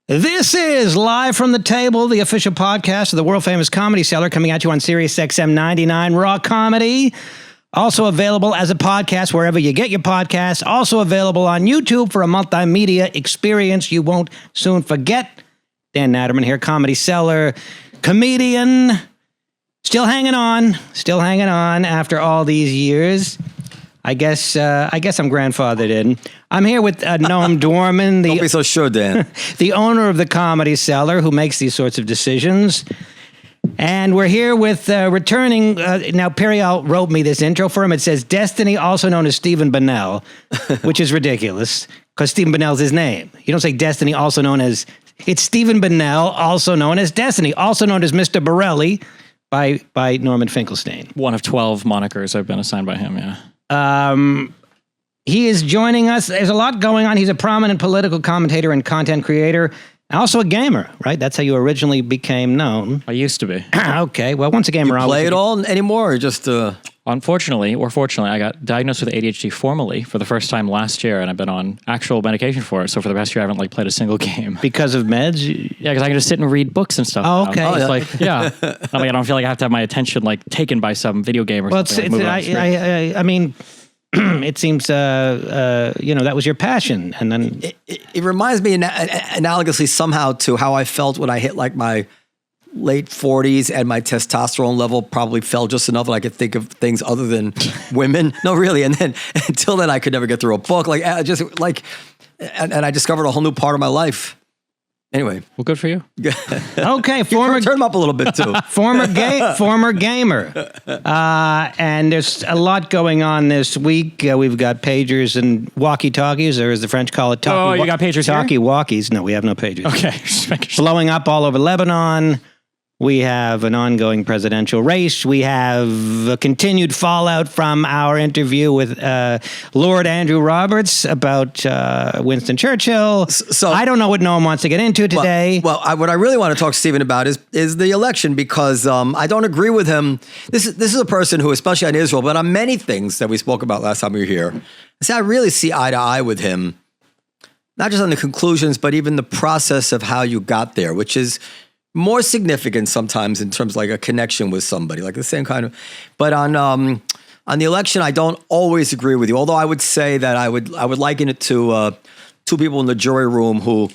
This is Live from the Table, the official podcast of the world-famous Comedy Cellar, coming at you on Sirius XM 99 Raw Comedy. Also available as a podcast wherever you get your podcasts. Also available on YouTube for a multimedia experience you won't soon forget. Dan Naturman here, Comedy Cellar, comedian. Still hanging on after all these years. I guess I'm grandfathered in. I'm here with Noam Dworman. Don't be so sure, Dan. The owner of the Comedy Cellar, who makes these sorts of decisions. And we're here with returning, now Periel wrote me this intro for him. It says Destiny, also known as Stephen Bonnell, which is ridiculous, because Stephen Bonnell's his name. You don't say Destiny, also known as, it's Stephen Bonnell, also known as Destiny, also known as Mr. Borelli by Norman Finkelstein. One of 12 monikers I've been assigned by him, yeah. He is joining us. There's a lot going on. He's a prominent political commentator and content creator. Also a gamer, right? That's how you originally became known. I used to be. Okay. Well, once a gamer... You play it all anymore, or just... Unfortunately, or fortunately, I got diagnosed with ADHD formally for the first time last year, and I've been on actual medication for it. So for the past year, I haven't played a single game. Because of meds? Yeah, because I can just sit and read books and stuff. Oh, okay. I don't feel like I have to have my attention taken by some video game or something. I mean... it seems, that was your passion. And then it reminds me analogously somehow to how I felt when I hit my late 40s and my testosterone level probably fell just enough that I could think of things other than women. No, really. And then until then, I could never get through a book. And I discovered a whole new part of my life. Anyway. Well, good for you. Okay. Turn them up a little bit too. Former gamer. And there's a lot going on this week. We've got pagers and walkie-talkies, or as the French call it, you got pagers here? Talkie-walkies. No, we have no pagers. Okay. Blowing up all over Lebanon. We have an ongoing presidential race. We have a continued fallout from our interview with Lord Andrew Roberts about Winston Churchill. So I don't know what Noam wants to get into today. What I really want to talk to Stephen about is the election, because I don't agree with him. This is a person who, especially on Israel, but on many things that we spoke about last time we were here, I really see eye to eye with him, not just on the conclusions, but even the process of how you got there, which is more significant sometimes in terms of a connection with somebody, the same kind of. But on the election, I don't always agree with you. Although I would say that I would liken it to two people in the jury room who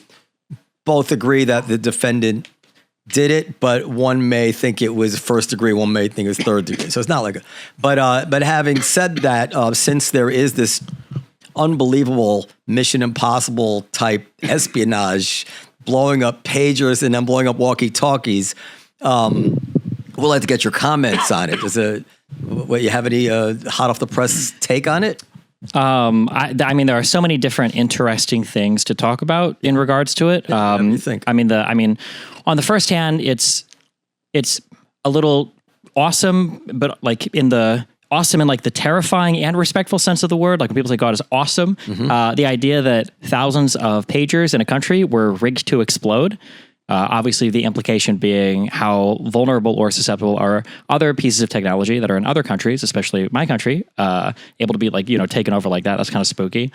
both agree that the defendant did it, but one may think it was first degree, one may think it was third degree. So it's not like a. But having said that, since there is this unbelievable Mission Impossible type espionage, blowing up pagers and then blowing up walkie-talkies, we'll like to get your comments on it. You have any hot off the press take on it? I mean, there are so many different interesting things to talk about in regards to it. What do you think? I mean, on the first hand, it's a little awesome, but awesome in the terrifying and respectful sense of the word. When people say God is awesome, the idea that thousands of pagers in a country were rigged to explode. Obviously, the implication being how vulnerable or susceptible are other pieces of technology that are in other countries, especially my country, able to be taken over like that. That's kind of spooky.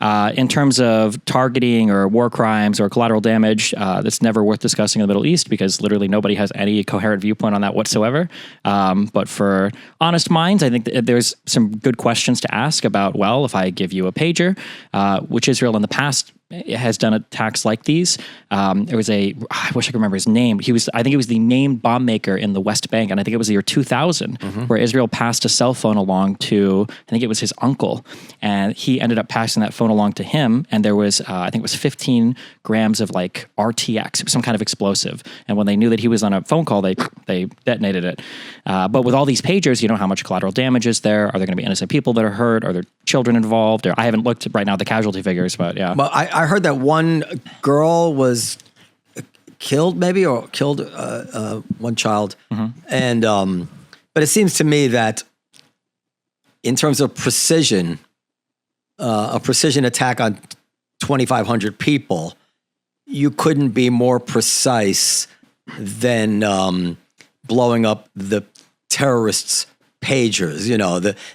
In terms of targeting or war crimes or collateral damage, that's never worth discussing in the Middle East, because literally nobody has any coherent viewpoint on that whatsoever. But for honest minds, I think that there's some good questions to ask about, if I give you a pager, which Israel in the past has done attacks like these. There was I wish I could remember his name. I think he was the named bomb maker in the West Bank, and I think it was the year 2000, where Israel passed a cell phone along to, I think it was his uncle, and he ended up passing that phone along to him, and there was, I think it was 15 grams of RTX, some kind of explosive, and when they knew that he was on a phone call, they detonated it. But with all these pagers, you know how much collateral damage is there. Are there going to be innocent people that are hurt? Are there children involved? I haven't looked right now at the casualty figures, but yeah. Well, I heard that one girl was killed, maybe, or killed one child, and but it seems to me that in terms of precision, a precision attack on 2,500 people, you couldn't be more precise than blowing up the terrorists' pagers.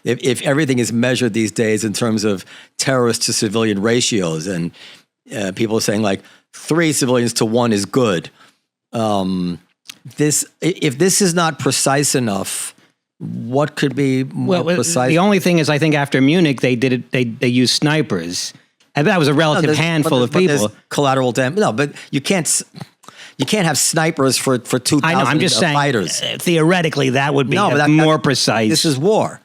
If everything is measured these days in terms of terrorist to civilian ratios, and people are saying like 3 civilians to 1 is good. If this is not precise enough, what could be more precise? The only thing is, I think after Munich, they did it. They used snipers, and that was a relative handful of people. Collateral damage. No, but you can't have snipers for 2,000 I know. I'm just saying. fighters. Theoretically, that would be more precise. This is war.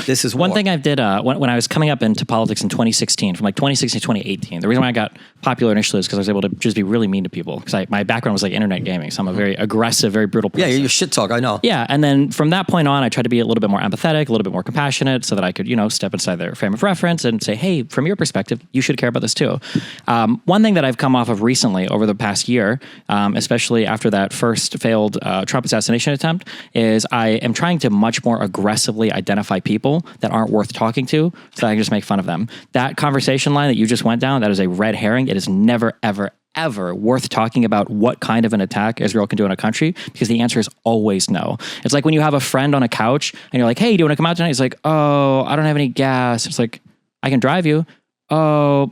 This is one thing I did when I was coming up into politics in 2016, from like 2016 to 2018. The reason why I got popular initially is because I was able to just be really mean to people. Because my background was like internet gaming, so I'm a very aggressive, very brutal person. Yeah, you shit talk. I know. Yeah, and then from that point on, I tried to be a little bit more empathetic, a little bit more compassionate, so that I could step inside their frame of reference and say, hey, from your perspective, you should care about this too. One thing that I've come off of recently over the past year, especially after that first failed Trump assassination attempt, is I am trying to much more aggressively identify people that aren't worth talking to, so I can just make fun of them. That conversation line that you just went down, that is a red herring. It is never, ever, ever worth talking about what kind of an attack Israel can do in a country, because the answer is always no. It's like when you have a friend on a couch and you're like, hey, do you want to come out tonight? He's like, oh, I don't have any gas. It's like, I can drive you. Oh,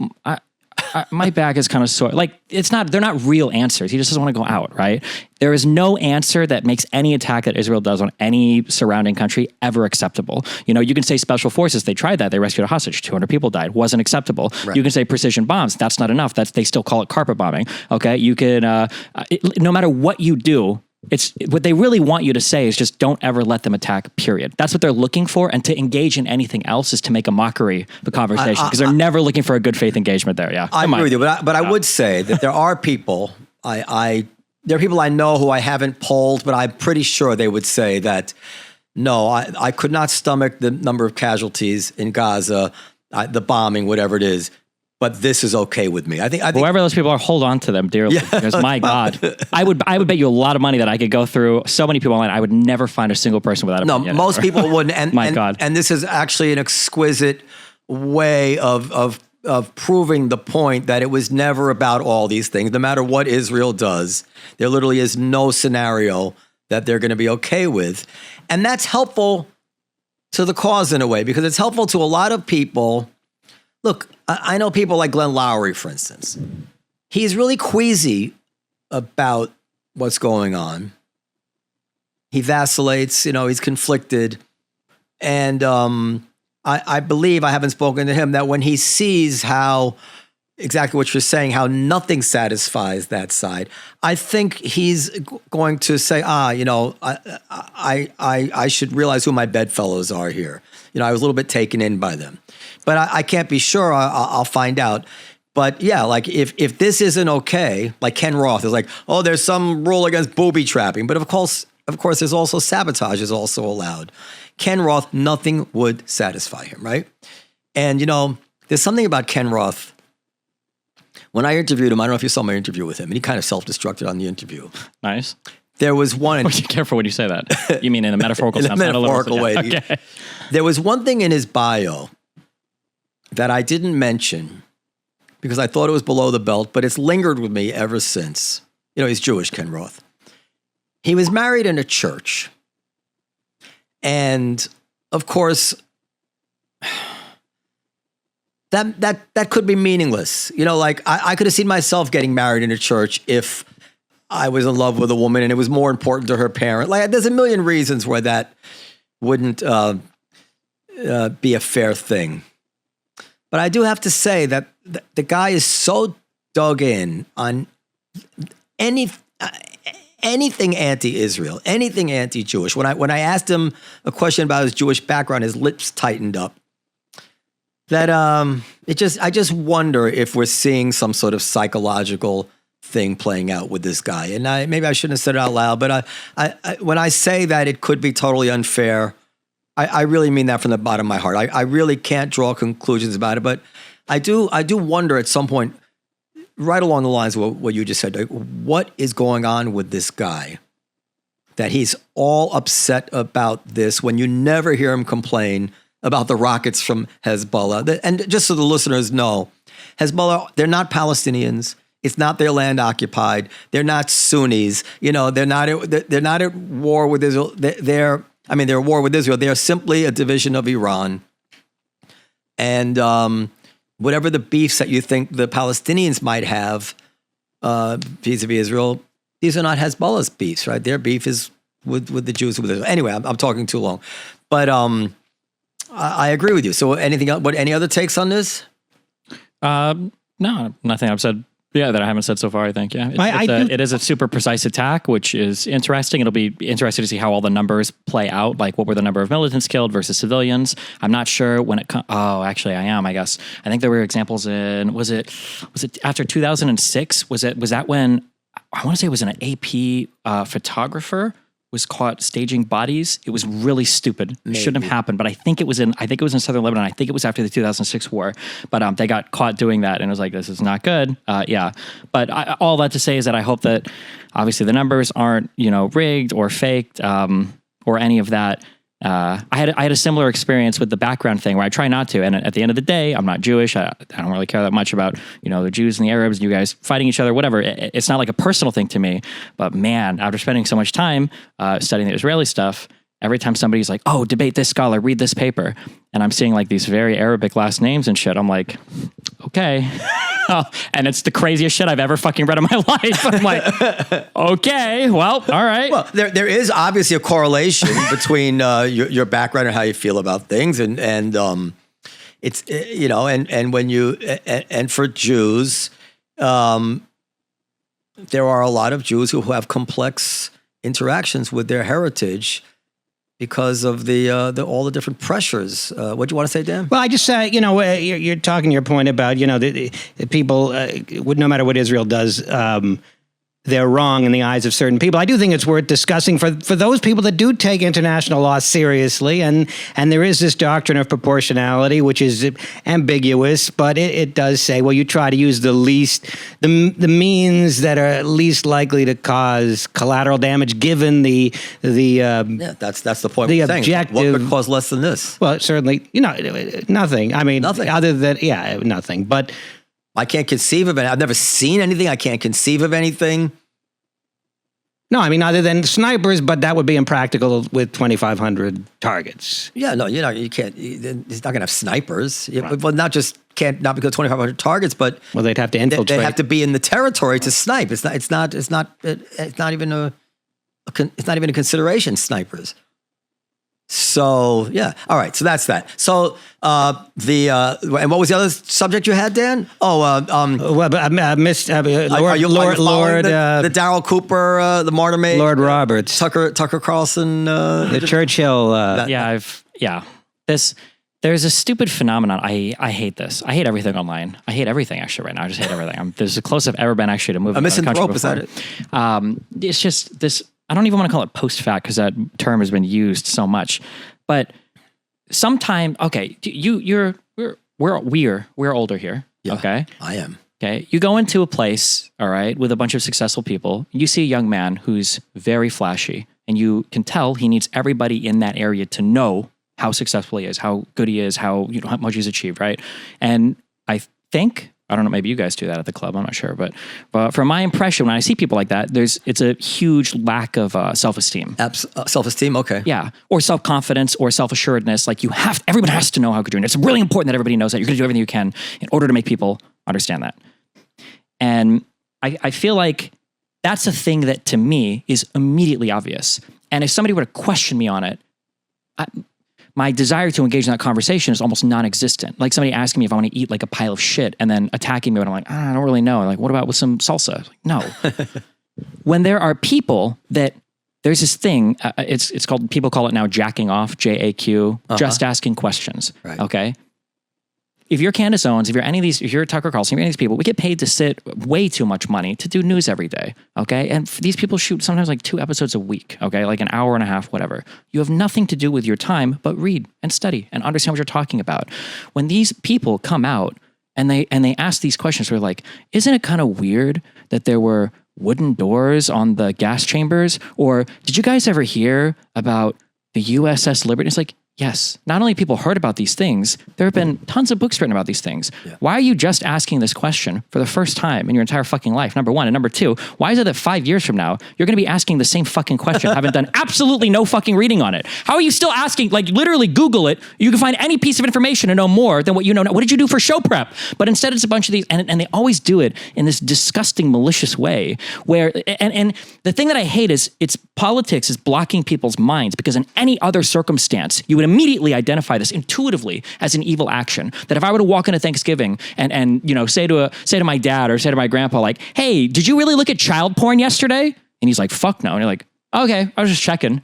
my back is kind of sore. Like, they're not real answers. He just doesn't want to go out, right? There is no answer that makes any attack that Israel does on any surrounding country ever acceptable. You can say special forces, they tried that. They rescued a hostage. 200 people died. Wasn't acceptable. Right. You can say precision bombs. That's not enough. They still call it carpet bombing. Okay. You can, no matter what you do, it's what they really want you to say is just don't ever let them attack, period. That's what they're looking for. And to engage in anything else is to make a mockery of the conversation, because they're never looking for a good faith engagement there. Yeah. I agree with you, but I would say that there are people, there are people I know who I haven't polled, but I'm pretty sure they would say that, no, I could not stomach the number of casualties in Gaza, the bombing, whatever it is. But this is okay with me. I think whoever those people are, hold on to them dearly. Yeah. Because my God, I would bet you a lot of money that I could go through so many people online. I would never find a single person without a opinion. No, most people wouldn't. And God. And this is actually an exquisite way of proving the point that it was never about all these things. No matter what Israel does, there literally is no scenario that they're going to be okay with. And that's helpful to the cause in a way, because it's helpful to a lot of people. Look, I know people like Glenn Lowry, for instance. He's really queasy about what's going on. He vacillates, he's conflicted. And I believe, I haven't spoken to him, that when he sees how, exactly what you're saying, how nothing satisfies that side, I think he's going to say, I should realize who my bedfellows are here. I was a little bit taken in by them. But I can't be sure. I'll find out. But yeah, like if this isn't okay, like Ken Roth is like, oh, there's some rule against booby trapping. But of course, there's also sabotage is also allowed. Ken Roth, nothing would satisfy him, right? And, there's something about Ken Roth. When I interviewed him, I don't know if you saw my interview with him, and he kind of self-destructed on the interview. Nice. There was one. Be careful when you say that. You mean in a metaphorical sense? In a metaphorical way. Okay. There was one thing in his bio that I didn't mention because I thought it was below the belt, but it's lingered with me ever since. He's Jewish, Ken Roth. He was married in a church. And of course, that could be meaningless. Like I could have seen myself getting married in a church if I was in love with a woman and it was more important to her parent. Like, there's a million reasons why that wouldn't be a fair thing. But I do have to say that the guy is so dug in on anything anti-Israel, anything anti-Jewish. When I asked him a question about his Jewish background, his lips tightened up. That I just wonder if we're seeing some sort of psychological thing playing out with this guy. And maybe I shouldn't have said it out loud, but I when I say that it could be totally unfair, I really mean that from the bottom of my heart. I really can't draw conclusions about it, but I do wonder at some point, right along the lines of what you just said, like, what is going on with this guy that he's all upset about this when you never hear him complain about the rockets from Hezbollah. And just so the listeners know, Hezbollah, they're not Palestinians. It's not their land occupied. They're not Sunnis. They're not at war with Israel. They're at war with Israel. They are simply a division of Iran. And whatever the beefs that you think the Palestinians might have vis-a-vis Israel, these are not Hezbollah's beefs, right? Their beef is with the Jews. Anyway, I'm talking too long, but I agree with you. So anything else? Any other takes on this? No, nothing I've said. Yeah, that I haven't said so far. I think. Yeah, it is a super precise attack, which is interesting. It'll be interesting to see how all the numbers play out. Like, what were the number of militants killed versus civilians? I'm not sure when it comes. Oh, actually, I am. I guess I think there were examples in. Was it after 2006? Was that when I want to say it was an AP photographer was caught staging bodies. It was really stupid. It shouldn't have happened, but I think it was in southern Lebanon. I think it was after the 2006 war, but they got caught doing that, and it was like, this is not good. Yeah, but all that to say is that I hope that obviously the numbers aren't rigged or faked or any of that. I had a similar experience with the background thing where I try not to, and at the end of the day, I'm not Jewish. I don't really care that much about the Jews and the Arabs and you guys fighting each other, whatever. It's not like a personal thing to me. But man, after spending so much time studying the Israeli stuff, every time somebody's like, "Oh, debate this scholar, read this paper," and I'm seeing like these very Arabic last names and shit, I'm like, okay. And it's the craziest shit I've ever fucking read in my life. I'm like, okay, well, all right. Well, there is obviously a correlation between your background and how you feel about things, and it's and when you and for Jews, there are a lot of Jews who have complex interactions with their heritage because of the all the different pressures. What do you want to say, Dan? Well, I just say, you're talking your point about, the people, no matter what Israel does, they're wrong in the eyes of certain people. I do think it's worth discussing for those people that do take international law seriously, and there is this doctrine of proportionality, which is ambiguous, but it does say, well, you try to use the means that are least likely to cause collateral damage, given the that's the point. The saying. objective. What could cause less than this? Well, certainly, nothing. I mean, nothing other than nothing. But I can't conceive of it. I've never seen anything. I can't conceive of anything. No, I mean, other than snipers, but that would be impractical with 2,500 targets. Yeah, no, you can't. He's not going to have snipers. Right. Well, not because 2,500 targets, but well, they'd have to infiltrate. They have to be in the territory to snipe. It's not even a consideration. Snipers. So yeah, all right. So that's that. So and what was the other subject you had, Dan? Oh, I missed Lord, the Darryl Cooper, the martyr made Lord Roberts, Tucker Carlson, the Churchill. There's a stupid phenomenon. I hate this. I hate everything online. I hate everything actually right now. I just hate everything. There's the closest I've ever been actually to moving. A misanthrope, is that it? It's just this. I don't even want to call it post-fact because that term has been used so much. But sometime, okay, we're older here. Yeah, okay, I am. Okay, you go into a place, all right, with a bunch of successful people. You see a young man who's very flashy, and you can tell he needs everybody in that area to know how successful he is, how good he is, how much he's achieved, right? And I think. I don't know, maybe you guys do that at the club, I'm not sure. But from my impression, when I see people like that, it's a huge lack of self-esteem. Self-esteem, okay. Yeah, or self-confidence or self-assuredness. Like everyone has to know how good you're doing. It's really important that everybody knows that. You're going to do everything you can in order to make people understand that. And I feel like that's a thing that to me is immediately obvious. And if somebody were to question me on it, my desire to engage in that conversation is almost non-existent. Like somebody asking me if I want to eat like a pile of shit and then attacking me when I'm like, I don't really know. Like, what about with some salsa? Like, no. When there are people that there's this thing, it's called, people call it now jacking off, JAQ, just asking questions. Right. Okay. If you're Candace Owens, if you're Tucker Carlson, if you're any of these people, we get paid to sit way too much money to do news every day, okay? And these people shoot sometimes like 2 episodes a week, okay? Like an hour and a half, whatever. You have nothing to do with your time but read and study and understand what you're talking about. When these people come out and they ask these questions, they're like, isn't it kind of weird that there were wooden doors on the gas chambers? Or did you guys ever hear about the USS Liberty? It's like, Yes. Not only people heard about these things, there have been tons of books written about these things. Yeah. Why are you just asking this question for the first time in your entire fucking life? Number one. And number two, why is it that 5 years from now, you're going to be asking the same fucking question, haven't done absolutely no fucking reading on it? How are you still asking? Like, literally Google it. You can find any piece of information and know more than what you know now. What did you do for show prep? But instead it's a bunch of these, and they always do it in this disgusting, malicious way where, and the thing that I hate is politics is blocking people's minds, because in any other circumstance, you would immediately identify this intuitively as an evil action. That if I were to walk into Thanksgiving and say to my dad or say to my grandpa, like, hey, did you really look at child porn yesterday? And he's like, fuck no. And you're like, okay, I was just checking.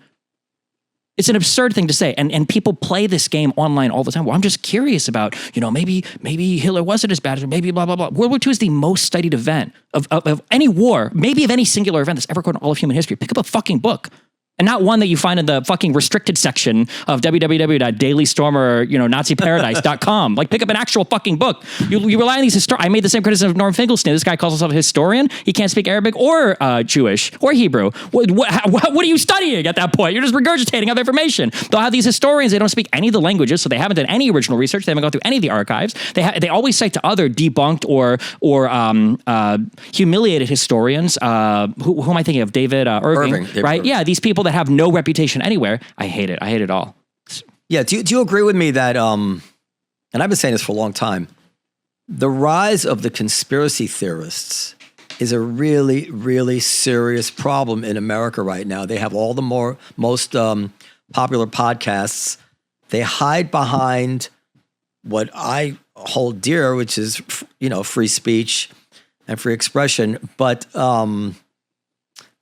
It's an absurd thing to say. And people play this game online all the time. Well, I'm just curious about, maybe Hitler wasn't as bad as maybe blah, blah, blah. World War II is the most studied event of any war, maybe of any singular event that's ever occurred in all of human history. Pick up a fucking book. And not one that you find in the fucking restricted section of www.dailystormer, NaziParadise.com. Like, pick up an actual fucking book. You rely on these I made the same criticism of Norm Finkelstein. This guy calls himself a historian. He can't speak Arabic or Jewish or Hebrew. What are you studying at that point? You're just regurgitating other information. They'll have these historians. They don't speak any of the languages, so they haven't done any original research. They haven't gone through any of the archives. They always cite to other debunked or humiliated historians. Who am I thinking of? David Irving, right? Irving. Yeah, these people that have no reputation anywhere. I hate it. I hate it all. Yeah. Do you agree with me that, and I've been saying this for a long time, the rise of the conspiracy theorists is a really, really serious problem in America right now. They have all the most popular podcasts. They hide behind what I hold dear, which is, free speech and free expression. But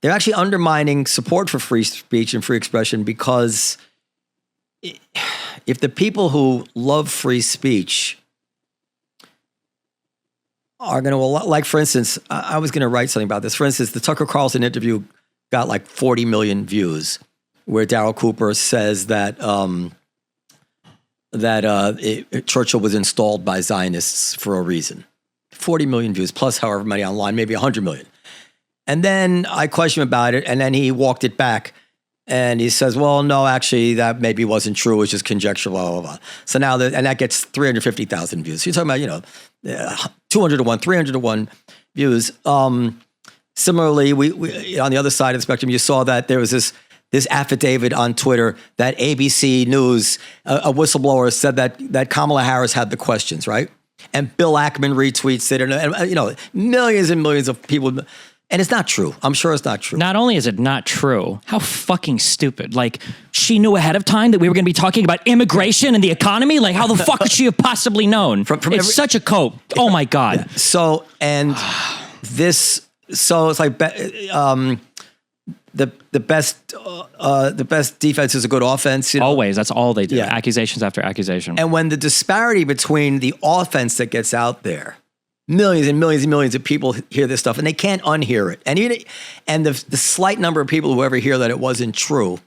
they're actually undermining support for free speech and free expression, because if the people who love free speech are going to, like, for instance, I was going to write something about this. For instance, the Tucker Carlson interview got like 40 million views, where Darryl Cooper says that Churchill was installed by Zionists for a reason. 40 million views, plus however many online, maybe 100 million. And then I questioned him about it, and then he walked it back. And he says, well, no, actually, that maybe wasn't true. It was just conjecture, blah, blah, blah. So now, and that gets 350,000 views. So you're talking about, 200 to 1, 300 to 1 views. Similarly, we on the other side of the spectrum, you saw that there was this affidavit on Twitter that ABC News, a whistleblower, said that Kamala Harris had the questions, right? And Bill Ackman retweets it, and millions and millions of people. And it's not true. I'm sure it's not true. Not only is it not true, how fucking stupid. Like, she knew ahead of time that we were going to be talking about immigration and the economy? Like, how the fuck could she have possibly known? It's such a cope. Oh, my God. Yeah. So it's like the best defense is a good offense. Always. That's all they do. Yeah. Accusations after accusation. And when the disparity between the offense that gets out there, millions and millions and millions of people hear this stuff and they can't unhear it. And the slight number of people who ever hear that it wasn't true.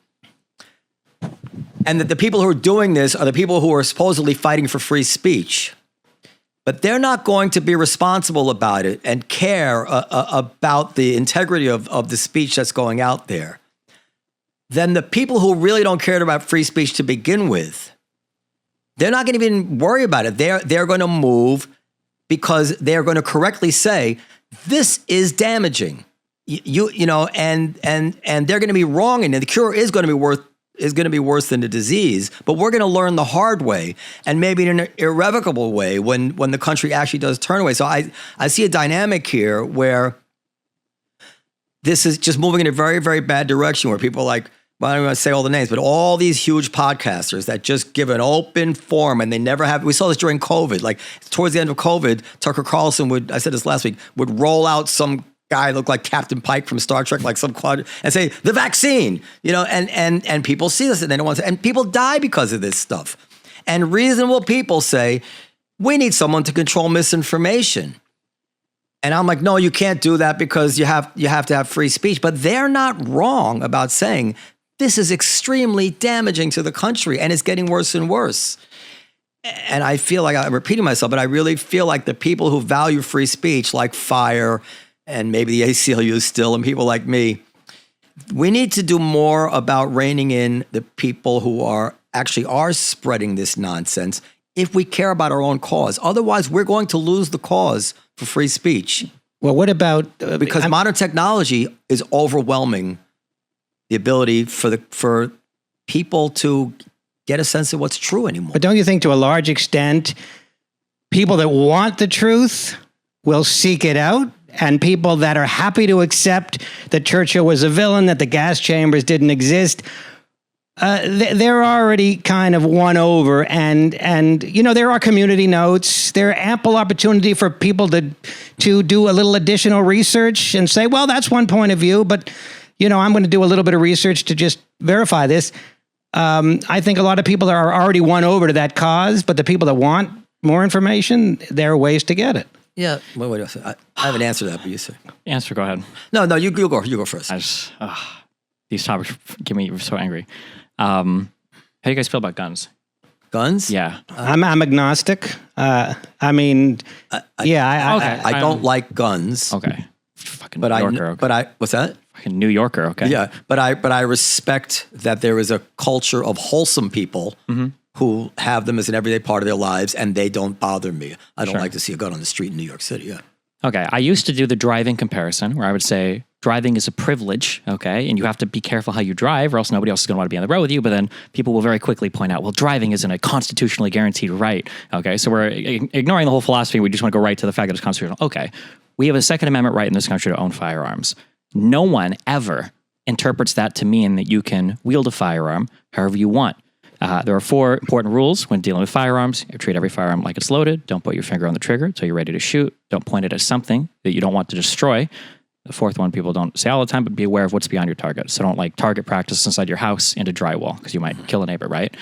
And that the people who are doing this are the people who are supposedly fighting for free speech. But they're not going to be responsible about it and care about the integrity of the speech that's going out there. Then the people who really don't care about free speech to begin with, they're not going to even worry about it. They're going to move because they're going to correctly say, this is damaging. And they're going to be wrong, and the cure is going to be worse than the disease, but we're going to learn the hard way, and maybe in an irrevocable way when the country actually does turn away. So I see a dynamic here where this is just moving in a very, very bad direction, where people are like, well, I don't want to say all the names, but all these huge podcasters that just give an open forum, and they never have. We saw this during COVID. Like, towards the end of COVID, Tucker Carlson I said this last week, would roll out some guy looked like Captain Pike from Star Trek, like some quad, and say the vaccine, and people see this and they don't want to, and people die because of this stuff. And reasonable people say, we need someone to control misinformation. And I'm like, no, you can't do that because you have to have free speech. But they're not wrong about saying this is extremely damaging to the country and it's getting worse and worse. And I feel like I'm repeating myself, but I really feel like the people who value free speech, like FIRE and maybe the ACLU still, and people like me, we need to do more about reining in the people who are actually are spreading this nonsense if we care about our own cause. Otherwise, we're going to lose the cause for free speech. Well, what about Because modern technology is overwhelming the ability for people to get a sense of what's true anymore. But don't you think to a large extent, people that want the truth will seek it out, and people that are happy to accept that Churchill was a villain, that the gas chambers didn't exist, they're already kind of won over, and you know, there are community notes. There are ample opportunity for people to do a little additional research and say, well, that's one point of view, but you know, I'm going to do a little bit of research to just verify this. I think a lot of people are already won over to that cause, but the people that want more information, there are ways to get it. Yeah, wait. I haven't answered that, but you say. Answer, go ahead. No, you go first. These topics get me so angry. How do you guys feel about guns? Guns? Yeah. I'm agnostic. I don't like guns. Okay. Fucking But New Yorker. Okay. but I what's that? Fucking New Yorker. Okay. Yeah, but I respect that there is a culture of wholesome people who have them as an everyday part of their lives, and they don't bother me. I don't like to see a gun on the street in New York City. Yeah. Okay. I used to do the driving comparison where I would say driving is a privilege, okay? And you have to be careful how you drive or else nobody else is going to want to be on the road with you. But then people will very quickly point out, well, driving isn't a constitutionally guaranteed right, okay? So we're ignoring the whole philosophy. We just want to go right to the fact that it's constitutional. Okay. We have a Second Amendment right in this country to own firearms. No one ever interprets that to mean that you can wield a firearm however you want. There are 4 important rules when dealing with firearms. You treat every firearm like it's loaded. Don't put your finger on the trigger until you're ready to shoot. Don't point it at something that you don't want to destroy. The 4th one people don't say all the time, but be aware of what's beyond your target. So don't target practice inside your house into drywall because you might kill a neighbor, right?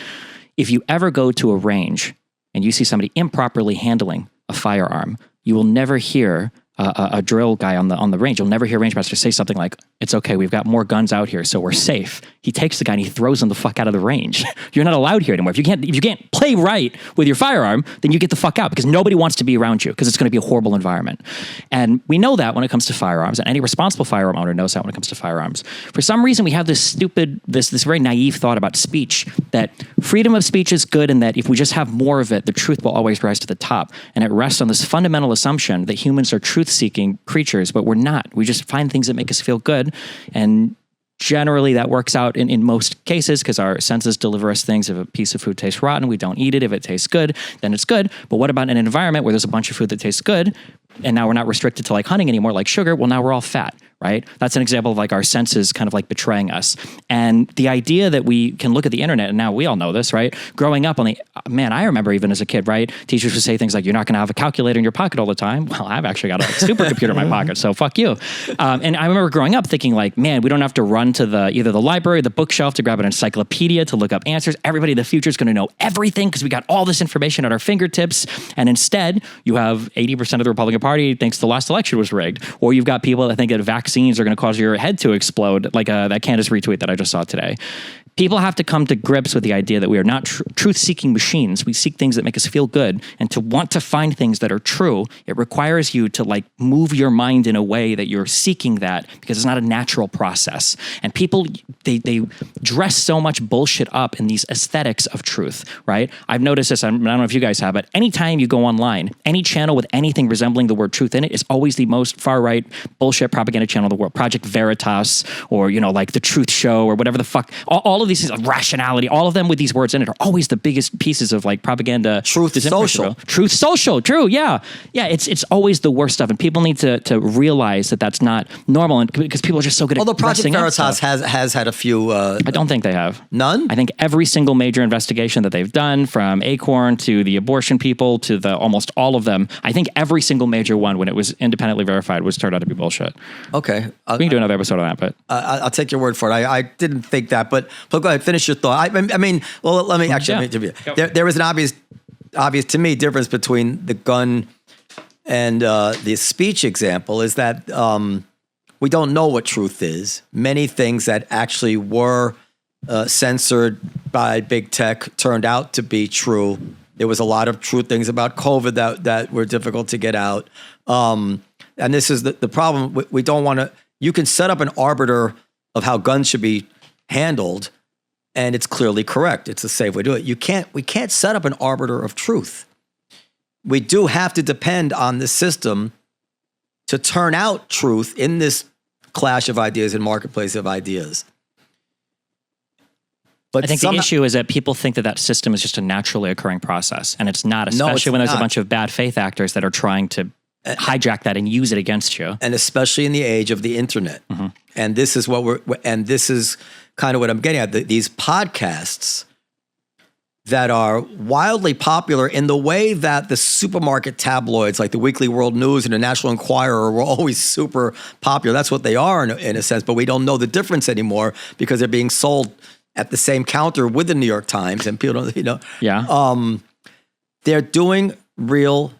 If you ever go to a range and you see somebody improperly handling a firearm, you will never hear a drill guy on the range. You'll never hear a range master say something like, it's okay, we've got more guns out here, so we're safe. He takes the guy and he throws him the fuck out of the range. You're not allowed here anymore. If you can't play right with your firearm, then you get the fuck out because nobody wants to be around you because it's going to be a horrible environment. And we know that when it comes to firearms, and any responsible firearm owner knows that when it comes to firearms. For some reason, we have this very naive thought about speech, that freedom of speech is good and that if we just have more of it, the truth will always rise to the top. And it rests on this fundamental assumption that humans are truth-seeking creatures, but we're not. We just find things that make us feel good. And generally that works out in most cases because our senses deliver us things. If a piece of food tastes rotten, we don't eat it. If it tastes good, then it's good. But what about an environment where there's a bunch of food that tastes good and now we're not restricted to hunting anymore, like sugar? Well, now we're all fat, right? That's an example of our senses kind of betraying us. And the idea that we can look at the internet, and now we all know this, right? Growing up I remember even as a kid, right? Teachers would say things like, you're not going to have a calculator in your pocket all the time. Well, I've actually got a supercomputer in my pocket, so fuck you. And I remember growing up thinking man, we don't have to run to either the library or the bookshelf to grab an encyclopedia to look up answers. Everybody in the future is going to know everything because we got all this information at our fingertips. And instead, you have 80% of the Republican Party thinks the last election was rigged. Or you've got people that think that vaccines are going to cause your head to explode, like that Candace retweet that I just saw today. People have to come to grips with the idea that we are not truth-seeking machines. We seek things that make us feel good. And to want to find things that are true, it requires you to move your mind in a way that you're seeking that because it's not a natural process. And people, they dress so much bullshit up in these aesthetics of truth, right? I've noticed this, I don't know if you guys have, but anytime you go online, any channel with anything resembling the word truth in it is always the most far-right bullshit propaganda channel in the world. Project Veritas or, The Truth Show or whatever the fuck. All of these things, rationality, all of them with these words in it are always the biggest pieces of propaganda. Truth social. Truth social, true, yeah. Yeah, it's always the worst stuff. And people need to realize that that's not normal and because people are just so good Although at Project Veritas has had a few... I don't think they have. None? I think every single major investigation that they've done, from Acorn to the abortion people to almost all of them, I think every single major one, when it was independently verified, was turned out to be bullshit. Okay. We can do another episode on that, but... I'll take your word for it. I didn't think that, but go ahead, finish your thought. Let me actually... Yeah. There was an obvious to me difference between the gun and the speech example is that we don't know what truth is. Many things that actually were censored by big tech turned out to be true. There was a lot of true things about COVID that were difficult to get out. And this is the problem. We don't want to... You can set up an arbiter of how guns should be handled, and it's clearly correct. It's a safe way to do it. We can't set up an arbiter of truth. We do have to depend on the system to turn out truth in this clash of ideas and marketplace of ideas. But I think the issue is that people think that system is just a naturally occurring process, and it's not, especially when there's a bunch of bad faith actors that are trying to hijack that and use it against you. And especially in the age of the internet. Mm-hmm. And this is this is kind of what I'm getting at. These podcasts that are wildly popular in the way that the supermarket tabloids like the Weekly World News and the National Enquirer were always super popular. That's what they are in a sense, but we don't know the difference anymore because they're being sold at the same counter with the New York Times, and people don't, Yeah. They're doing real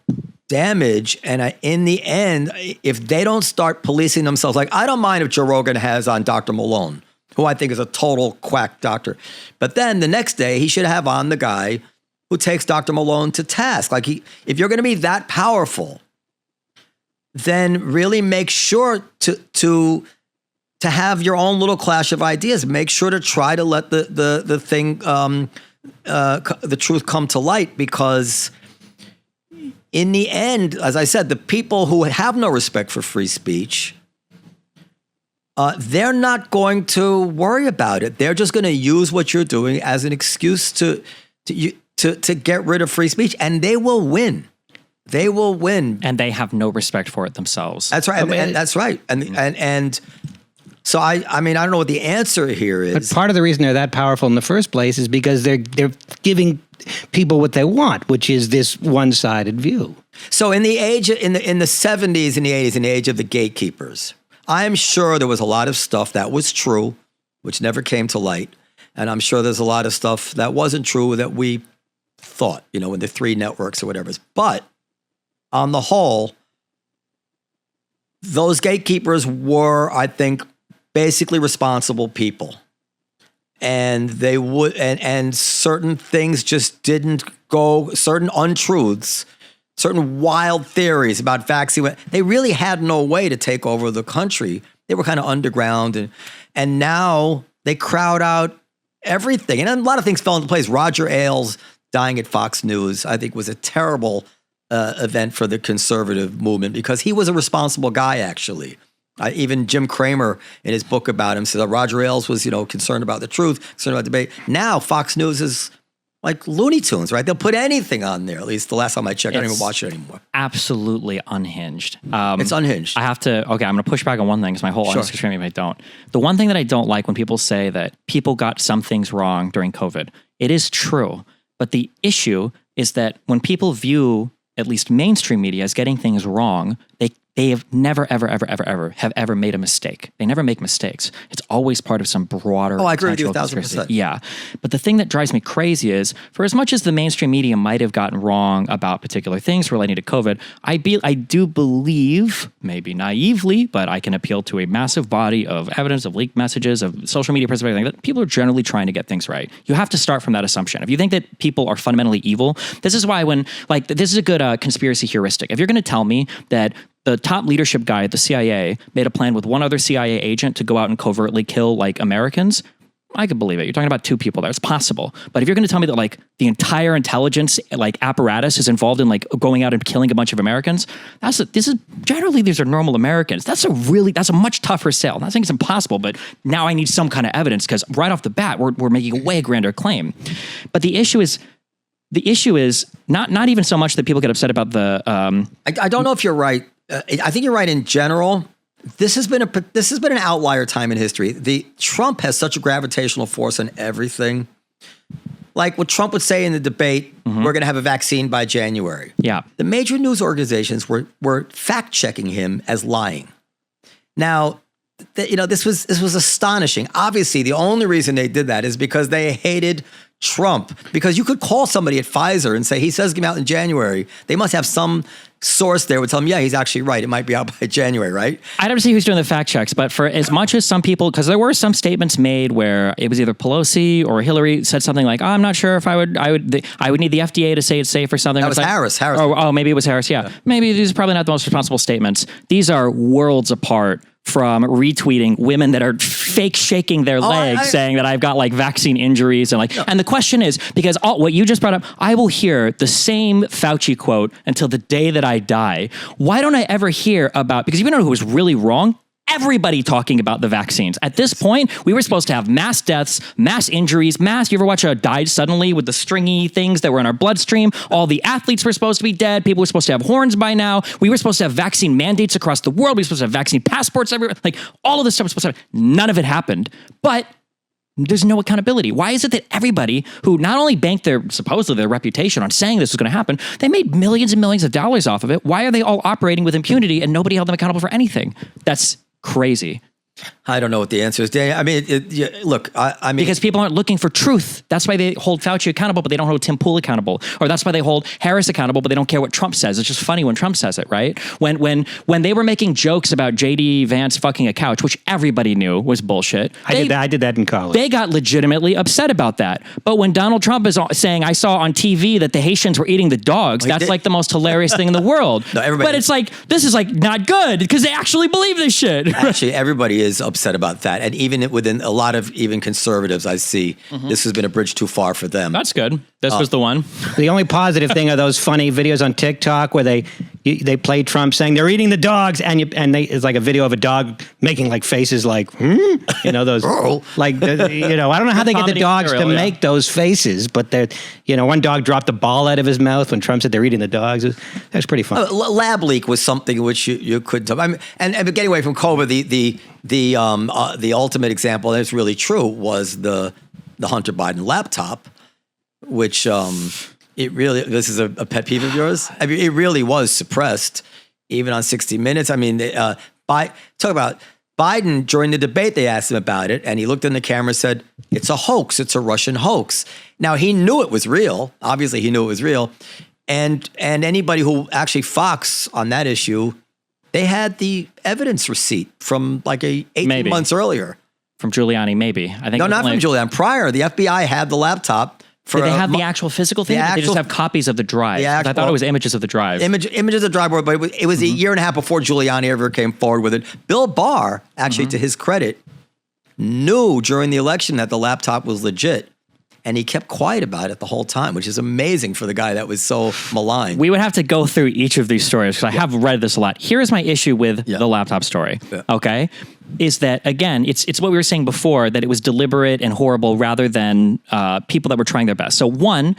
damage. And in the end, if they don't start policing themselves, like I don't mind if Joe Rogan has on Dr. Malone, who I think is a total quack doctor. But then the next day, he should have on the guy who takes Dr. Malone to task. Like if you're going to be that powerful, then really make sure to have your own little clash of ideas. Make sure to try to let the thing, the truth come to light, because in the end, as I said, the people who have no respect for free speech, they're not going to worry about it. They're just going to use what you're doing as an excuse to get rid of free speech, and they will win. They will win, and they have no respect for it themselves. That's right. And that's right. And so I mean, I don't know what the answer here is. But part of the reason they're that powerful in the first place is because they're giving people what they want, which is this one-sided view. So in the age in the 70s and the 80s, in the age of the gatekeepers, I'm sure there was a lot of stuff that was true, which never came to light. And I'm sure there's a lot of stuff that wasn't true that we thought, in the three networks or whatever. But on the whole, those gatekeepers were, I think, basically responsible people. And they would, and certain things just didn't go, certain untruths, certain wild theories about vaccine. They really had no way to take over the country. They were kind of underground, and now they crowd out everything. And a lot of things fell into place. Roger Ailes dying at Fox News, I think, was a terrible event for the conservative movement, because he was a responsible guy, actually. Even Jim Cramer, in his book about him, said that Roger Ailes was, concerned about the truth, concerned about debate. Now Fox News is like Looney Tunes, right? They'll put anything on there. At least the last time I checked, I don't even watch it anymore. Absolutely unhinged. It's unhinged. I have to, I'm going to push back on one thing, because my whole audience is screaming if I don't. The one thing that I don't like when people say that people got some things wrong during COVID, it is true. But the issue is that when people view at least mainstream media as getting things wrong, they have never, ever made a mistake. They never make mistakes. It's always part of some broader. Oh, I agree with you 1,000%. Yeah. But the thing that drives me crazy is, for as much as the mainstream media might have gotten wrong about particular things relating to COVID, I do believe, maybe naively, but I can appeal to a massive body of evidence, of leaked messages, of social media perspective, that people are generally trying to get things right. You have to start from that assumption. If you think that people are fundamentally evil, this is why this is a good conspiracy heuristic. If you're going to tell me that the top leadership guy at the CIA made a plan with one other CIA agent to go out and covertly kill Americans, I could believe it. You're talking about two people there. It's possible. But if you're going to tell me that the entire intelligence apparatus is involved in going out and killing a bunch of Americans, these are normal Americans. That's a much tougher sell. I'm not saying it's impossible, but now I need some kind of evidence, because right off the bat, we're making a way grander claim. But the issue is not even so much that people get upset about the. I don't know if you're right. I think you're right in general. This has been an outlier time in history. Trump has such a gravitational force on everything. Like what Trump would say in the debate, we're going to have a vaccine by January. Yeah. The major news organizations were fact checking him as lying. Now, this was astonishing. Obviously, the only reason they did that is because they hated Trump. Because you could call somebody at Pfizer and say, he says come out in January. They must have some source there would tell them, yeah, he's actually right. It might be out by January, right? I don't see who's doing the fact checks, but for as much as some people, because there were some statements made where it was either Pelosi or Hillary said something like, I'm not sure if I would need the FDA to say it's safe or something. That was Harris. Oh, maybe it was Harris. Yeah. Maybe these are probably not the most responsible statements. These are worlds apart from retweeting women that are fake shaking their legs, saying that I've got like vaccine injuries and like. And the question is, because what you just brought up, I will hear the same Fauci quote until the day that I die. Why don't I ever hear about? Because you know who was really wrong? Everybody talking about the vaccines. At this point, we were supposed to have mass deaths, mass injuries, you ever watch a died suddenly with the stringy things that were in our bloodstream? All the athletes were supposed to be dead. People were supposed to have horns by now. We were supposed to have vaccine mandates across the world. We were supposed to have vaccine passports everywhere. Like all of this stuff was supposed to happen. None of it happened. But there's no accountability. Why is it that everybody who not only banked supposedly their reputation on saying this was going to happen, they made millions and millions of dollars off of it? Why are they all operating with impunity and nobody held them accountable for anything? That's crazy. I don't know what the answer is, Dan. I mean, look, I mean... Because people aren't looking for truth. That's why they hold Fauci accountable, but they don't hold Tim Pool accountable. Or that's why they hold Harris accountable, but they don't care what Trump says. It's just funny when Trump says it, right? When they were making jokes about J.D. Vance fucking a couch, which everybody knew was bullshit. I did that in college. They got legitimately upset about that. But when Donald Trump is saying, I saw on TV that the Haitians were eating the dogs, that's like the most hilarious thing in the world. But it's like, this is like not good because they actually believe this shit. Actually, everybody is upset about that. And even within a lot of even conservatives, I see this has been a bridge too far for them. That's good. This was the one. The only positive thing are those funny videos on TikTok where they play Trump saying they're eating the dogs, it's like a video of a dog making like faces like, those like, I don't know how they get the dogs to make those faces, but one dog dropped a ball out of his mouth when Trump said they're eating the dogs. That's pretty funny. Lab leak was something which you couldn't. I mean, and getting away from COVID, the ultimate example, and it's really true, was the Hunter Biden laptop, which this is a pet peeve of yours. I mean, it really was suppressed, even on 60 Minutes. I mean, talk about Biden during the debate. They asked him about it, and he looked in the camera and said, "It's a hoax. It's a Russian hoax." Now he knew it was real. Obviously, he knew it was real, and anybody who actually Fox on that issue, they had the evidence receipt from like 18 months earlier. From Giuliani, maybe. I think no, not from Giuliani. Prior, the FBI had the laptop. Did they have the actual physical thing? They just have copies of the drive. I thought it was images of the drive. Images of the drive, but it was a year and a half before Giuliani ever came forward with it. Bill Barr, actually, to his credit, knew during the election that the laptop was legit. And he kept quiet about it the whole time, which is amazing for the guy that was so maligned. We would have to go through each of these stories because I have read this a lot. Here's my issue with the laptop story, okay? Is that, again, it's what we were saying before, that it was deliberate and horrible rather than people that were trying their best. So one,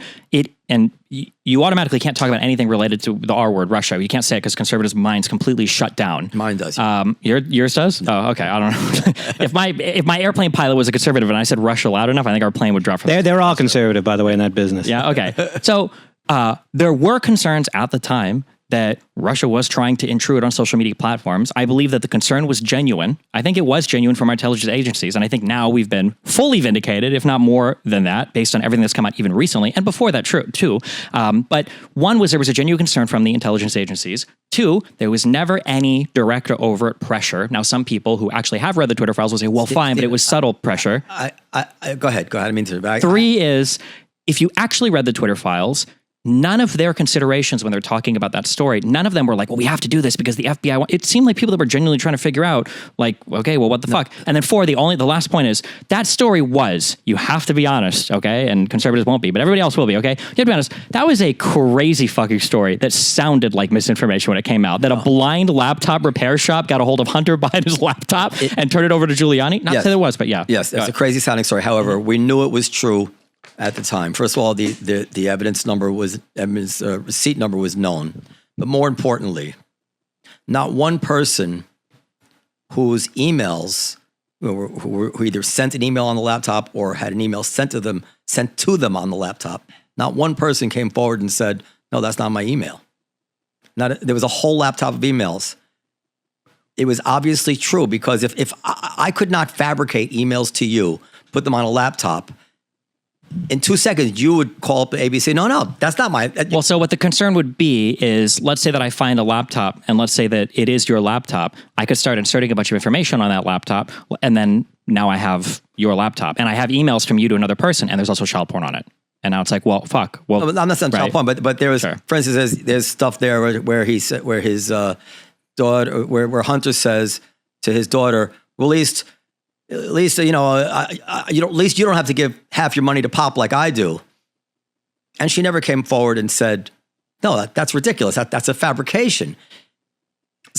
you automatically can't talk about anything related to the R word, Russia. You can't say it because conservatives' minds completely shut down. Mine does. Yours does? No. Oh, okay. I don't know. If my airplane pilot was a conservative and I said Russia loud enough, I think our plane would drop from They're all conservative, by the way, in that business. Yeah, okay. So there were concerns at the time that Russia was trying to intrude on social media platforms. I believe that the concern was genuine. I think it was genuine from our intelligence agencies. And I think now we've been fully vindicated, if not more than that, based on everything that's come out even recently. And before that, too. But one was there was a genuine concern from the intelligence agencies. Two, there was never any direct or overt pressure. Now, some people who actually have read the Twitter files will say, well, fine, but it was subtle pressure. Go ahead. I mean to. Three is, if you actually read the Twitter files, none of their considerations when they're talking about that story, none of them were like, well, we have to do this because the FBI it seemed like people that were genuinely trying to figure out, like, okay, well, what the fuck? And then four, the last point is, that story was, you have to be honest, okay? And conservatives won't be, but everybody else will be, okay? You have to be honest, that was a crazy fucking story that sounded like misinformation when it came out, that a blind laptop repair shop got a hold of Hunter Biden's laptop and turned it over to Giuliani. Not to say there was, but yeah. Yes, it's a crazy sounding story. However, we knew it was true at the time. First of all, the evidence number receipt number was known. But more importantly, not one person whose emails, who either sent an email on the laptop or had an email sent to them on the laptop, not one person came forward and said, no, that's not my email. There was a whole laptop of emails. It was obviously true because if I could not fabricate emails to you, put them on a laptop, in 2 seconds, you would call up ABC. No, that's not my. Well, so what the concern would be is, let's say that I find a laptop, and let's say that it is your laptop. I could start inserting a bunch of information on that laptop, and then now I have your laptop, and I have emails from you to another person, and there's also child porn on it. And now it's like, well, fuck. Well, no, I'm not saying child porn, but there was, for instance, there's stuff there where his daughter, where Hunter says to his daughter, well, at least you don't have to give half your money to Pop like I do. And she never came forward and said, no, that's ridiculous. That's a fabrication.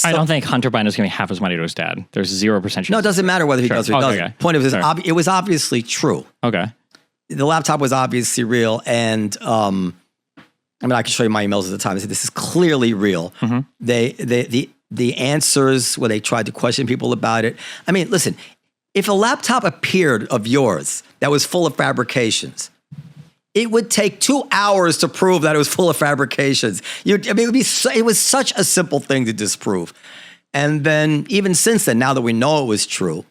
I don't think Hunter Biden is giving half his money to his dad. There's 0% chance. No, it doesn't matter whether he does or he doesn't. Okay. Point of it was obviously true. Okay. The laptop was obviously real, and I mean, I can show you my emails at the time. I said, this is clearly real. The answers where they tried to question people about it. I mean, listen, if a laptop appeared of yours that was full of fabrications, it would take 2 hours to prove that it was full of fabrications. It was such a simple thing to disprove. And then even since then, now that we know it was true,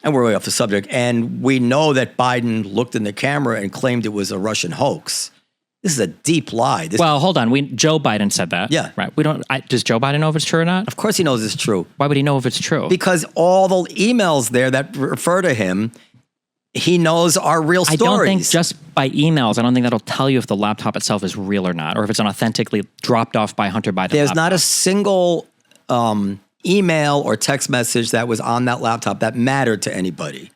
and we're way off the subject, and we know that Biden looked in the camera and claimed it was a Russian hoax. This is a deep lie. Well, hold on. Joe Biden said that. Yeah. Right. Does Joe Biden know if it's true or not? Of course he knows it's true. Why would he know if it's true? Because all the emails there that refer to him, he knows are real stories. I don't think just by emails, I don't think that'll tell you if the laptop itself is real or not, or if it's an authentically dropped off by Hunter Biden There's laptop. not a single email or text message that was on that laptop that mattered to anybody.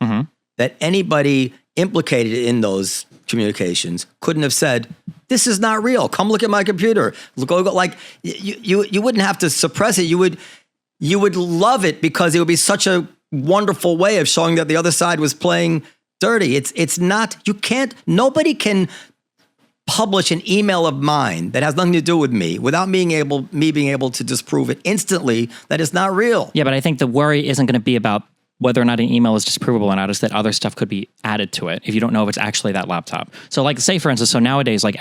That anybody implicated in those communications couldn't have said, this is not real. Come look at my computer. Like you wouldn't have to suppress it. You would love it because it would be such a wonderful way of showing that the other side was playing dirty. It's not, nobody can publish an email of mine that has nothing to do with me without me being able to disprove it instantly that it's not real. Yeah, but I think the worry isn't going to be about whether or not an email is disprovable or not, is that other stuff could be added to it if you don't know if it's actually that laptop. So like, say for instance, so nowadays, like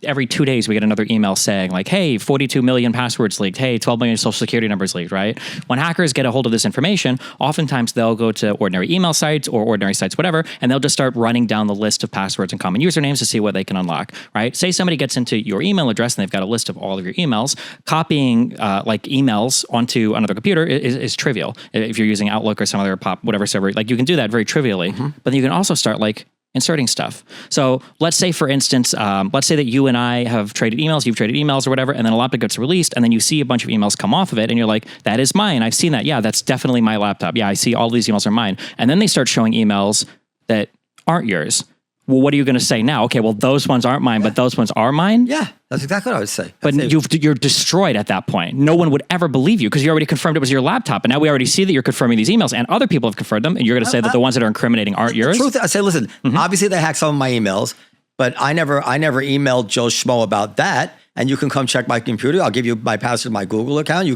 every 2 days we get another email saying like, hey, 42 million passwords leaked. Hey, 12 million social security numbers leaked, right? When hackers get a hold of this information, oftentimes they'll go to ordinary email sites or ordinary sites, whatever, and they'll just start running down the list of passwords and common usernames to see what they can unlock, right? Say somebody gets into your email address and they've got a list of all of your emails. Copying like emails onto another computer is trivial. If you're using Outlook or some other whatever server, like you can do that very trivially, but then you can also start like inserting stuff. So let's say, for instance, let's say that you and I have traded emails, you've traded emails or whatever, and then a laptop gets released, and then you see a bunch of emails come off of it, and you're like, that is mine. I've seen that. Yeah, that's definitely my laptop. Yeah, I see all these emails are mine. And then they start showing emails that aren't yours. Well, what are you going to say now? Okay, well, those ones aren't mine, but those ones are mine? Yeah, that's exactly what I would say. But you're destroyed at that point. No one would ever believe you because you already confirmed it was your laptop. And now we already see that you're confirming these emails and other people have confirmed them. And you're going to say that the ones that are incriminating aren't yours? Truth, I say, listen, obviously they hacked some of my emails, but I never emailed Joe Schmo about that. And you can come check my computer. I'll give you my password to my Google account.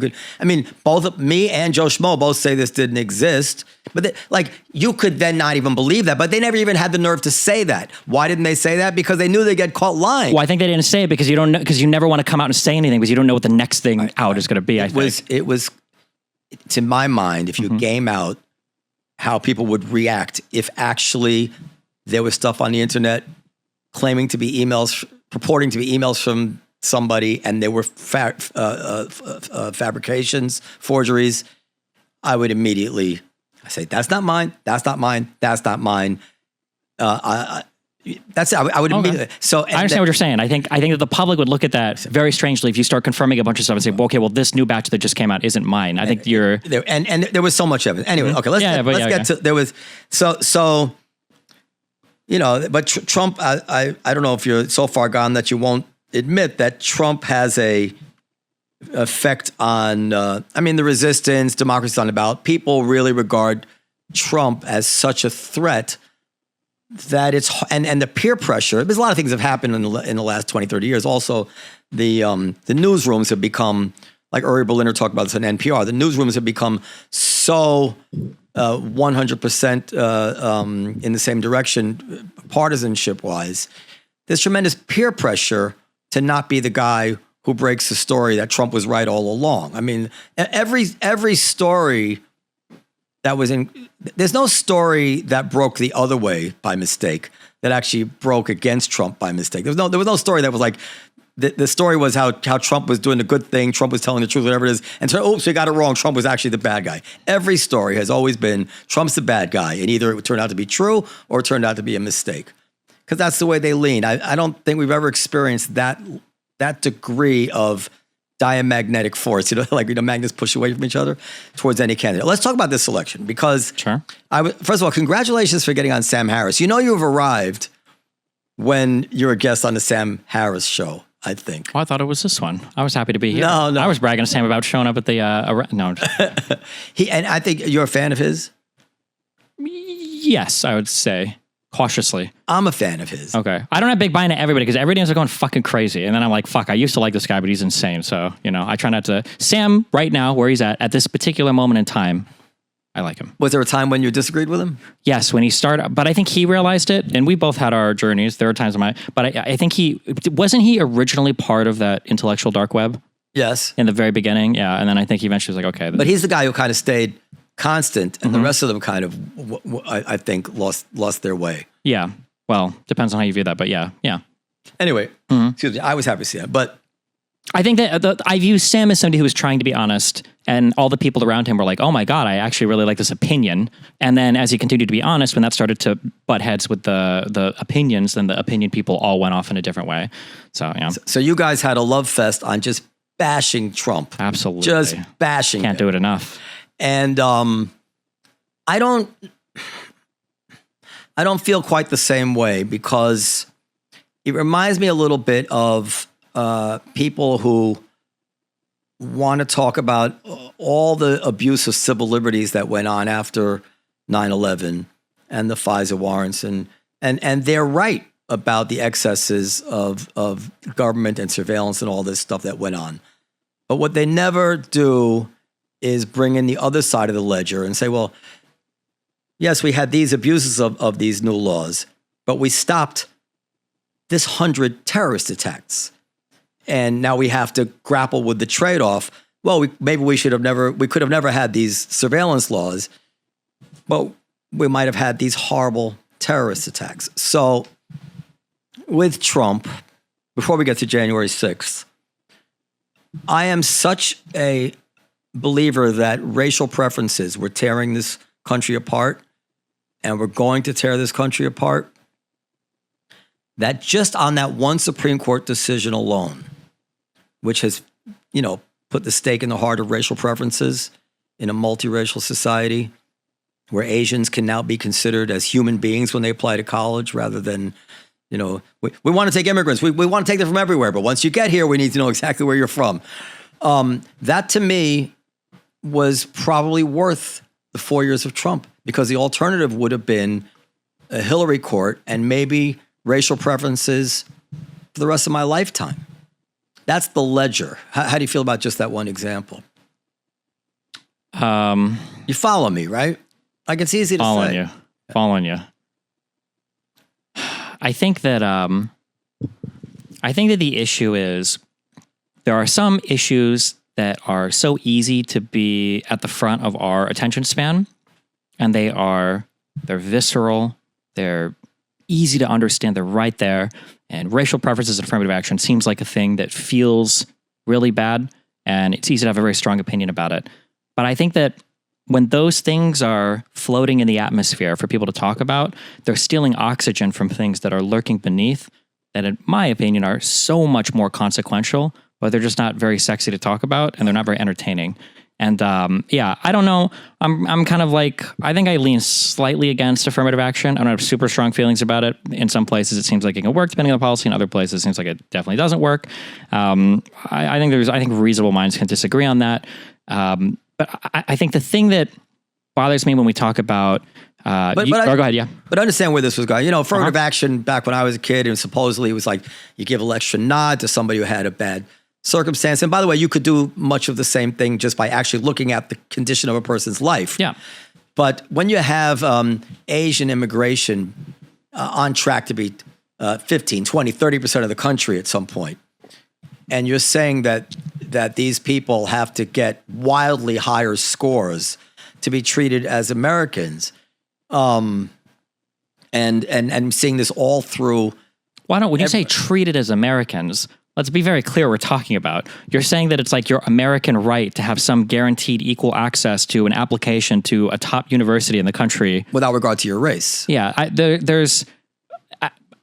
Both me and Joe Schmo both say this didn't exist. But you could then not even believe that. But they never even had the nerve to say that. Why didn't they say that? Because they knew they'd get caught lying. Well, I think they didn't say it because you don't know, because you never want to come out and say anything because you don't know what the next thing out is going to be. It was, to my mind, if you game out how people would react if actually there was stuff on the internet claiming to be emails, purporting to be emails from somebody, and there were fabrications, forgeries, I would immediately say, that's not mine, that's not mine, that's not mine. That's it. I would immediately. So I understand what you're saying. I think that the public would look at that very strangely if you start confirming a bunch of stuff and say, well, okay, well, this new batch that just came out isn't mine. I think you're... And there was so much evidence. Anyway, okay, let's get to... There was... So but Trump, I don't know if you're so far gone that you won't admit that Trump has a effect on, the resistance, democracy's on about. People really regard Trump as such a threat that it's, and the peer pressure, there's a lot of things that have happened in the last 20, 30 years. Also, the newsrooms have become, like Uri Berliner talked about this on NPR, the newsrooms have become so 100% in the same direction, partisanship-wise. There's tremendous peer pressure to not be the guy who breaks the story that Trump was right all along. I mean, every story that was in, there's no story that broke the other way by mistake that actually broke against Trump by mistake. There was no story that was like, the story was how Trump was doing a good thing, Trump was telling the truth, whatever it is, and so, oops, we got it wrong, Trump was actually the bad guy. Every story has always been, Trump's the bad guy, and either it turned out to be true or it turned out to be a mistake. Because that's the way they lean. I don't think we've ever experienced that degree of diamagnetic force, like magnets push away from each other towards any candidate. Let's talk about this election because Sure. First of all, congratulations for getting on Sam Harris. You've arrived when you're a guest on the Sam Harris show, I think. Oh, I thought it was this one. I was happy to be here. No. I was bragging to Sam about showing up at the, no. And I think you're a fan of his? Yes, I would say. Cautiously. I'm a fan of his. Okay. I don't have big buy-in to everybody because everybody ends up going fucking crazy. And then I'm like, fuck, I used to like this guy, but he's insane. So, I try not to. Sam, right now, where he's at this particular moment in time, I like him. Was there a time when you disagreed with him? Yes, when he started, but I think he realized it, and we both had our journeys. There were times but I think wasn't he originally part of that intellectual dark web? Yes. In the very beginning, yeah. And then I think he eventually was like, okay. But he's the guy who kind of stayed constant, and the rest of them kind of, I think, lost their way. Yeah. Well, depends on how you view that, but yeah. Anyway, excuse me, I was happy to see that. But I think that I view Sam as somebody who was trying to be honest, and all the people around him were like, oh my God, I actually really like this opinion. And then as he continued to be honest, when that started to butt heads with the opinions, then the opinion people all went off in a different way. So, yeah. So you guys had a love fest on just bashing Trump. Absolutely. Just bashing Can't him. do it enough. And I don't feel quite the same way because it reminds me a little bit of people who want to talk about all the abuse of civil liberties that went on after 9/11 and the FISA warrants, and they're right about the excesses of government and surveillance and all this stuff that went on. But what they never do is bring in the other side of the ledger and say, well, yes, we had these abuses of these new laws, but we stopped this 100 terrorist attacks. And now we have to grapple with the trade-off. Well, we could have never had these surveillance laws, but we might have had these horrible terrorist attacks. So with Trump, before we get to January 6th, I am such a believer that racial preferences were tearing this country apart, and we're going to tear this country apart, that just on that one Supreme Court decision alone, which has, put the stake in the heart of racial preferences in a multiracial society where Asians can now be considered as human beings when they apply to college rather than, we want to take immigrants. We want to take them from everywhere. But once you get here, we need to know exactly where you're from. That to me was probably worth the 4 years of Trump, because the alternative would have been a Hillary court and maybe racial preferences for the rest of my lifetime. That's the ledger. How do you feel about just that one example? You follow me, right? Like, it's easy to say. Following you. I think that the issue is there are some issues that are so easy to be at the front of our attention span, and they're visceral, they're easy to understand, they're right there. And racial preferences and affirmative action seems like a thing that feels really bad, and it's easy to have a very strong opinion about it. But I think that when those things are floating in the atmosphere for people to talk about, they're stealing oxygen from things that are lurking beneath that, in my opinion, are so much more consequential, but they're just not very sexy to talk about, and they're not very entertaining. And I don't know. I'm kind of like, I think I lean slightly against affirmative action. I don't have super strong feelings about it. In some places, it seems like it can work depending on the policy. In other places, it seems like it definitely doesn't work. I think reasonable minds can disagree on that. But I think the thing that bothers me when we talk about, go ahead, yeah. But understand where this was going. Affirmative action back when I was a kid, and supposedly it was like you give an extra nod to somebody who had a bad circumstance. And by the way, you could do much of the same thing just by actually looking at the condition of a person's life. Yeah. But when you have Asian immigration on track to be 15, 20, 30% of the country at some point, and you're saying that these people have to get wildly higher scores to be treated as Americans, and seeing this all through. When you say treated as Americans, let's be very clear what we're talking about. You're saying that it's like your American right to have some guaranteed equal access to an application to a top university in the country. Without regard to your race. Yeah.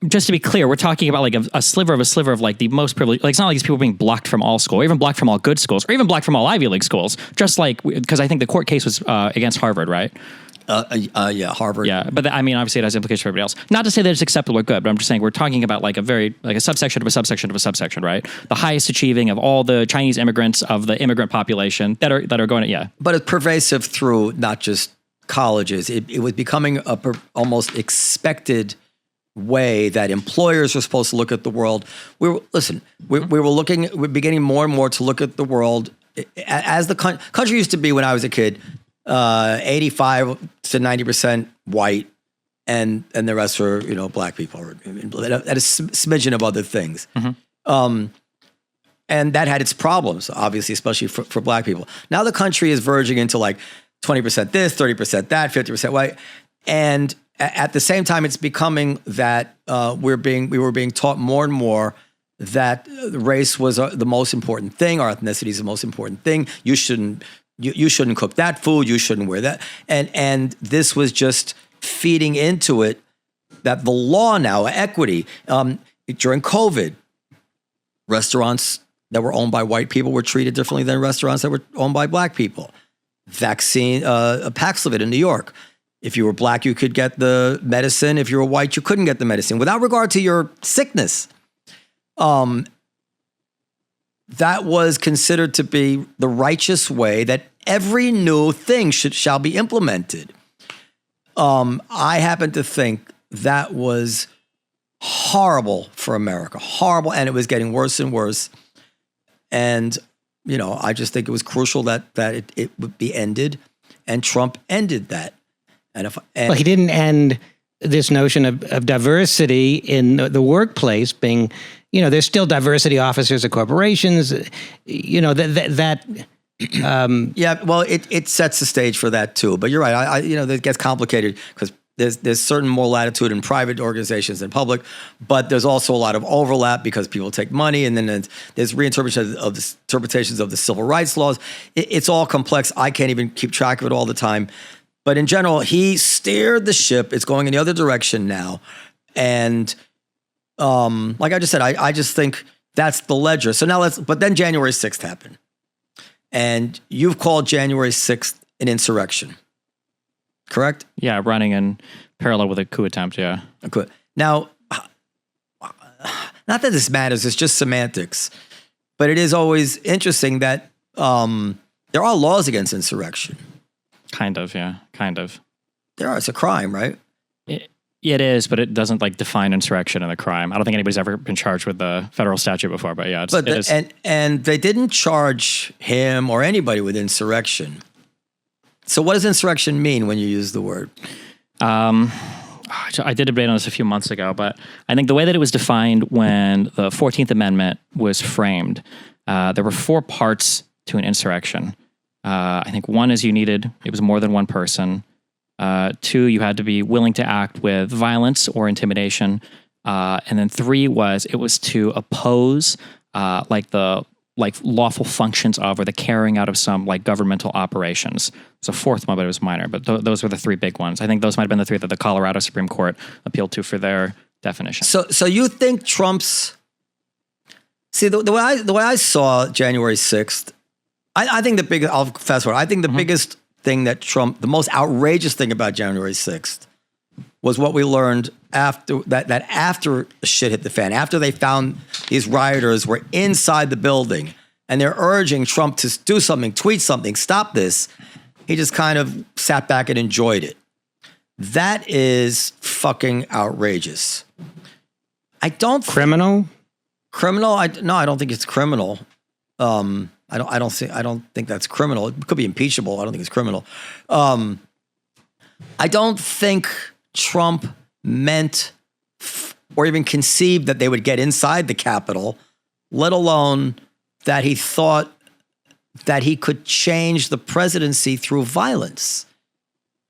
just to be clear, we're talking about like a sliver of like the most privileged. Like, it's not like these people being blocked from all school, or even blocked from all good schools, or even blocked from all Ivy League schools. Just like, because I think the court case was against Harvard, right? Yeah, Harvard. Yeah, but I mean, obviously, it has implications for everybody else. Not to say that it's acceptable or good, but I'm just saying we're talking about like a subsection of a subsection of a subsection, right? The highest achieving of all the Chinese immigrants of the immigrant population that are going to, yeah. But it's pervasive through not just colleges. It was becoming almost expected way that employers were supposed to look at the world. We're beginning more and more to look at the world as the country used to be when I was a kid. 85 to 90% white, and the rest were, black people, at a smidgen of other things. Mm-hmm. And that had its problems, obviously, especially for black people. Now the country is verging into like 20% this, 30% that, 50% white. And at the same time, it's becoming that we were being taught more and more that race was the most important thing, our ethnicity is the most important thing. You shouldn't cook that food. You shouldn't wear that. And this was just feeding into it that the law now, equity, during COVID, restaurants that were owned by white people were treated differently than restaurants that were owned by black people. Vaccine, Paxlovid in New York. If you were black, you could get the medicine. If you were white, you couldn't get the medicine without regard to your sickness. That was considered to be the righteous way that every new thing shall be implemented. I happen to think that was horrible for America, horrible, and it was getting worse and worse. And I just think it was crucial that it would be ended, and Trump ended that. Well, he didn't end this notion of diversity in the workplace being. There's still diversity officers of corporations. Yeah, well, it sets the stage for that too. But you're right. It gets complicated because there's certain more latitude in private organizations than public, but there's also a lot of overlap because people take money, and then there's interpretations of the civil rights laws. It's all complex. I can't even keep track of it all the time. But in general, he steered the ship. It's going in the other direction now, and. Like I just said, I just think that's the ledger. So now but then January 6th happened. And you've called January 6th an insurrection, correct? Yeah, running in parallel with a coup attempt, yeah. Okay. Now, not that this matters, it's just semantics. But it is always interesting that there are laws against insurrection. Kind of, yeah, kind of. There are. It's a crime, right? It is, but it doesn't define insurrection and a crime. I don't think anybody's ever been charged with the federal statute before, but yeah, it is. And they didn't charge him or anybody with insurrection. So what does insurrection mean when you use the word? I did debate on this a few months ago, but I think the way that it was defined when the 14th Amendment was framed, there were 4 parts to an insurrection. I think one is it was more than one person. 2, you had to be willing to act with violence or intimidation. And then 3 it was to oppose lawful functions of or the carrying out of some governmental operations. There's a 4th one, but it was minor. But those were the 3 big ones. I think those might have been the 3 that the Colorado Supreme Court appealed to for their definition. So you think Trump's... See, the way I saw January 6th, I think I'll fast forward. I think the biggest thing that the most outrageous thing about January 6th was what we learned after after shit hit the fan, after they found these rioters were inside the building and they're urging Trump to do something, tweet something, stop this. He just kind of sat back and enjoyed it. That is fucking outrageous. I don't criminal. No, I don't think it's criminal. I don't think that's criminal. It could be impeachable. I don't think it's criminal. I don't think Trump meant or even conceived that they would get inside the Capitol, let alone that he thought that he could change the presidency through violence.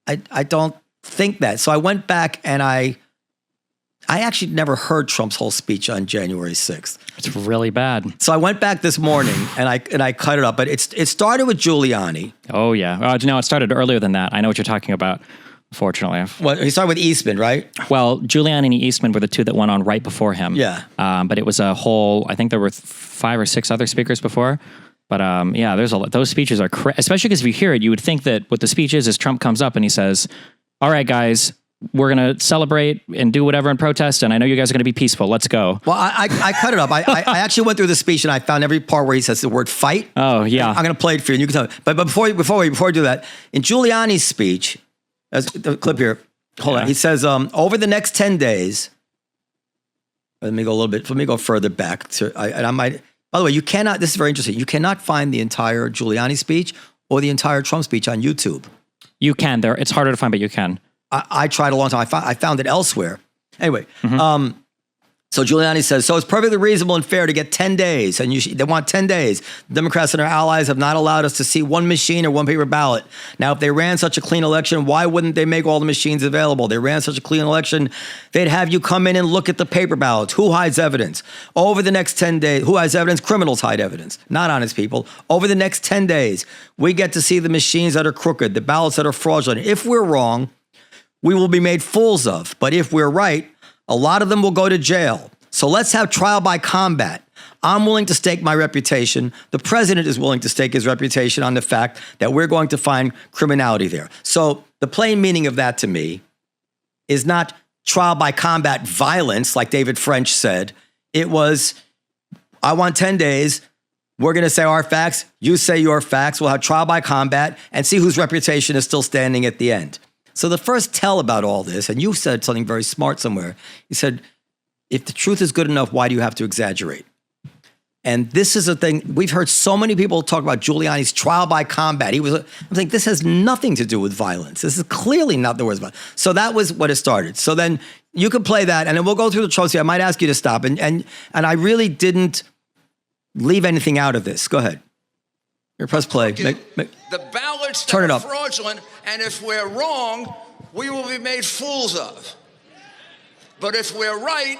I don't think that. So I went back and I actually never heard Trump's whole speech on January 6th. It's really bad. So I went back this morning and I cut it up. But it started with Giuliani. Oh, yeah. No, it started earlier than that. I know what you're talking about. Fortunately. Well, he started with Eastman, right? Well, Giuliani and Eastman were the two that went on right before him. Yeah. But it was a whole, I think there were 5 or 6 other speakers before. But yeah, there's a lot. Those speeches are especially because if you hear it, you would think that what the speech is Trump comes up and he says, all right, guys, we're going to celebrate and do whatever in protest. And I know you guys are going to be peaceful. Let's go. Well, I cut it up. I actually went through the speech and I found every part where he says the word fight. Oh, yeah. I'm going to play it for you and you can tell me. But before we do that, in Giuliani's speech, as the clip here, hold on. He says, over the next 10 days, let me go further back by the way, you cannot, this is very interesting. You cannot find the entire Giuliani speech or the entire Trump speech on YouTube. You can. It's harder to find, but you can. I tried a long time. I found it elsewhere. Anyway, so Giuliani says, so it's perfectly reasonable and fair to get 10 days. And they want 10 days. The Democrats and our allies have not allowed us to see one machine or one paper ballot. Now, if they ran such a clean election, why wouldn't they make all the machines available? They ran such a clean election, they'd have you come in and look at the paper ballots. Who hides evidence? Over the next 10 days, who hides evidence? Criminals hide evidence, not honest people. Over the next 10 days, we get to see the machines that are crooked, the ballots that are fraudulent. If we're wrong, we will be made fools of. But if we're right, a lot of them will go to jail. So let's have trial by combat. I'm willing to stake my reputation. The president is willing to stake his reputation on the fact that we're going to find criminality there. So the plain meaning of that to me is not trial by combat violence, like David French said. It was, I want 10 days. We're going to say our facts. You say your facts. We'll have trial by combat and see whose reputation is still standing at the end. So the first tell about all this, and you said something very smart somewhere. You said, if the truth is good enough, why do you have to exaggerate? And this is a thing, we've heard so many people talk about Giuliani's trial by combat. I'm like, this has nothing to do with violence. This is clearly not the words about. So that was what it started. So then you can play that, and then we'll go through the trophy. I might ask you to stop. And I really didn't leave anything out of this. Go ahead. Here, press play. The ballots turn it that up. are fraudulent, and if we're wrong, we will be made fools of. But if we're right,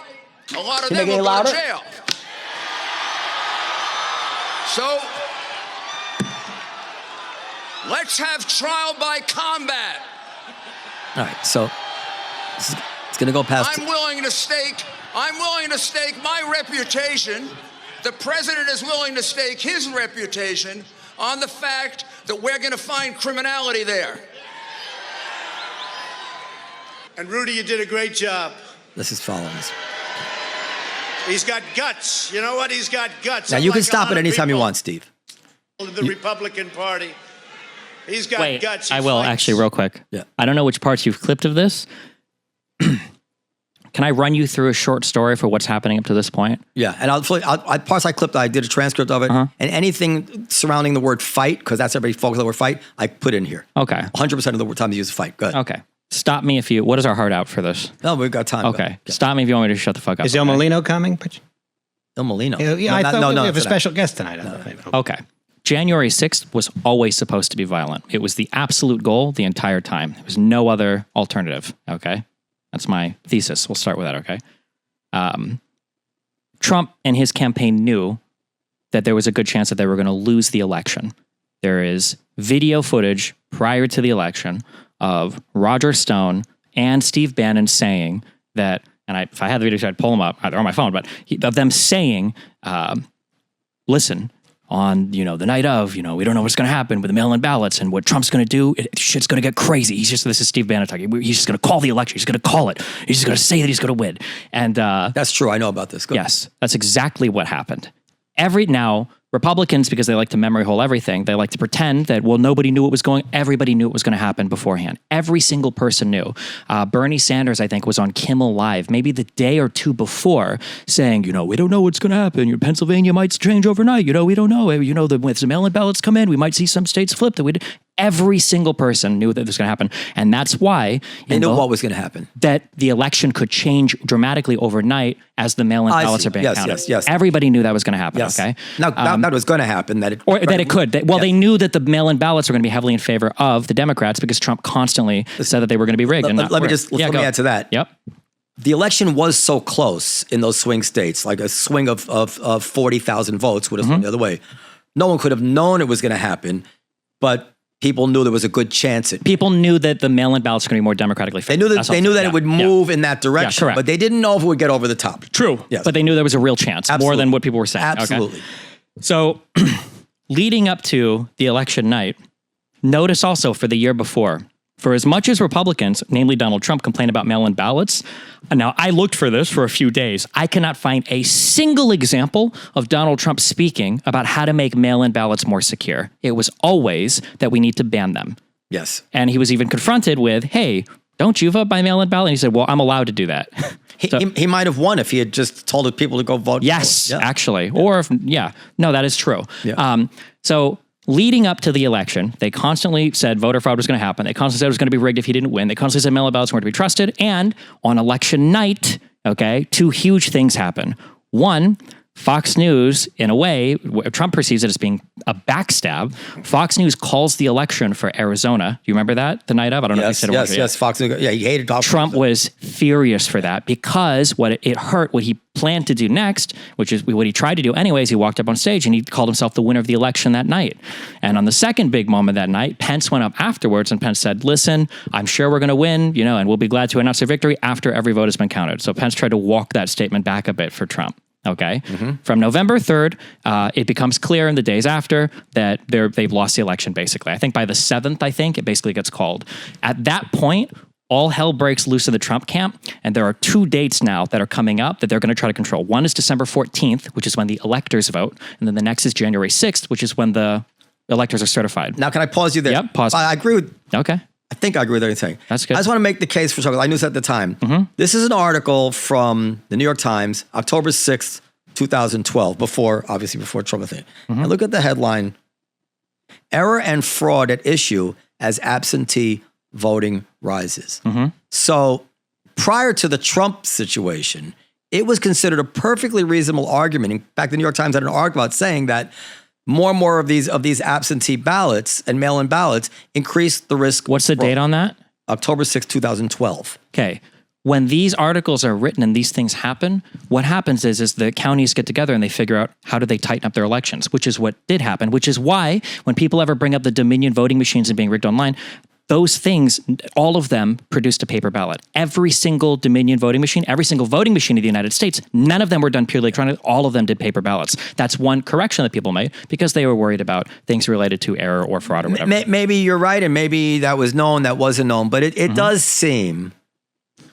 a lot of them will go to jail. So let's have trial by combat. All right, so it's going to go past. I'm willing to stake my reputation. The president is willing to stake his reputation on the fact that we're going to find criminality there. And Rudy, you did a great job. Let's just follow this. He's got guts. You know what? He's got guts. Now, you can stop it anytime you want, Steve. The Republican Party. He's got guts. I will actually real quick. Yeah. I don't know which parts you've clipped of this. Can I run you through a short story for what's happening up to this point? Yeah, and parts I clipped, I did a transcript of it, and anything surrounding the word fight, because that's everybody focused on the word fight, I put in here. Okay. 100% of the time they use fight. Go ahead. Okay. Stop me if you. What is our heart out for this? No, we've got time. Okay. Stop me if you want me to shut the fuck up. Is Il Molino coming? Il Molino. Yeah, I thought we have a special guest tonight. Okay. January 6th was always supposed to be violent. It was the absolute goal the entire time. There was no other alternative. Okay. That's my thesis. We'll start with that. Okay. Trump and his campaign knew that there was a good chance that they were going to lose the election. There is video footage prior to the election of Roger Stone and Steve Bannon saying that, and if I had the video, I'd pull them up either on my phone, but of them saying, listen, on, the night of, we don't know what's going to happen with the mail-in ballots and what Trump's going to do. Shit's going to get crazy. This is Steve Bannon talking. He's just going to call the election. He's going to call it. He's just going to say that he's going to win. And that's true. I know about this. Go ahead. Yes, that's exactly what happened. Now, Republicans, because they like to memory hole everything, they like to pretend that, nobody knew everybody knew it was going to happen beforehand. Every single person knew. Bernie Sanders, I think, was on Kimmel Live, maybe the day or two before, saying, we don't know what's going to happen. Your Pennsylvania might change overnight. We don't know. If the mail-in ballots come in, we might see some states flip. Every single person knew that this was going to happen. And that's why they knew what was going to happen. That the election could change dramatically overnight as the mail-in ballots are being counted. Yes. Everybody knew that was going to happen, yes. Okay? Now, that was going to happen. That it could. They knew that the mail-in ballots were going to be heavily in favor of the Democrats because Trump constantly said that they were going to be rigged. Let me add to that. Yep. The election was so close in those swing states, like a swing of 40,000 votes would have gone the other way. No one could have known it was going to happen, but people knew there was a good chance People knew that the mail-in ballots were going to be more democratically fair. They knew that it would move in that direction, correct. but they didn't know if it would get over the top. True. Yes. But they knew there was a real chance, more than what people were saying. Absolutely. Okay. So leading up to the election night, notice also for the year before, for as much as Republicans, namely Donald Trump, complain about mail-in ballots, and now I looked for this for a few days. I cannot find a single example of Donald Trump speaking about how to make mail-in ballots more secure. It was always that we need to ban them. Yes. And he was even confronted with, hey, don't you vote by mail-in ballot? And he said, well, I'm allowed to do that. He might have won if he had just told the people to go vote. Yes, Yeah. actually. Or, no, that is true. Yeah. So leading up to the election, they constantly said voter fraud was going to happen. They constantly said it was going to be rigged if he didn't win. They constantly said mail-in ballots weren't to be trusted. And on election night, two huge things happen. One, Fox News, in a way, Trump perceives it as being a backstab. Fox News calls the election for Arizona. Do you remember that the night of? I don't know if you said it was. Yes. Fox News. Yeah, he hated Trump was furious for that because it hurt what he planned to do next, which is what he tried to do anyways. He walked up on stage and he called himself the winner of the election that night. And on the second big moment that night, Pence went up afterwards and Pence said, listen, I'm sure we're going to win, and we'll be glad to announce a victory after every vote has been counted. So Pence tried to walk that statement back a bit for Trump. Okay. Mm-hmm. From November 3rd, it becomes clear in the days after that they've lost the election, basically. I think by the 7th, it basically gets called. At that point, all hell breaks loose in the Trump camp, and there are 2 dates now that are coming up that they're going to try to control. One is December 14th, which is when the electors vote, and then the next is January 6th, which is when the electors are certified. Now, can I pause you there? Yep, pause. I agree with... Okay. I think I agree with everything. That's good. I just want to make the case for something. I knew this at the time. Mm-hmm. This is an article from the New York Times, October 6th, 2012, before Trump thing. Mm-hmm. And look at the headline: error and fraud at issue as absentee voting rises. Mm-hmm. So prior to the Trump situation, it was considered a perfectly reasonable argument. In fact, the New York Times had an article about saying that more and more of these absentee ballots and mail-in ballots increase the risk. What's the date on that? October 6, 2012. Okay. When these articles are written and these things happen, what happens is the counties get together and they figure out how do they tighten up their elections, which is what did happen, which is why when people ever bring up the Dominion voting machines and being rigged online, those things, all of them produced a paper ballot. Every single Dominion voting machine, every single voting machine in the United States, none of them were done purely electronic. All of them did paper ballots. That's one correction that people made because they were worried about things related to error or fraud or whatever. Maybe you're right, and maybe that was known, that wasn't known, but it does seem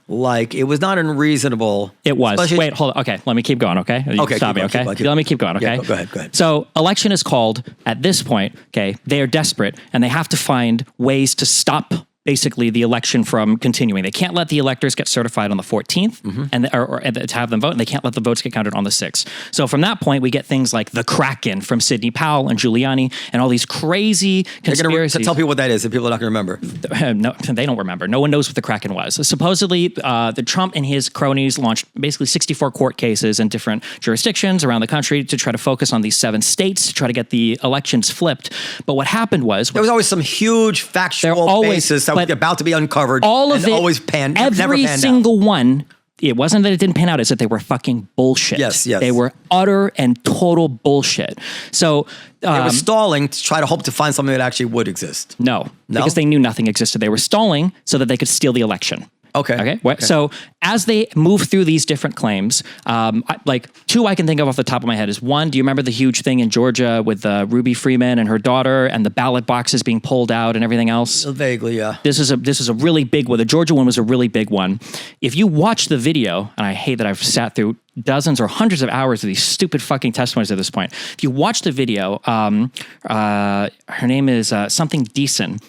like it was not unreasonable. It was. Wait, hold on. Okay, let me keep going, okay? Okay, stop me, okay? Let me keep going, okay? Yeah, go ahead. So election is called at this point, okay? They are desperate and they have to find ways to stop basically the election from continuing. They can't let the electors get certified on the 14th and to have them vote, and they can't let the votes get counted on the 6th. So from that point, we get things like the Kraken from Sidney Powell and Giuliani and all these crazy conspiracies. Tell people what that is, if people are not going to remember. No, they don't remember. No one knows what the Kraken was. Supposedly, the Trump and his cronies launched basically 64 court cases in different jurisdictions around the country to try to focus on these 7 states to try to get the elections flipped. But what happened was... There was always some huge factual basis that was about to be uncovered. All of and it, always every single one, it wasn't that it didn't pan out, it's that they were fucking bullshit. Yes. They were utter and total bullshit. So... they were stalling to try to hope to find something that actually would exist. No, because they knew nothing existed. They were stalling so that they could steal the election. Okay. So as they move through these different claims, like 2 I can think of off the top of my head is 1, do you remember the huge thing in Georgia with Ruby Freeman and her daughter and the ballot boxes being pulled out and everything else? Vaguely, yeah. This is a really big one. The Georgia one was a really big one. If you watch the video, and I hate that I've sat through dozens or hundreds of hours of these stupid fucking testimonies at this point. If you watch the video, her name is something Deason.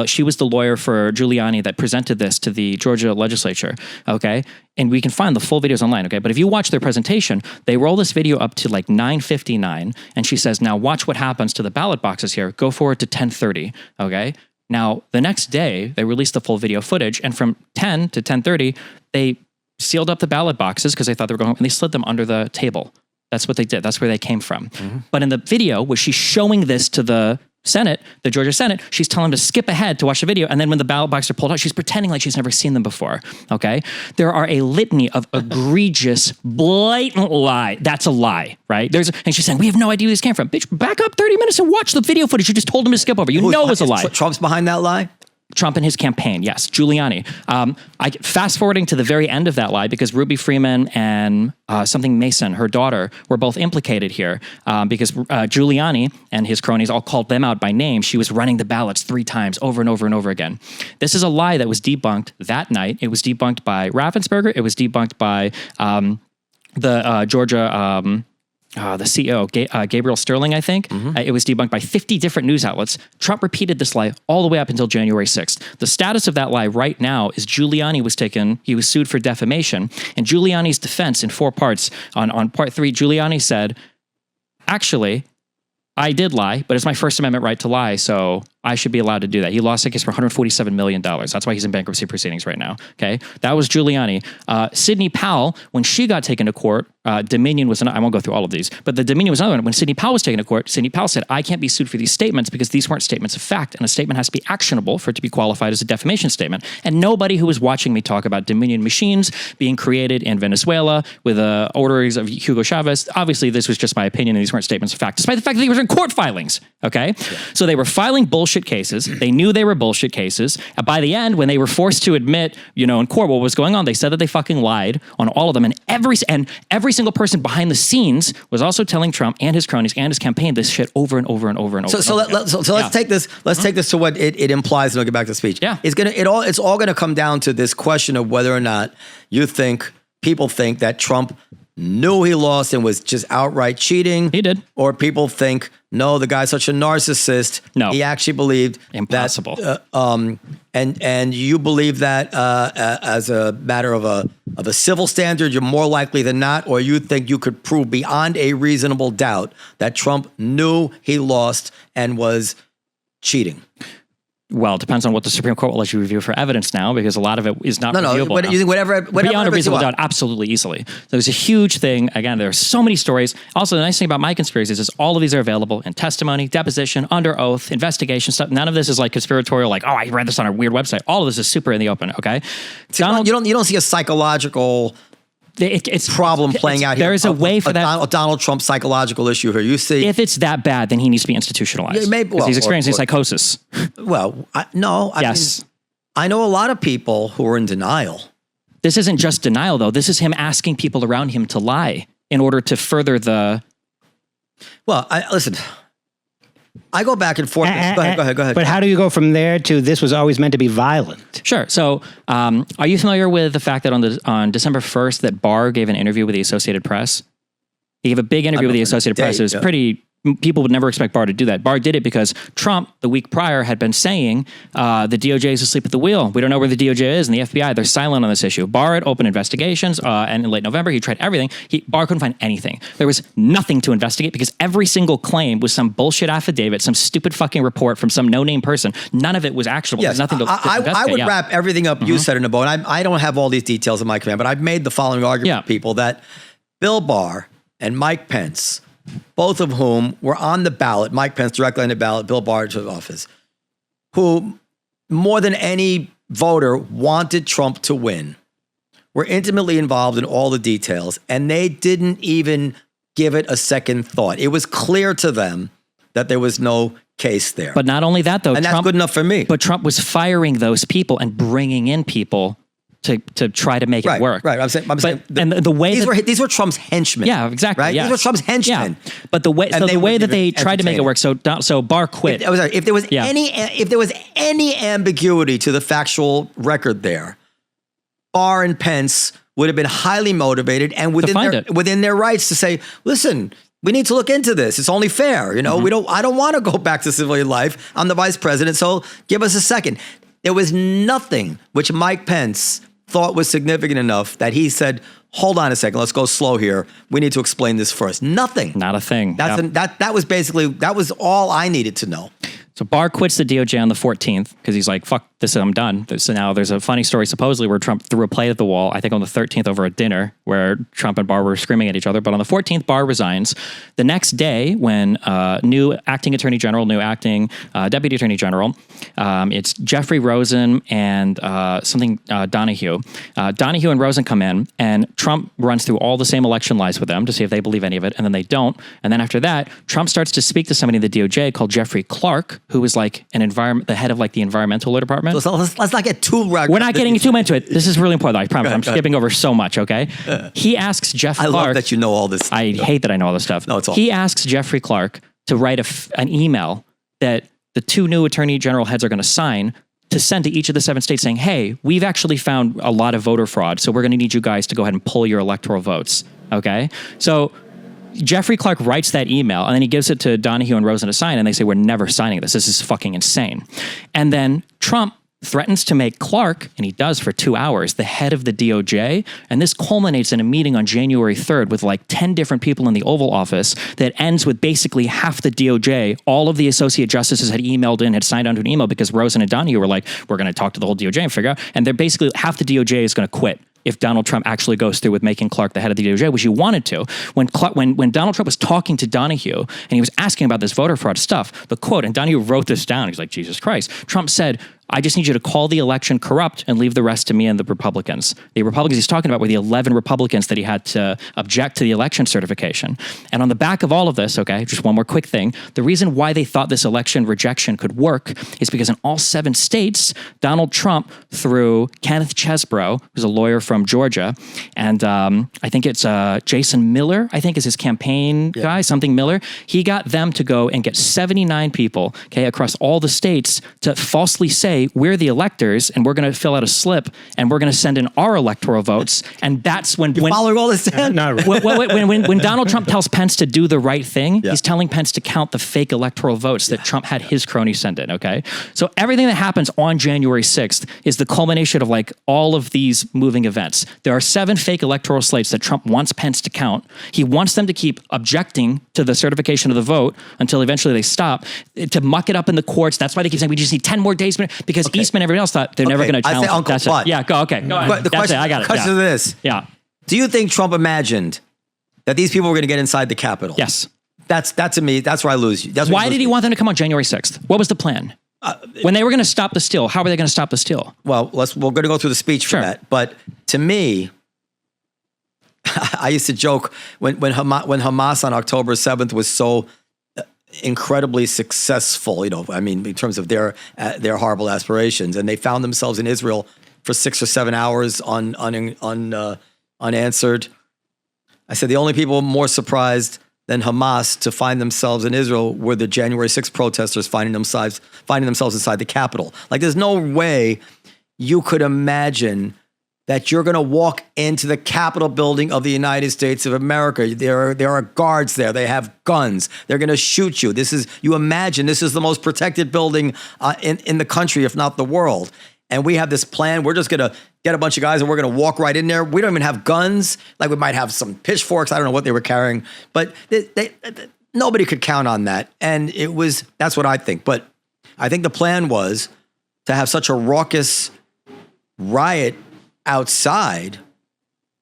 She was the lawyer for Giuliani that presented this to the Georgia legislature. Okay, and we can find the full videos online. Okay, but if you watch their presentation, they roll this video up to like 9:59, and she says, "Now watch what happens to the ballot boxes here. Go forward to 10:30." Okay. Now the next day they released the full video footage, and from 10 to 10:30 they sealed up the ballot boxes because they thought they were going home, and they slid them under the table. That's what they did. That's where they came from. Mm-hmm. But in the video, was she showing this to the Senate, the Georgia Senate, she's telling him to skip ahead to watch the video. And then when the ballot boxes are pulled out, she's pretending like she's never seen them before. Okay. There are a litany of egregious, blatant lie. That's a lie, right? And she's saying, we have no idea where this came from. Bitch, back up 30 minutes and watch the video footage you just told him to skip over. You know it's a lie. Trump's behind that lie? Trump and his campaign, yes. Giuliani. Fast forwarding to the very end of that lie, because Ruby Freeman and something Mason, her daughter, were both implicated here because Giuliani and his cronies all called them out by name. She was running the ballots 3 times over and over and over again. This is a lie that was debunked that night. It was debunked by Raffensperger. It was debunked by the Georgia... the CEO, Gabriel Sterling, I think. It was debunked by 50 different news outlets. Trump repeated this lie all the way up until January 6th. The status of that lie right now is Giuliani was sued for defamation. And Giuliani's defense in 4 parts, on part 3, Giuliani said, actually, I did lie, but it's my First Amendment right to lie, so I should be allowed to do that. He lost the case for $147 million. That's why he's in bankruptcy proceedings right now. Okay, that was Giuliani. Sidney Powell, when she got taken to court, Dominion was, I won't go through all of these, but the Dominion was another one. When Sidney Powell was taken to court, Sidney Powell said, I can't be sued for these statements because these weren't statements of fact, and a statement has to be actionable for it to be qualified as a defamation statement. And nobody who was watching me talk about Dominion machines being created in Venezuela with orders of Hugo Chavez, obviously this was just my opinion and these weren't statements of fact, despite the fact that they were in court filings. Okay, so they were filing bullshit cases. They knew they were bullshit cases. And by the end, when they were forced to admit, in court what was going on, they said that they fucking lied on all of them. And every single person behind the scenes was also telling Trump and his cronies and his campaign this shit over and over and over and over. So let's take this. Let's take this to what it implies, and I'll get back to the speech. Yeah, it's all gonna come down to this question of whether or not people think that Trump knew he lost and was just outright cheating. He did. Or people think, no, the guy's such a narcissist. No. He actually believed impossible. And you believe that as a matter of a civil standard, you're more likely than not, or you think you could prove beyond a reasonable doubt that Trump knew he lost and was cheating. Well, it depends on what the Supreme Court will let you review for evidence now, because a lot of it is not reviewable. But you think whatever beyond a reasonable doubt, absolutely, easily. There's a huge thing. Again, there are so many stories. Also, the nice thing about my conspiracies is all of these are available in testimony, deposition, under oath, investigation stuff. None of this is like conspiratorial, like, oh, I read this on a weird website. All of this is super in the open. Okay, you don't see a psychological. It's problem playing out here. There is a way for that. A Donald Trump psychological issue here. You see, if it's that bad, then he needs to be institutionalized. Because he's experiencing psychosis. Well, I know a lot of people who are in denial. This isn't just denial, though. This is him asking people around him to lie in order to further the. Well, listen. I go back and forth. Go ahead. But how do you go from there to this was always meant to be violent? Sure. So, are you familiar with the fact that on December 1st that Barr gave an interview with the Associated Press? He gave a big interview with the Associated Press. It was pretty. People would never expect Barr to do that. Barr did it because Trump, the week prior, had been saying the DOJ is asleep at the wheel. We don't know where the DOJ is, and the FBI, they're silent on this issue. Barr had opened investigations, and in late November, he tried everything. Barr couldn't find anything. There was nothing to investigate because every single claim was some bullshit affidavit, some stupid fucking report from some no-name person. None of it was actionable. Yes, There's nothing to investigate. I would wrap everything up you said in a bow, and I don't have all these details in my command, but I've made the following argument to people that Bill Barr and Mike Pence, both of whom were on the ballot, Mike Pence directly on the ballot, Bill Barr to office, who more than any voter wanted Trump to win, were intimately involved in all the details, and they didn't even give it a second thought. It was clear to them that there was no case there. But not only that, though. And that's good enough for me. But Trump was firing those people and bringing in people to try to make it work. Right. I'm saying and the way these were Trump's henchmen. Yeah, exactly. Right. Yes. These were Trump's henchmen. Yeah. But the way that they tried to make it work. So Barr quit. If there was any ambiguity to the factual record there, Barr and Pence would have been highly motivated and within their rights to say, listen, we need to look into this. It's only fair. I don't want to go back to civilian life. I'm the vice president, so give us a second. There was nothing which Mike Pence thought was significant enough that he said, hold on a second, let's go slow here. We need to explain this first. Nothing. Not a thing. That was all I needed to know. So Barr quits the DOJ on the 14th because he's like, fuck I'm done. So now there's a funny story supposedly where Trump threw a plate at the wall, I think on the 13th over a dinner where Trump and Barr were screaming at each other. But on the 14th, Barr resigns. The next day when new acting attorney general, new acting deputy attorney general, it's Jeffrey Rosen and Donahue. Donahue and Rosen come in and Trump runs through all the same election lies with them to see if they believe any of it. And then they don't. And then after that, Trump starts to speak to somebody in the DOJ called Jeffrey Clark, who was like the head of like the environmental law department. So let's not get too We're not getting too into it. This is really important. I promise. I'm skipping over so much. Okay. He asks Jeff Clark. I love that you know all this. I hate that I know all this stuff. No, it's all. He asks Jeffrey Clark to write an email that the two new attorney general heads are going to sign to send to each of the 7 states saying, hey, we've actually found a lot of voter fraud. So we're going to need you guys to go ahead and pull your electoral votes. Okay. So Jeffrey Clark writes that email and then he gives it to Donahue and Rosen to sign and they say, we're never signing this. This is fucking insane. And then Trump threatens to make Clark, and he does for 2 hours, the head of the DOJ. And this culminates in a meeting on January 3rd with like 10 different people in the Oval Office that ends with basically half the DOJ. All of the associate justices had signed onto an email because Rosen and Donahue were like, we're going to talk to the whole DOJ and figure out. And they're basically, half the DOJ is going to quit if Donald Trump actually goes through with making Clark the head of the DOJ, which he wanted to. When Donald Trump was talking to Donahue and he was asking about this voter fraud stuff, the quote, and Donahue wrote this down, he's like, Jesus Christ. Trump said, I just need you to call the election corrupt and leave the rest to me and the Republicans. The Republicans he's talking about were the 11 Republicans that he had to object to the election certification. And on the back of all of this, okay, just one more quick thing, the reason why they thought this election rejection could work is because in all 7 states, Donald Trump, through Kenneth Chesbrough, who's a lawyer from Georgia, and I think it's Jason Miller, I think is his campaign guy, something Miller, he got them to go and get 79 people, okay, across all the states to falsely say, we're the electors and we're going to fill out a slip and we're going to send in our electoral votes. And that's when following all this down? when Donald Trump tells Pence to do the right thing, he's telling Pence to count the fake electoral votes that Trump had his cronies send in, okay? So everything that happens on January 6th is the culmination of like all of these moving events. There are 7 fake electoral slates that Trump wants Pence to count. He wants them to keep objecting to the certification of the vote until eventually they stop, to muck it up in the courts. That's why they keep saying we just need 10 more days. Because Eastman and everybody else thought they're never going to challenge. I say Uncle Fudd. Yeah, go ahead. The question, I got it. The question is this. Yeah. Do you think Trump imagined that these people were going to get inside the Capitol? Yes. That to me, that's where I lose you. Why did he want them to come on January 6th? What was the plan? When they were going to stop the steal, how were they going to stop the steal? Well, we're going to go through the speech for that. But to me, I used to joke when Hamas on October 7th was so incredibly successful, in terms of their horrible aspirations, and they found themselves in Israel for 6 or 7 hours unanswered. I said the only people more surprised than Hamas to find themselves in Israel were the January 6th protesters finding themselves inside the Capitol. Like, there's no way you could imagine that you're going to walk into the Capitol building of the United States of America. There are guards there. They have guns. They're going to shoot you. You imagine this is the most protected building in the country, if not the world. And we have this plan. We're just going to get a bunch of guys and we're going to walk right in there. We don't even have guns. Like, we might have some pitchforks. I don't know what they were carrying, but nobody could count on that. And that's what I think. But I think the plan was to have such a raucous riot outside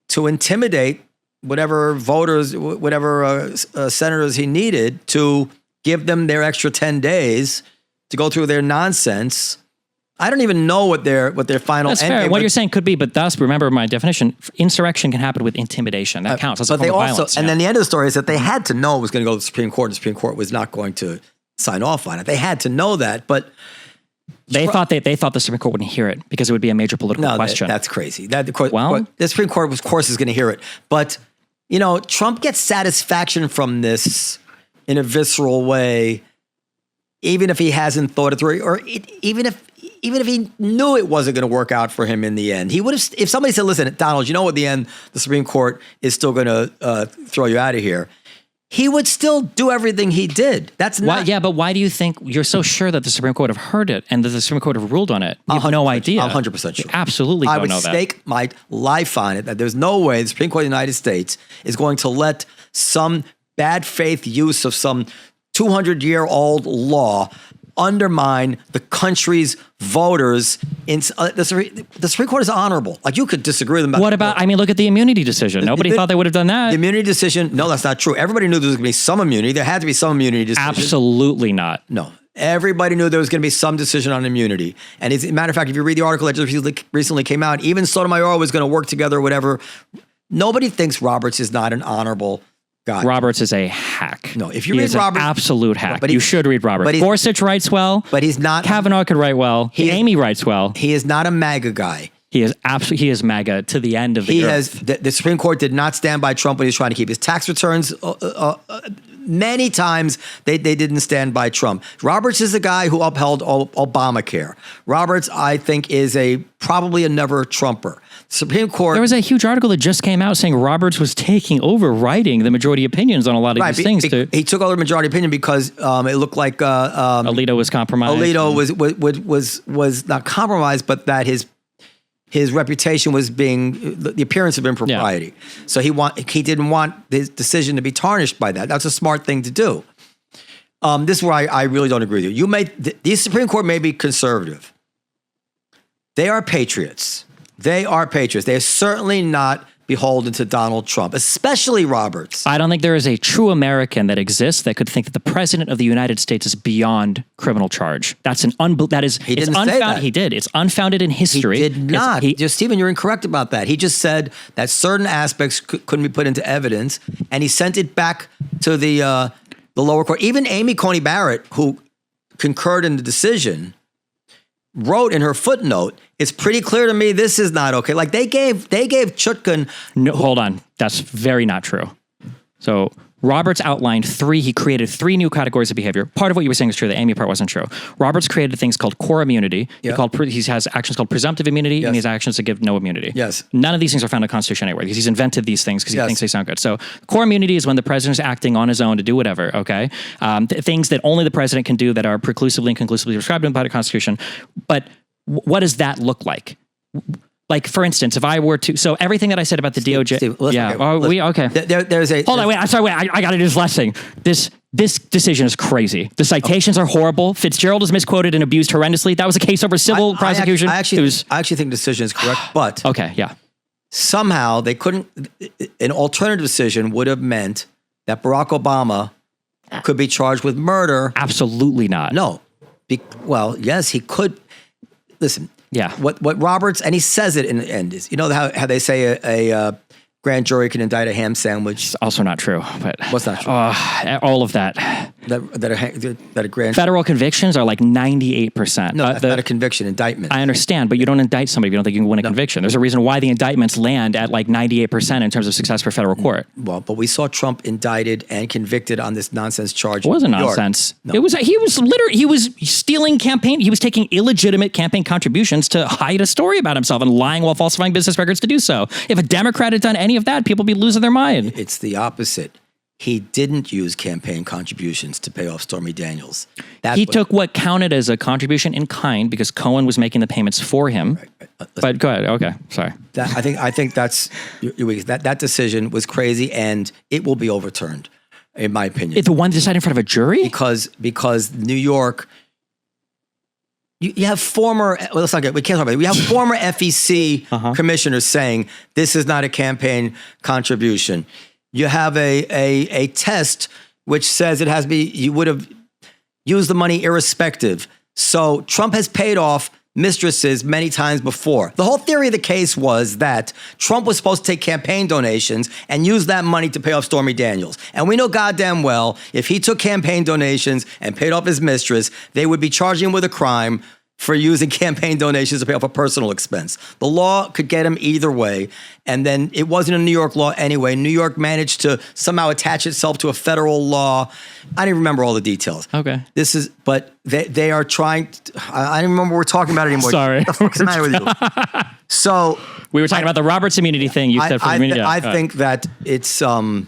to intimidate whatever voters, whatever senators he needed, to give them their extra 10 days to go through their nonsense. I don't even know what their final That's end fair. game. What you're saying could be, but thus, remember my definition, insurrection can happen with intimidation. That counts. That's a form of violence. And then the end of the story is that they had to know it was going to go to the Supreme Court. The Supreme Court was not going to sign off on it. They had to know that, but they thought the Supreme Court wouldn't hear it because it would be a major political question. That's crazy. The Supreme Court, of course, is going to hear it. But, Trump gets satisfaction from this in a visceral way, even if he hasn't thought it through, or even if he knew it wasn't going to work out for him in the end. He would have, if somebody said, listen, Donald, at the end, the Supreme Court is still going to throw you out of here, he would still do everything he did. That's not. But why do you think you're so sure that the Supreme Court have heard it and that the Supreme Court have ruled on it? You have no idea. I'm 100% sure. You absolutely don't know that. I would stake my life on it that there's no way the Supreme Court of the United States is going to let some bad faith use of some 200-year-old law undermine the country's voters. The Supreme Court is honorable. Like, you could disagree with them. What about, I mean, look at the immunity decision. Nobody thought they would have done that. The immunity decision, no, that's not true. Everybody knew there was going to be some immunity. There had to be some immunity decision. Absolutely not. No. Everybody knew there was going to be some decision on immunity. And as a matter of fact, if you read the article that just recently came out, even Sotomayor was going to work together or whatever. Nobody thinks Roberts is not an honorable guy. Roberts is a hack. No, if you he read is Roberts, an absolute hack. but You should read Roberts. Gorsuch writes well. But he's not. Kavanaugh could write well. Amy writes well. He is not a MAGA guy. He is MAGA to the end of the earth. The Supreme Court did not stand by Trump when he was trying to keep his tax returns. Many times they didn't stand by Trump. Roberts is the guy who upheld Obamacare. Roberts, I think, is probably a never Trumper. Supreme Court. There was a huge article that just came out saying Roberts was taking over writing the majority opinions on a lot of these things. He took over the majority opinion because it looked like Alito was compromised. Alito was not compromised, but that his reputation was the appearance of impropriety. Yeah. So he didn't want his decision to be tarnished by that. That's a smart thing to do. This is where I really don't agree with you. The Supreme Court may be conservative. They are patriots. They are certainly not beholden to Donald Trump, especially Roberts. I don't think there is a true American that exists that could think that the president of the United States is beyond criminal charge. That's an He didn't say that. He did. It's unfounded in history. He did not. Stephen, you're incorrect about that. He just said that certain aspects couldn't be put into evidence, and he sent it back to the lower court. Even Amy Coney Barrett, who concurred in the decision, wrote in her footnote, "It's pretty clear to me this is not okay." Like, they gave Chutkan. No, hold on. That's very not true. So Roberts outlined he created 3 new categories of behavior. Part of what you were saying is true. The Amy part wasn't true. Roberts created things called core immunity. He has actions called presumptive immunity, and he has actions that give no immunity. Yes. None of these things are found in the Constitution anywhere, because he's invented these things because he thinks they sound good. So core immunity is when the president is acting on his own to do whatever, okay? Things that only the president can do that are preclusively and conclusively prescribed by the Constitution. But what does that look like? Like, for instance, if I were to, so everything that I said about the DOJ, Steve, listen, okay. There's a hold on. Wait, I'm sorry. Wait, I got to do this last thing. This decision is crazy. The citations are horrible. Fitzgerald is misquoted and abused horrendously. That was a case over civil prosecution. I actually think the decision is correct, but okay, yeah. Somehow they couldn't. An alternative decision would have meant that Barack Obama could be charged with murder. Absolutely not. No. Yes, he could. Listen. Yeah. What Roberts, and he says it in the end, is, you know how they say a grand jury can indict a ham sandwich? It's also not true. But what's not true? All of that. That a grand federal convictions are like 98%. No, that's not a conviction, indictment. I understand, but you don't indict somebody if you don't think you can win a conviction. There's a reason why the indictments land at like 98% in terms of success for federal court. Well, but we saw Trump indicted and convicted on this nonsense charge. It wasn't nonsense. No. He was stealing campaign. He was taking illegitimate campaign contributions to hide a story about himself and lying while falsifying business records to do so. If a Democrat had done any of that, people would be losing their mind. It's the opposite. He didn't use campaign contributions to pay off Stormy Daniels. He took what counted as a contribution in kind because Cohen was making the payments for him. Right. But go ahead. Okay, sorry. I think that's that decision was crazy, and it will be overturned, in my opinion. The one decided in front of a jury? Because New York. You have former. Well, let's not get. We can't talk about it. We have former FEC commissioners saying this is not a campaign contribution. You have a test which says it has to be, you would have used the money irrespective. So Trump has paid off mistresses many times before. The whole theory of the case was that Trump was supposed to take campaign donations and use that money to pay off Stormy Daniels. And we know goddamn well, if he took campaign donations and paid off his mistress, they would be charging him with a crime for using campaign donations to pay off a personal expense. The law could get him either way. And then it wasn't a New York law anyway. New York managed to somehow attach itself to a federal law. I didn't remember all the details. Okay. But they are trying, I don't remember what we're talking about anymore. Sorry. What the fuck's the matter with you? So. We were talking about the Roberts immunity thing. You said for immunity. I think that it's, I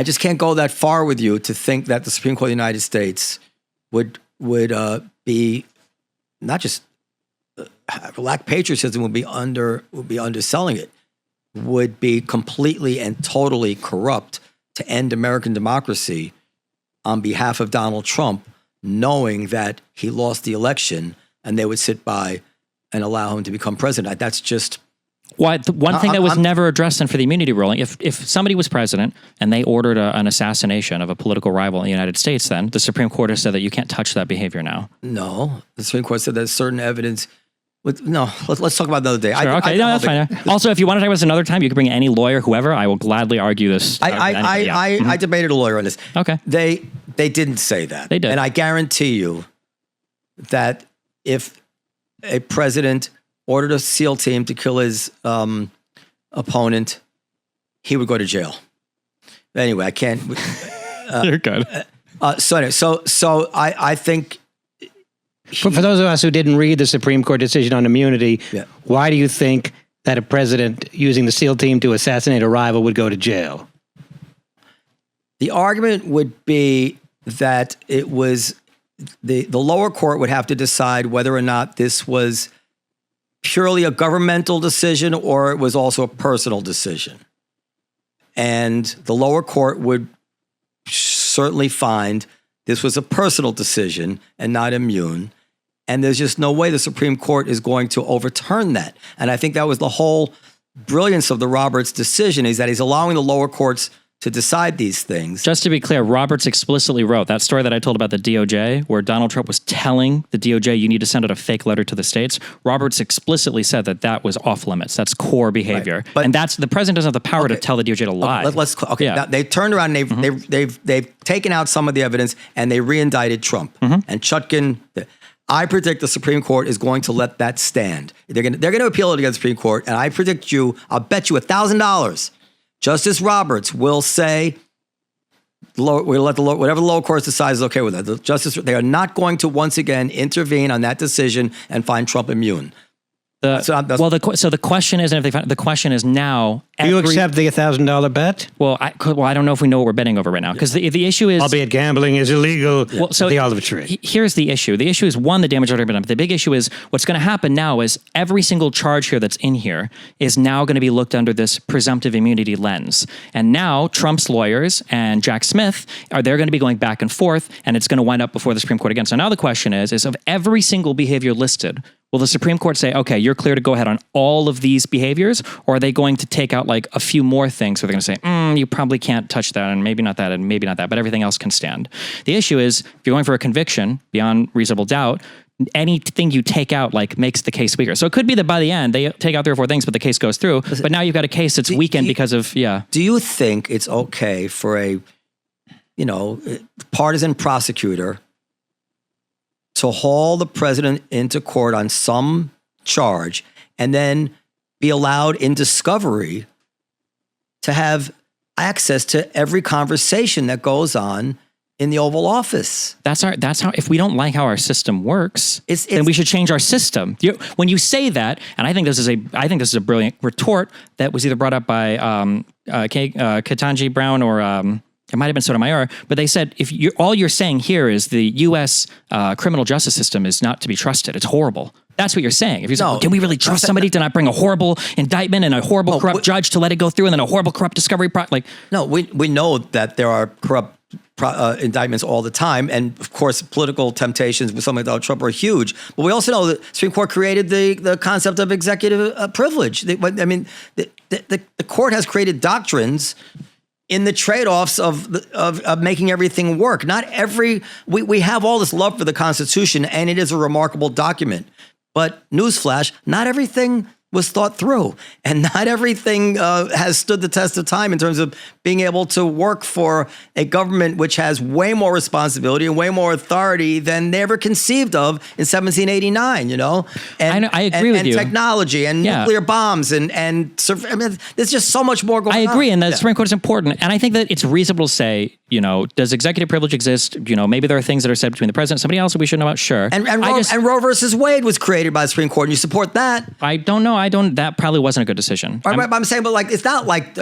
just can't go that far with you to think that the Supreme Court of the United States would be not just lack patriotism, would be underselling it, would be completely and totally corrupt to end American democracy on behalf of Donald Trump knowing that he lost the election, and they would sit by and allow him to become president. That's just... One thing that was never addressed for the immunity ruling, if somebody was president and they ordered an assassination of a political rival in the United States, then the Supreme Court has said that you can't touch that behavior now. No, the Supreme Court said there's certain evidence. Let's talk about it another day. Sure, okay, that's fine. Also, if you want to talk about this another time, you can bring any lawyer, whoever. I will gladly argue this. I debated a lawyer on this. Okay. They didn't say that. They did. And I guarantee you that if a president ordered a SEAL team to kill his opponent, he would go to jail. Anyway, I can't. You're good. So I think. For those of us who didn't read the Supreme Court decision on immunity, why do you think that a president using the SEAL team to assassinate a rival would go to jail? The argument would be that it was the lower court would have to decide whether or not this was purely a governmental decision or it was also a personal decision. And the lower court would certainly find this was a personal decision and not immune. And there's just no way the Supreme Court is going to overturn that. And I think that was the whole brilliance of the Roberts decision, is that he's allowing the lower courts to decide these things. Just to be clear, Roberts explicitly wrote that story that I told about the DOJ, where Donald Trump was telling the DOJ, you need to send out a fake letter to the states. Roberts explicitly said that that was off limits. That's core behavior. Right. And that's the president doesn't have the power to tell the DOJ to lie. Now, they turned around and they've taken out some of the evidence and they re-indicted Trump. And Chutkin, I predict the Supreme Court is going to let that stand. They're going to appeal it against the Supreme Court, and I predict I'll bet you $1,000. Justice Roberts will say, we'll let whatever the lower court decides is okay with that. They are not going to once again intervene on that decision and find Trump immune. The question isn't if they find, the question is now. Do you accept the $1,000 bet? Well, I don't know if we know what we're betting over right now, because the issue is, albeit gambling is illegal. Well, so the olive tree. Here's the issue. The issue is, one, the damage already been done. But the big issue is what's going to happen now is every single charge here that's in here is now going to be looked under this presumptive immunity lens. And now Trump's lawyers and Jack Smith they're going to be going back and forth, and it's going to wind up before the Supreme Court again. So now the question is of every single behavior listed, will the Supreme Court say, okay, you're clear to go ahead on all of these behaviors, or are they going to take out like a few more things where they're going to say, you probably can't touch that, and maybe not that, and maybe not that, but everything else can stand? The issue is, if you're going for a conviction beyond reasonable doubt, anything you take out like makes the case weaker. So it could be that by the end, they take out 3 or 4 things, but the case goes through. But now you've got a case that's weakened because of, Do you think it's okay for a, partisan prosecutor to haul the president into court on some charge and then be allowed in discovery to have access to every conversation that goes on in the Oval Office? That's how, if we don't like how our system works, then we should change our system. When you say that, and I think this is a brilliant retort that was either brought up by Ketanji Brown or it might have been Sotomayor, but they said, all you're saying here is the U.S. Criminal justice system is not to be trusted. It's horrible. That's what you're saying. If you're saying, can we really trust somebody to not bring a horrible indictment and a horrible corrupt judge to let it go through, and then a horrible corrupt discovery No, we know that there are corrupt indictments all the time, and of course, political temptations with something like Donald Trump are huge. But we also know that the Supreme Court created the concept of executive privilege. The court has created doctrines in the trade-offs of making everything work. We have all this love for the Constitution, and it is a remarkable document. But newsflash, not everything was thought through, and not everything has stood the test of time in terms of being able to work for a government which has way more responsibility and way more authority than they ever conceived of in 1789, And, I agree with you. And technology and nuclear bombs and there's just so much more going on. I agree, and the Supreme Court is important. And I think that it's reasonable to say, does executive privilege exist? Maybe there are things that are said between the president and somebody else that we should know about. Sure. And Roe versus Wade was created by the Supreme Court, and you support that. I don't know. That probably wasn't a good decision. I'm saying, but it's not like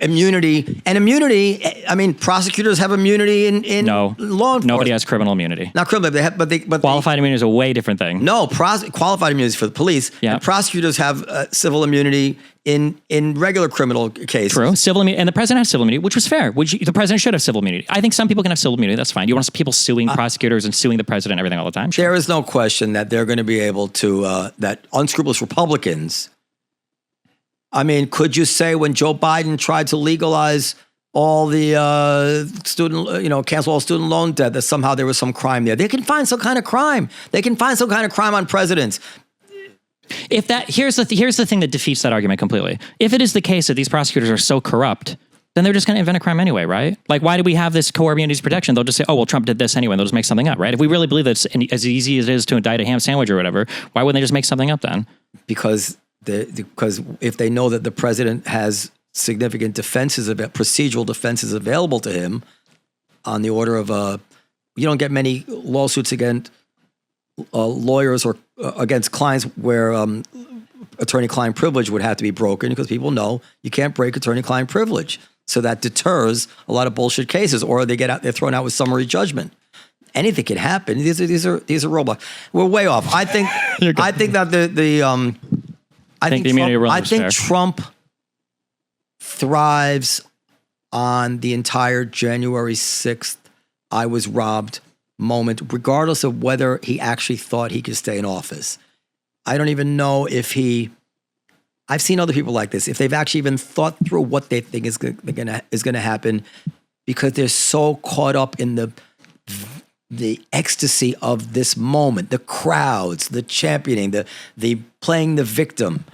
immunity. And immunity, prosecutors have immunity in law enforcement. Nobody has criminal immunity. Not criminal, but qualified immunity is a way different thing. No, qualified immunity is for the police. Yeah. And prosecutors have civil immunity in regular criminal cases. True. Civil immunity. And the president has civil immunity, which was fair. The president should have civil immunity. I think some people can have civil immunity. That's fine. You want people suing prosecutors and suing the president and everything all the time? Sure. There is no question that they're going to be able to, that unscrupulous Republicans, I mean, could you say when Joe Biden tried to legalize all the cancel all student loan debt, that somehow there was some crime there? They can find some kind of crime. They can find some kind of crime on presidents. If that here's the thing that defeats that argument completely. If it is the case that these prosecutors are so corrupt, then they're just going to invent a crime anyway, right? Like, why do we have this core immunities protection? They'll just say, oh, well, Trump did this anyway, and they'll just make something up, right? If we really believe that it's as easy as it is to indict a ham sandwich or whatever, why wouldn't they just make something up then? Because if they know that the president has significant procedural defenses available to him on the order of, you don't get many lawsuits against lawyers or against clients where attorney-client privilege would have to be broken, because people know you can't break attorney-client privilege. So that deters a lot of bullshit cases, or they're thrown out with summary judgment. Anything can happen. These are roadblocks. We're way off. I think Trump thrives on the entire January 6th I was robbed moment, regardless of whether he actually thought he could stay in office. I don't even know if I've seen other people like this, if they've actually even thought through what they think is going to happen, because they're so caught up in the ecstasy of this moment, the crowds, the championing, the playing the victim.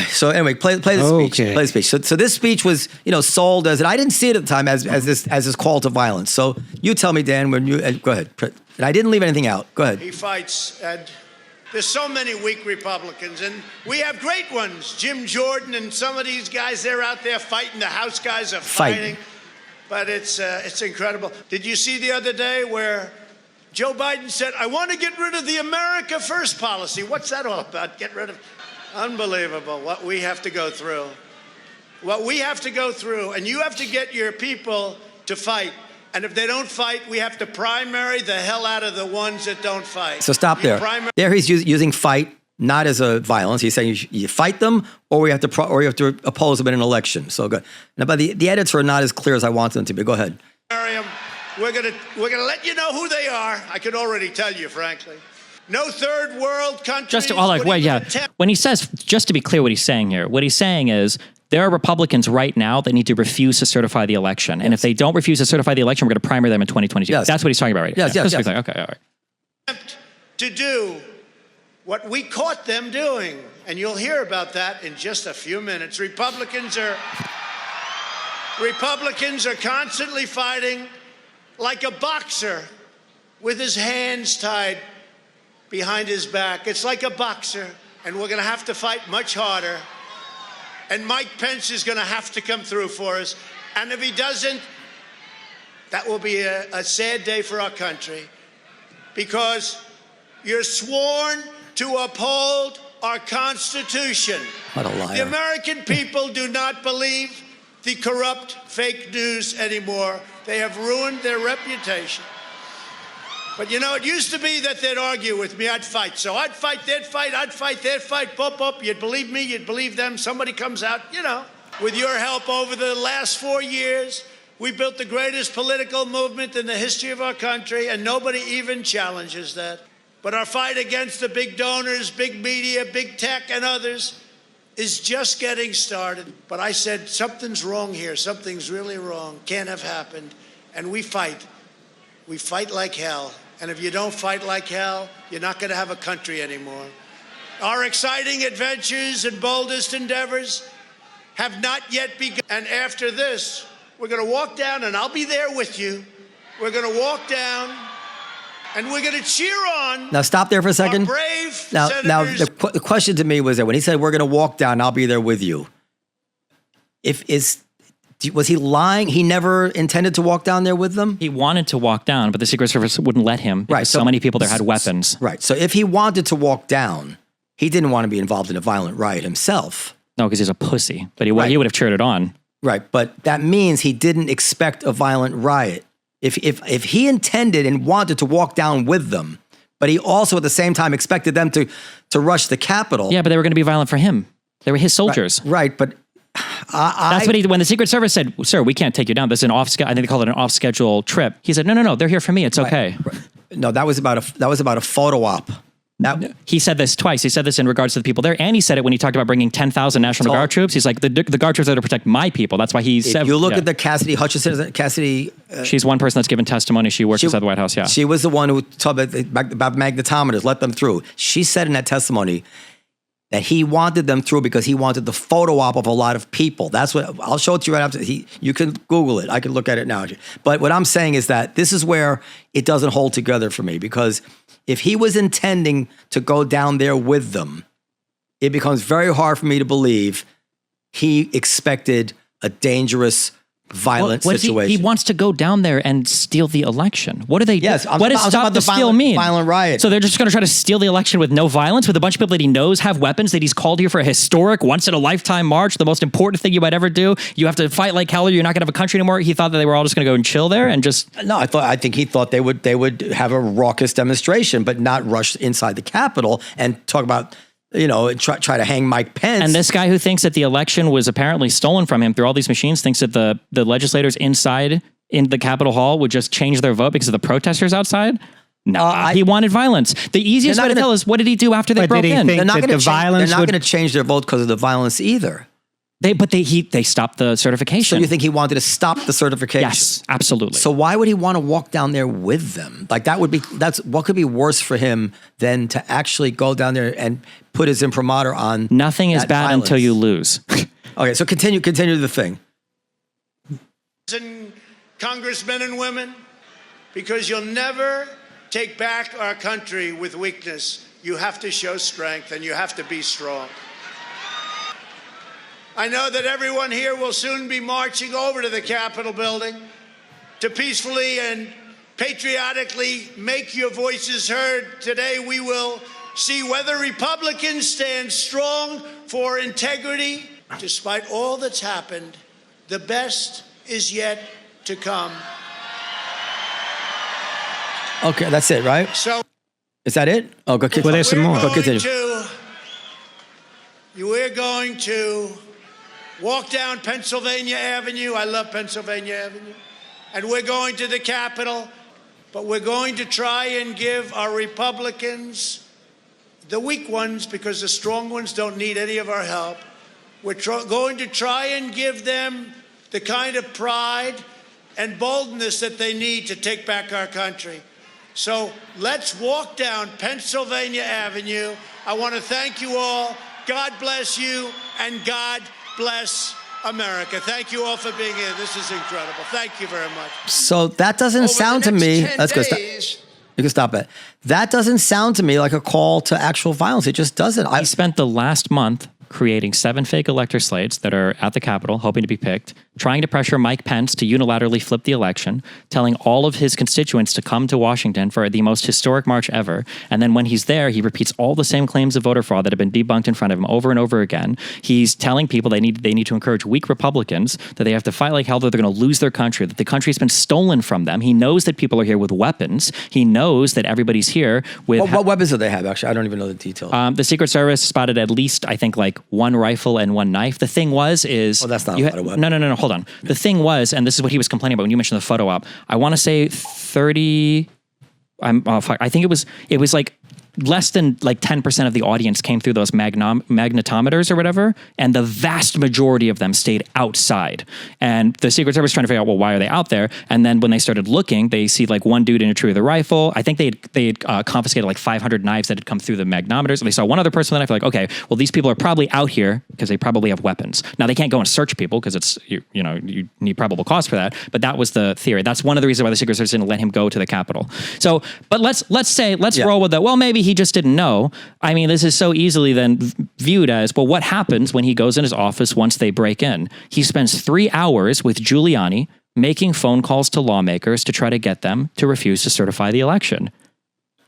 So anyway, play the speech. Okay. Play the speech. So this speech was, sold as, and I didn't see it at the time as this call to violence. So you tell me, Dan, when you go ahead. And I didn't leave anything out. Go ahead. He fights, and there's so many weak Republicans, and we have great ones. Jim Jordan and some of these guys, they're out there fighting. The House guys are fighting. But it's incredible. Did you see the other day where Joe Biden said, I want to get rid of the America First policy? What's that all about? Get rid of... Unbelievable what we have to go through. What we have to go through. And you have to get your people to fight. And if they don't fight, we have to primary the hell out of the ones that don't fight. So stop there. There he's using fight not as a violence. He's saying you fight them, or you have to oppose them in an election. So good. Now, but the edits are not as clear as I want them to be. Go ahead. We're gonna let you know who they are. I could already tell you, frankly. No third world country. When he says, just to be clear what he's saying here, what he's saying is there are Republicans right now that need to refuse to certify the election. Yes. And if they don't refuse to certify the election, we're going to primary them in 2022. Yes. That's what he's talking about right now. Yes. Okay, all right. To do what we caught them doing. And you'll hear about that in just a few minutes. Republicans are constantly fighting like a boxer with his hands tied behind his back. It's like a boxer, and we're going to have to fight much harder. And Mike Pence is going to have to come through for us. And if he doesn't, that will be a sad day for our country, because you're sworn to uphold our Constitution. What a liar. The American people do not believe the corrupt fake news anymore. They have ruined their reputation. But it used to be that they'd argue with me. I'd fight. So I'd fight, they'd fight, I'd fight, they'd fight. Pop. You'd believe me, you'd believe them. Somebody comes out, with your help over the last 4 years, we built the greatest political movement in the history of our country, and nobody even challenges that. But our fight against the big donors, big media, big tech, and others is just getting started. But I said, something's wrong here. Something's really wrong. Can't have happened. And we fight. We fight like hell. And if you don't fight like hell, you're not going to have a country anymore. Our exciting adventures and boldest endeavors have not yet begun. And after this, we're going to walk down, and I'll be there with you. We're going to walk down, and we're going to cheer on. Now stop there for a second. Our brave senators. Now the question to me was that when he said we're going to walk down, I'll be there with you. Was he lying? He never intended to walk down there with them? He wanted to walk down, but the Secret Service wouldn't let him. Right. So many people there had weapons. Right. So if he wanted to walk down, he didn't want to be involved in a violent riot himself. No, because he's a pussy. But he would have cheered it on. Right. But that means he didn't expect a violent riot. If he intended and wanted to walk down with them, But he also, at the same time, expected them to rush the Capitol. Yeah, but they were going to be violent for him. They were his soldiers. Right, but that's what when the Secret Service said, "Sir, we can't take you down. This is an I think they called it an off-schedule trip." He said, "No, they're here for me. It's okay." Right. No, that was about a photo op. He said this twice. He said this in regards to the people there, and he said it when he talked about bringing 10,000 National Guard troops. He's like, the Guard troops are to protect my people. That's why he said. If you look at the Cassidy Hutchinson, she's one person that's given testimony. She works inside the White House. Yeah, she was the one who talked about magnetometers. Let them through. She said in that testimony that he wanted them through because he wanted the photo op of a lot of people. That's what I'll show it to you right after. You can Google it. I can look at it now. But what I'm saying is that this is where it doesn't hold together for me, because if he was intending to go down there with them, it becomes very hard for me to believe he expected a dangerous, violent situation. He wants to go down there and steal the election. What do they do? Yes, what does stop the steal mean? Violent riot. So they're just going to try to steal the election with no violence, with a bunch of people that he knows have weapons, that he's called here for a historic, once-in-a-lifetime march, the most important thing you might ever do. You have to fight like hell or you're not going to have a country anymore. He thought that they were all just going to go and chill there and just... No, I think he thought they would have a raucous demonstration, but not rush inside the Capitol and talk about... try to hang Mike Pence. And this guy who thinks that the election was apparently stolen from him through all these machines thinks that the legislators inside in the Capitol Hall would just change their vote because of the protesters outside. No, he wanted violence. The easiest way to tell is, what did he do after they broke in? They're not going to change their vote because of the violence either. They stopped the certification. So you think he wanted to stop the certification? Yes, absolutely. So why would he want to walk down there with them? Like that's what could be worse for him than to actually go down there and put his imprimatur on. Nothing is bad violence. until you lose. Okay, so continue the thing. And congressmen and women, because you'll never take back our country with weakness. You have to show strength and you have to be strong. I know that everyone here will soon be marching over to the Capitol building to peacefully and patriotically make your voices heard. Today we will see whether Republicans stand strong for integrity. Despite all that's happened, the best is yet to come. Okay, that's it, right? So, is that it? Oh, go continue. Well, there's some more. Go continue. We're going to walk down Pennsylvania Avenue. I love Pennsylvania Avenue. And we're going to the Capitol, but we're going to try and give our Republicans, the weak ones, because the strong ones don't need any of our help. We're going to try and give them the kind of pride and boldness that they need to take back our country. So let's walk down Pennsylvania Avenue. I want to thank you all. God bless you, and God bless America. Thank you all for being here. This is incredible. Thank you very much. So that doesn't sound to me. Let's go. You can stop it. That doesn't sound to me like a call to actual violence. It just doesn't. He spent the last month creating 7 fake elector slates that are at the Capitol, hoping to be picked, trying to pressure Mike Pence to unilaterally flip the election, telling all of his constituents to come to Washington for the most historic march ever. And then when he's there, he repeats all the same claims of voter fraud that have been debunked in front of him over and over again. He's telling people they need to encourage weak Republicans, that they have to fight like hell, that they're going to lose their country, that the country's been stolen from them. He knows that people are here with weapons. He knows that everybody's here with... What weapons do they have, actually? I don't even know the details. The Secret Service spotted at least, I think, like 1 rifle and 1 knife. The thing was is... Oh, that's not a lot of weapons. No, hold on. The thing was, and this is what he was complaining about when you mentioned the photo op, I want to say 30... I think it was like less than like 10% of the audience came through those magnetometers or whatever, and the vast majority of them stayed outside. And the Secret Service was trying to figure out, well, why are they out there? And then when they started looking, they see like 1 dude in a tree with a rifle. I think they had confiscated like 500 knives that had come through the magnetometers. And they saw 1 other person with a knife. Like, okay, well, these people are probably out here because they probably have weapons. Now they can't go and search people because it's you need probable cause for that. But that was the theory. That's one of the reasons why the Secret Service didn't let him go to the Capitol. So, but let's roll with that. Well, maybe he just didn't know. I mean, this is so easily then viewed as, well, what happens when he goes in his office once they break in? He spends 3 hours with Giuliani making phone calls to lawmakers to try to get them to refuse to certify the election.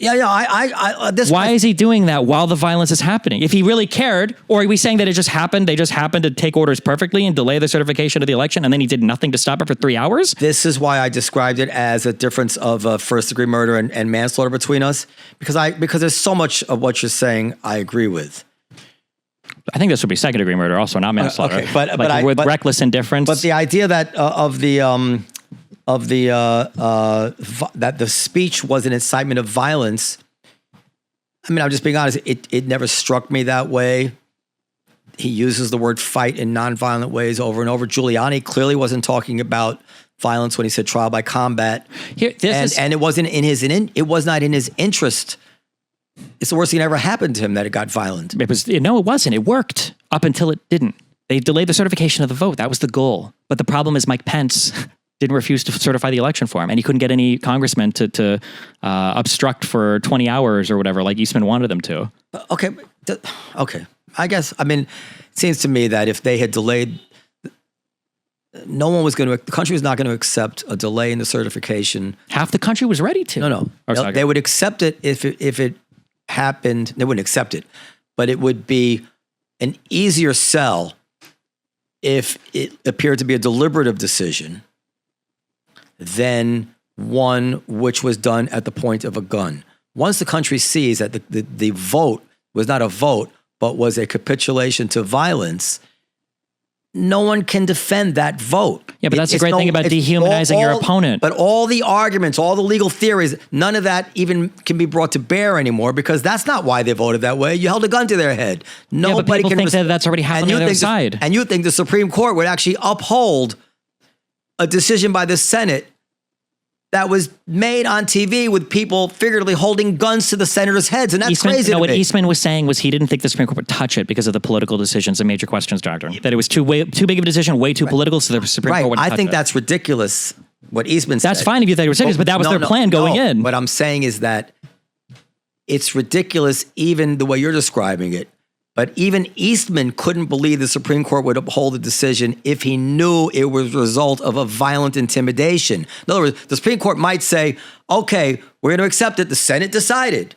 Why is he doing that while the violence is happening? If he really cared, or are we saying that it just happened? They just happened to take orders perfectly and delay the certification of the election, and then he did nothing to stop it for 3 hours? This is why I described it as a difference of first-degree murder and manslaughter between us, because there's so much of what you're saying I agree with. I think this would be second-degree murder, also not manslaughter. Okay, but reckless indifference. But the idea that that the speech was an incitement of violence. I mean, I'm just being honest. It never struck me that way. He uses the word fight in nonviolent ways over and over. Giuliani clearly wasn't talking about violence when he said trial by combat. And it wasn't in his. It was not in his interest. It's the worst thing that ever happened to him that it got violent. No, it wasn't. It worked up until it didn't. They delayed the certification of the vote. That was the goal. But the problem is Mike Pence didn't refuse to certify the election for him, and he couldn't get any congressmen to obstruct for 20 hours or whatever, like Eastman wanted them to. Okay. I guess, it seems to me that if they had delayed, the country was not going to accept a delay in the certification. Half the country was ready to. No. They would accept it if it happened. They wouldn't accept it, but it would be an easier sell if it appeared to be a deliberative decision than one which was done at the point of a gun. Once the country sees that the vote was not a vote, but was a capitulation to violence, no one can defend that vote. Yeah, but that's the great thing about dehumanizing your opponent. But all the arguments, all the legal theories, none of that even can be brought to bear anymore, because that's not why they voted that way. You held a gun to their head. Nobody but people think that that's already happening on their side. And you think the Supreme Court would actually uphold a decision by the Senate that was made on TV with people figuratively holding guns to the senators' heads, and that's crazy to me. What Eastman was saying was he didn't think the Supreme Court would touch it because of the political decisions and major questions doctrine. That it was too big of a decision, way too political, so the Supreme Court wouldn't touch it. I think that's ridiculous, what Eastman said. That's fine if you think it was ridiculous, but that was their plan going in. What I'm saying is that it's ridiculous even the way you're describing it. But even Eastman couldn't believe the Supreme Court would uphold the decision if he knew it was a result of a violent intimidation. In other words, the Supreme Court might say, okay, we're going to accept it. The Senate decided.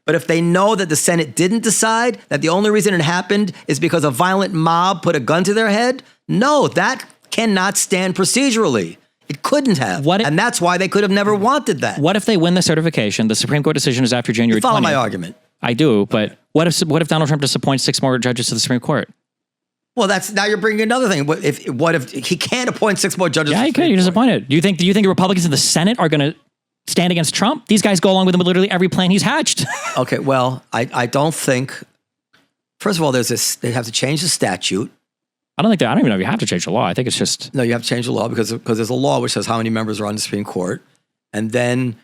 But if they know that the Senate didn't decide, that the only reason it happened is because a violent mob put a gun to their head, no, that cannot stand procedurally. It couldn't have. And that's why they could have never wanted that. What if they win the certification? The Supreme Court decision is after January 20th. You follow my argument. I do, but what if Donald Trump just appoints 6 more judges to the Supreme Court? Well, now you're bringing another thing. What if he can't appoint 6 more judges? Yeah, he could. You just appoint it. Do you think the Republicans in the Senate are going to stand against Trump? These guys go along with him with literally every plan he's hatched. Okay, well, I don't think. First of all, they have to change the statute. I don't even know if you have to change the law. I think it's just no. You have to change the law because there's a law which says how many members are on the Supreme Court, and then.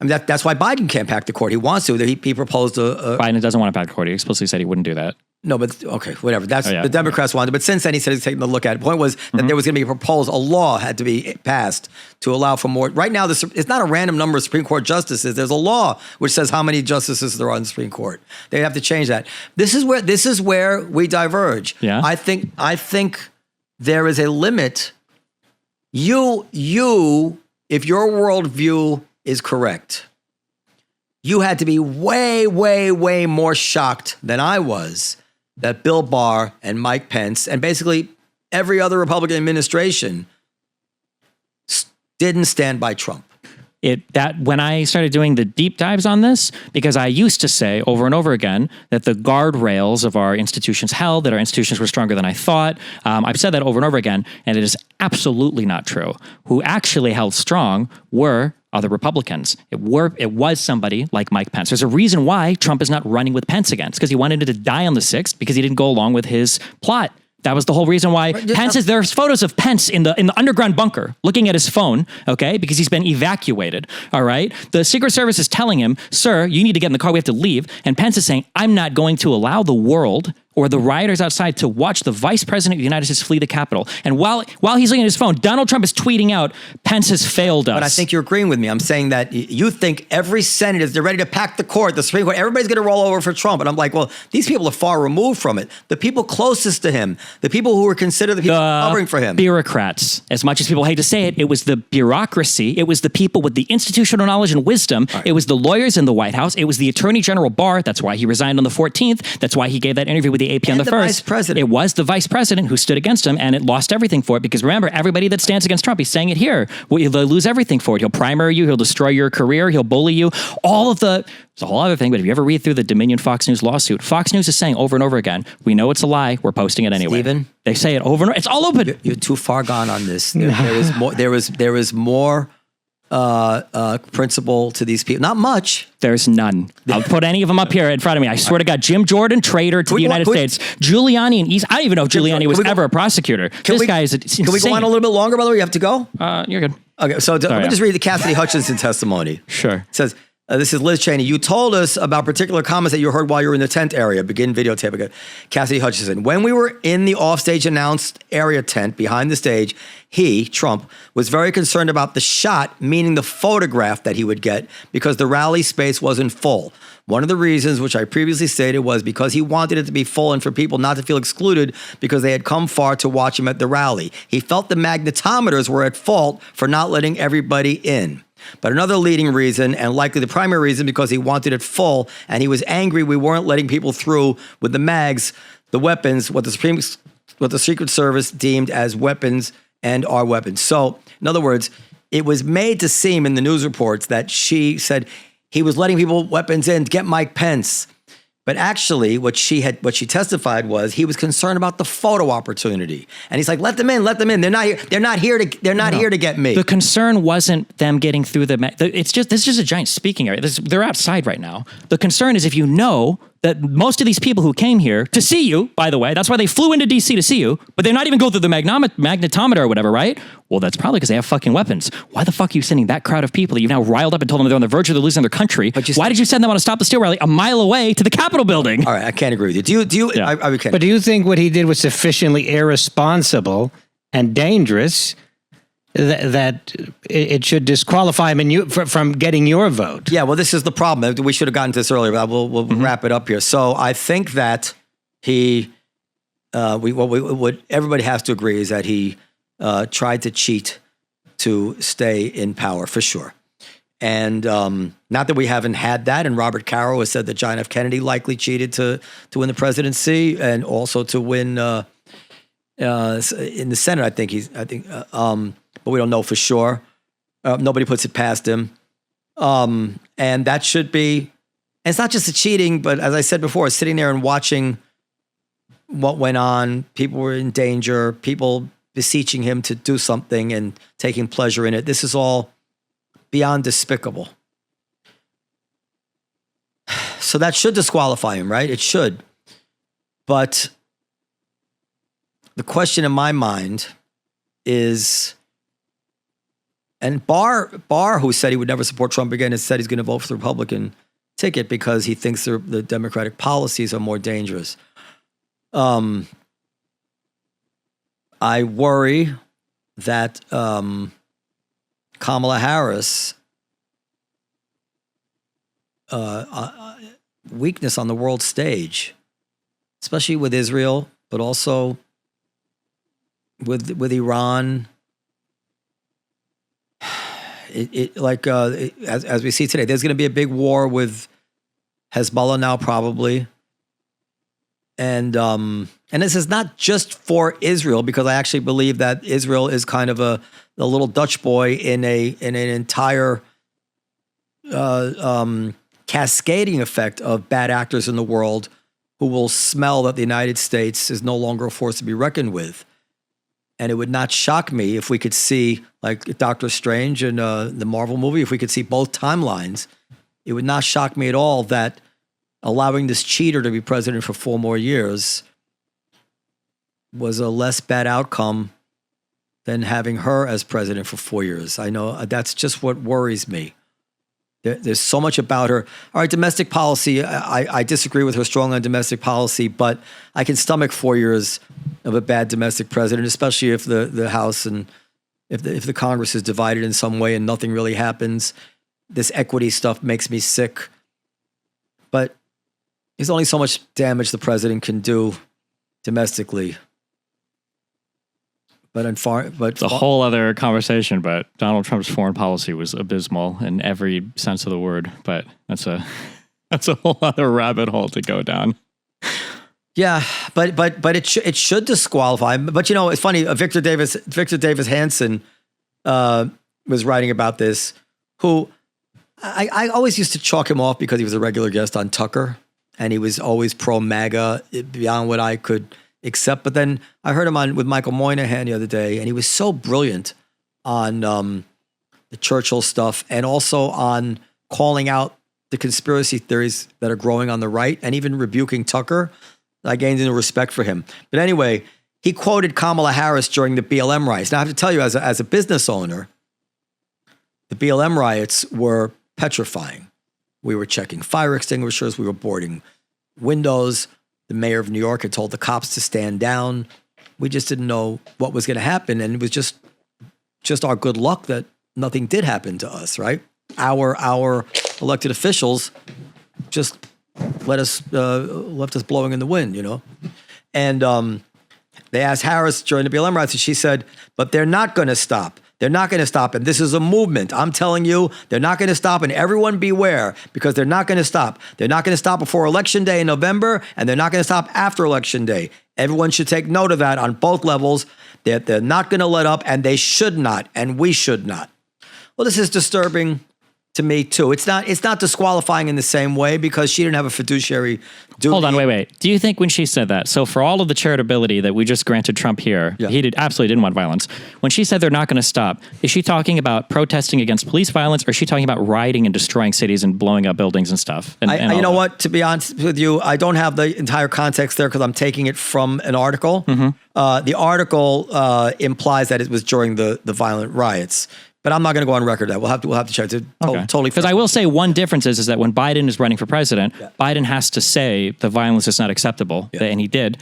That's why Biden can't pack the court. He wants to. He proposed Biden doesn't want to pack the court. He explicitly said he wouldn't do that. No, but okay, whatever. That's the Democrats wanted. But since then, he said he's taking a look at it. The point was that there was going to be a law had to be passed to allow for more. Right now, it's not a random number of Supreme Court justices. There's a law which says how many justices there are on the Supreme Court. They have to change that. This is where we diverge. Yeah. I think there is a limit. If your worldview is correct, you had to be way, way, way more shocked than I was that Bill Barr and Mike Pence and basically every other Republican administration didn't stand by Trump. When I started doing the deep dives on this, because I used to say over and over again that the guardrails of our institutions held, that our institutions were stronger than I thought. I've said that over and over again, and it is absolutely not true. Who actually held strong were other Republicans. It was somebody like Mike Pence. There's a reason why Trump is not running with Pence again. It's because he wanted to die on the 6th because he didn't go along with his plot. That was the whole reason why there's photos of Pence in the underground bunker looking at his phone, okay, because he's been evacuated, all right? The Secret Service is telling him, sir, you need to get in the car, we have to leave. And Pence is saying, I'm not going to allow the world or the rioters outside to watch the vice president of the United States flee the Capitol. And while he's looking at his phone, Donald Trump is tweeting out, Pence has failed us. But I think you're agreeing with me. I'm saying that you think every Senate they're ready to pack the court, the Supreme Court, everybody's going to roll over for Trump. And I'm like, well, these people are far removed from it. The people closest to him, the people who were considered the people covering for him. Bureaucrats. As much as people hate to say it, it was the bureaucracy. It was the people with the institutional knowledge and wisdom. Right. It was the lawyers in the White House. It was the Attorney General Barr. That's why he resigned on the 14th. That's why he gave that interview with the AP on the 1st. Vice president. It was the vice president who stood against him, and it lost everything for it. Because remember, everybody that stands against Trump, he's saying it here. They'll lose everything for it. He'll primary you. He'll destroy your career. He'll bully you. It's a whole other thing, but if you ever read through the Dominion Fox News lawsuit, Fox News is saying over and over again, we know it's a lie, we're posting it anyway. Stephen? They say it over and over. It's all open. You're too far gone on this. There is more principle to these people. Not much. There's none. I'll put any of them up here in front of me. I swear to God, Jim Jordan, traitor to the United States. Giuliani and I don't even know if Giuliani was ever a prosecutor. This guy is insane. Can we go on a little bit longer, by the way? You have to go? You're good. Okay, so let me just read the Cassidy Hutchinson testimony. Sure. It says, this is Liz Cheney. You told us about particular comments that you heard while you were in the tent area. Begin videotape again. Cassidy Hutchinson. When we were in the offstage announced area tent behind the stage, he, Trump, was very concerned about the shot, meaning the photograph that he would get, because the rally space wasn't full. One of the reasons, which I previously stated, was because he wanted it to be full and for people not to feel excluded because they had come far to watch him at the rally. He felt the magnetometers were at fault for not letting everybody in. But another leading reason, and likely the primary reason, because he wanted it full and he was angry we weren't letting people through with the mags, the weapons, what the Secret Service deemed as weapons and are weapons. So, in other words, it was made to seem in the news reports that she said he was letting people weapons in to get Mike Pence. But actually, what she testified was he was concerned about the photo opportunity, and he's like, "Let them in, let them in. They're not here. They're not here to get me." The concern wasn't them getting through this is just a giant speaking area. They're outside right now. The concern is if you know that most of these people who came here to see you, by the way, that's why they flew into DC to see you, but they're not even going through the magnetometer or whatever, right? Well, that's probably because they have fucking weapons. Why the fuck are you sending that crowd of people that you've now riled up and told them they're on the verge of losing their country? Why did you send them on a Stop the Steal rally a mile away to the Capitol building? All right, I can't agree with you. Do you? Yeah. But do you think what he did was sufficiently irresponsible and dangerous that it should disqualify him from getting your vote? Yeah, well, this is the problem. We should have gotten to this earlier, but we'll wrap it up here. So I think that what everybody has to agree is that he tried to cheat to stay in power, for sure. And not that we haven't had that. And Robert Caro has said that John F. Kennedy likely cheated to win the presidency and also to win in the Senate. I think. But we don't know for sure. Nobody puts it past him. And that should be, and it's not just the cheating, but as I said before, sitting there and watching what went on, people were in danger, people beseeching him to do something and taking pleasure in it. This is all beyond despicable. So that should disqualify him, right? It should. But the question in my mind is, and Barr, who said he would never support Trump again, has said he's going to vote for the Republican ticket because he thinks the Democratic policies are more dangerous. I worry that Kamala Harris' weakness on the world stage, especially with Israel, but also with Iran. As we see today, there's going to be a big war with Hezbollah now, probably, and this is not just for Israel, because I actually believe that Israel is kind of a little Dutch boy in an entire cascading effect of bad actors in the world who will smell that the United States is no longer a force to be reckoned with. And it would not shock me if we could see, like Doctor Strange and the Marvel movie, if we could see both timelines. It would not shock me at all that allowing this cheater to be president for 4 more years was a less bad outcome than having her as president for 4 years. I know that's just what worries me. There's so much about her. All right, domestic policy. I disagree with her strongly on domestic policy, but I can stomach 4 years of a bad domestic president, especially if the House and if the Congress is divided in some way and nothing really happens. This equity stuff makes me sick. But there's only so much damage the president can do domestically. But it's a whole other conversation. But Donald Trump's foreign policy was abysmal in every sense of the word. But that's a whole other rabbit hole to go down. Yeah, but it should disqualify him. But it's funny. Victor Davis Hanson was writing about this. Who I always used to chalk him off because he was a regular guest on Tucker, and he was always pro MAGA beyond what I could accept. But then I heard him on with Michael Moynihan the other day, and he was so brilliant on the Churchill stuff and also on calling out the conspiracy theories that are growing on the right and even rebuking Tucker. I gained a respect for him. But anyway, he quoted Kamala Harris during the BLM riots. Now, I have to tell you, as a business owner, the BLM riots were petrifying. We were checking fire extinguishers. We were boarding windows. The mayor of New York had told the cops to stand down. We just didn't know what was going to happen. And it was just our good luck that nothing did happen to us, right? Our elected officials just left us blowing in the wind, And they asked Harris during the BLM riots, and she said, but they're not going to stop. They're not going to stop. And this is a movement. I'm telling you, they're not going to stop. And everyone beware, because they're not going to stop. They're not going to stop before Election Day in November, and they're not going to stop after Election Day. Everyone should take note of that on both levels. They're not going to let up, and they should not, and we should not. Well, this is disturbing to me too. It's not disqualifying in the same way because she didn't have a fiduciary duty. Hold on, wait. Do you think when she said that, so for all of the charitability that we just granted Trump here, he absolutely didn't want violence. When she said they're not going to stop, is she talking about protesting against police violence, or is she talking about rioting and destroying cities and blowing up buildings and stuff? You know what? To be honest with you, I don't have the entire context there because I'm taking it from an article. Mm-hmm. The article implies that it was during the violent riots. But I'm not going to go on record that. We'll have to check. Totally. Because I will say one difference is that when Biden is running for president, Biden has to say the violence is not acceptable, and he did.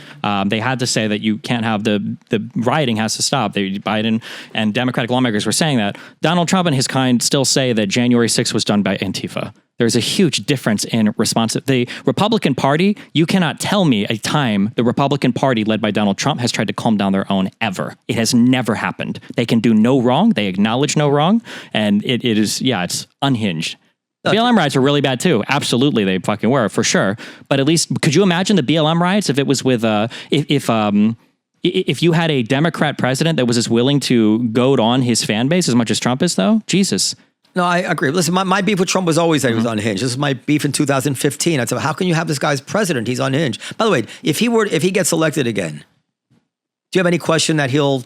They had to say that you can't have the rioting has to stop. Biden and Democratic lawmakers were saying that. Donald Trump and his kind still say that January 6th was done by Antifa. There's a huge difference in response. The Republican Party, you cannot tell me a time the Republican Party led by Donald Trump has tried to calm down their own ever. It has never happened. They can do no wrong. They acknowledge no wrong. And it's unhinged. The BLM riots were really bad too. Absolutely, they fucking were, for sure. But at least, could you imagine the BLM riots if it was with, if you had a Democrat president that was as willing to goad on his fan base as much as Trump is, though? Jesus. No, I agree. Listen, my beef with Trump was always that he was unhinged. This is my beef in 2015. I said, how can you have this guy as president? He's unhinged. By the way, if he gets elected again, do you have any question that he'll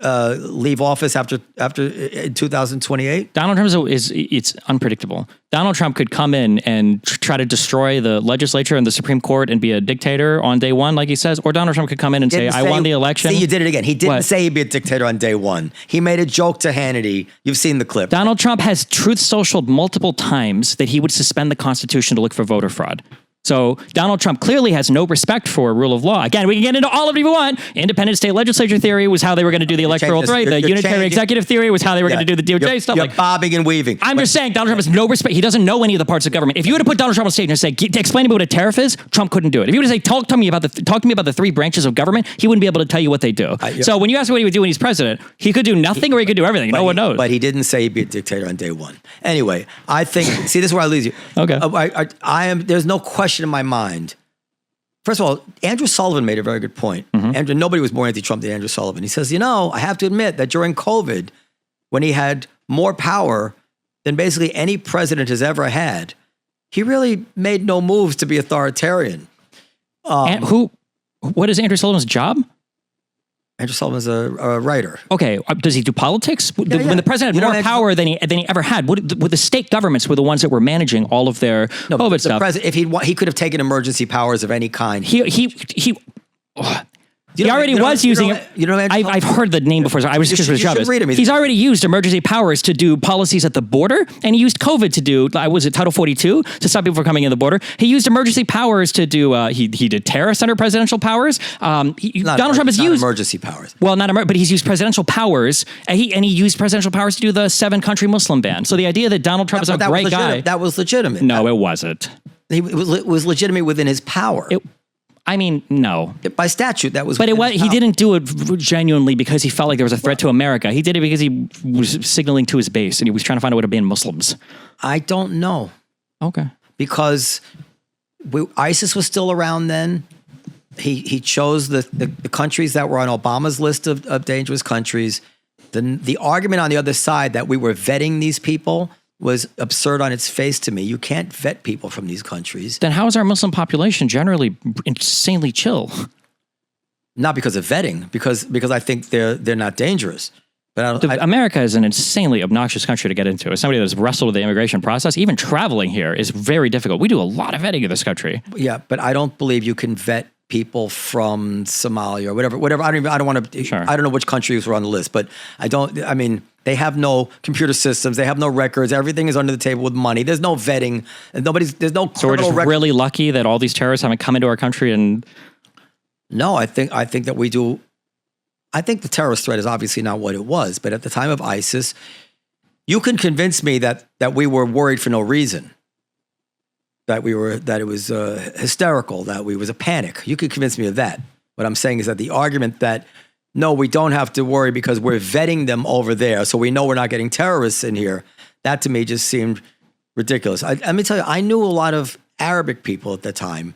leave office after 2028? Donald Trump it's unpredictable. Donald Trump could come in and try to destroy the legislature and the Supreme Court and be a dictator on day one, like he says, or Donald Trump could come in and say, I won the election. See, you did it again. He didn't say he'd be a dictator on day one. He made a joke to Hannity. You've seen the clip. Donald Trump has truth socialed multiple times that he would suspend the Constitution to look for voter fraud. So Donald Trump clearly has no respect for rule of law. Again, we can get into all of it if we want. Independent state legislature theory was how they were going to do the electoral theory. The unitary executive theory was how they were going to do the DOJ stuff. You're bobbing and weaving. I'm just saying Donald Trump has no respect. He doesn't know any of the parts of government. If you were to put Donald Trump on stage and say, explain to me what a tariff is, Trump couldn't do it. If you were to say, talk to me about the three branches of government, he wouldn't be able to tell you what they do. So when you ask what he would do when he's president, he could do nothing or he could do everything. No one knows. But he didn't say he'd be a dictator on day one. Anyway, I think, see, this is where I lose you. Okay. There's no question in my mind. First of all, Andrew Sullivan made a very good point. Mm-hmm. Nobody was more anti-Trump than Andrew Sullivan. He says, I have to admit that during COVID, when he had more power than basically any president has ever had, he really made no moves to be authoritarian. What is Andrew Sullivan's job? Andrew Sullivan's a writer. Okay, does he do politics? When the president had more power than he ever had, would the state governments were the ones that were managing all of their COVID stuff? If he could have taken emergency powers of any kind. He already was using it. You know, I've heard the name before. So I was just read him. He's already used emergency powers to do policies at the border, and he used COVID to do. Was it Title 42 to stop people from coming in the border? He used emergency powers to do. He did tariffs under presidential powers. Donald Trump has used emergency powers. Well, but he's used presidential powers, and he used presidential powers to do the 7-country Muslim ban. So the idea that Donald Trump is a great guy, that was legitimate. No, it wasn't. It was legitimate within his power. No. By statute, that was. But he didn't do it genuinely because he felt like there was a threat to America. He did it because he was signaling to his base and he was trying to find a way to ban Muslims. I don't know. Okay. Because ISIS was still around then. He chose the countries that were on Obama's list of dangerous countries. The argument on the other side that we were vetting these people was absurd on its face to me. You can't vet people from these countries. Then how is our Muslim population generally insanely chill? Not because of vetting, because I think they're not dangerous. But America is an insanely obnoxious country to get into. As somebody that's wrestled with the immigration process, even traveling here is very difficult. We do a lot of vetting in this country. Yeah, but I don't believe you can vet people from Somalia or whatever. I don't want to. Sure. I don't know which countries were on the list, but they have no computer systems. They have no records. Everything is under the table with money. There's no vetting. There's no. So we're just really lucky that all these terrorists haven't come into our country and. No, I think that we do. I think the terrorist threat is obviously not what it was, but at the time of ISIS, you can convince me that we were worried for no reason. That it was hysterical, that we was a panic. You could convince me of that. What I'm saying is that the argument that, no, we don't have to worry because we're vetting them over there, so we know we're not getting terrorists in here, that to me just seemed ridiculous. Let me tell you, I knew a lot of Arabic people at the time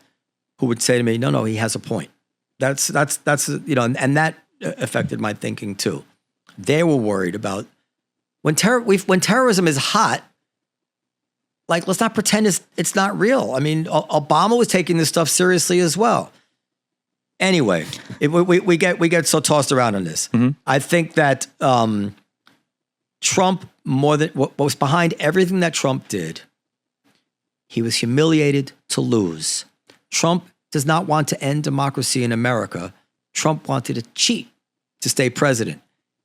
who would say to me, no, he has a point. That's and that affected my thinking too. They were worried about when terrorism is hot. Like, let's not pretend it's not real. I mean, Obama was taking this stuff seriously as well. Anyway, we get so tossed around on this. Mm-hmm. I think that Trump, more than what was behind everything that Trump did, he was humiliated to lose. Trump does not want to end democracy in America. Trump wanted to cheat to stay president.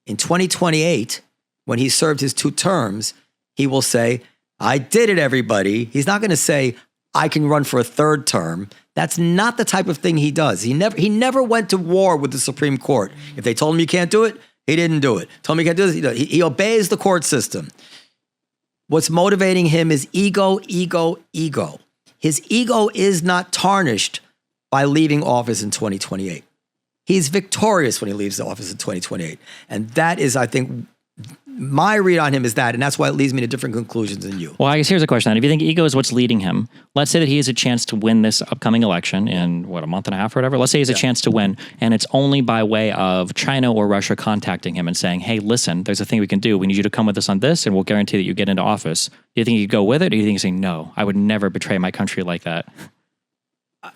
In 2028, when he served his 2 terms, he will say, I did it, everybody. He's not going to say, I can run for a 3rd term. That's not the type of thing he does. He never went to war with the Supreme Court. If they told him you can't do it, he didn't do it. Told him you can't do this, he obeys the court system. What's motivating him is ego, ego, ego. His ego is not tarnished by leaving office in 2028. He's victorious when he leaves the office in 2028. And that is, I think, my read on him is that, and that's why it leads me to different conclusions than you. Well, I guess here's a question then. If you think ego is what's leading him, let's say that he has a chance to win this upcoming election in, a month and a half or whatever. Let's say he has a chance to win, and it's only by way of China or Russia contacting him and saying, hey, listen, there's a thing we can do. We need you to come with us on this, and we'll guarantee that you get into office. Do you think he'd go with it, or do you think he'd say, no, I would never betray my country like that?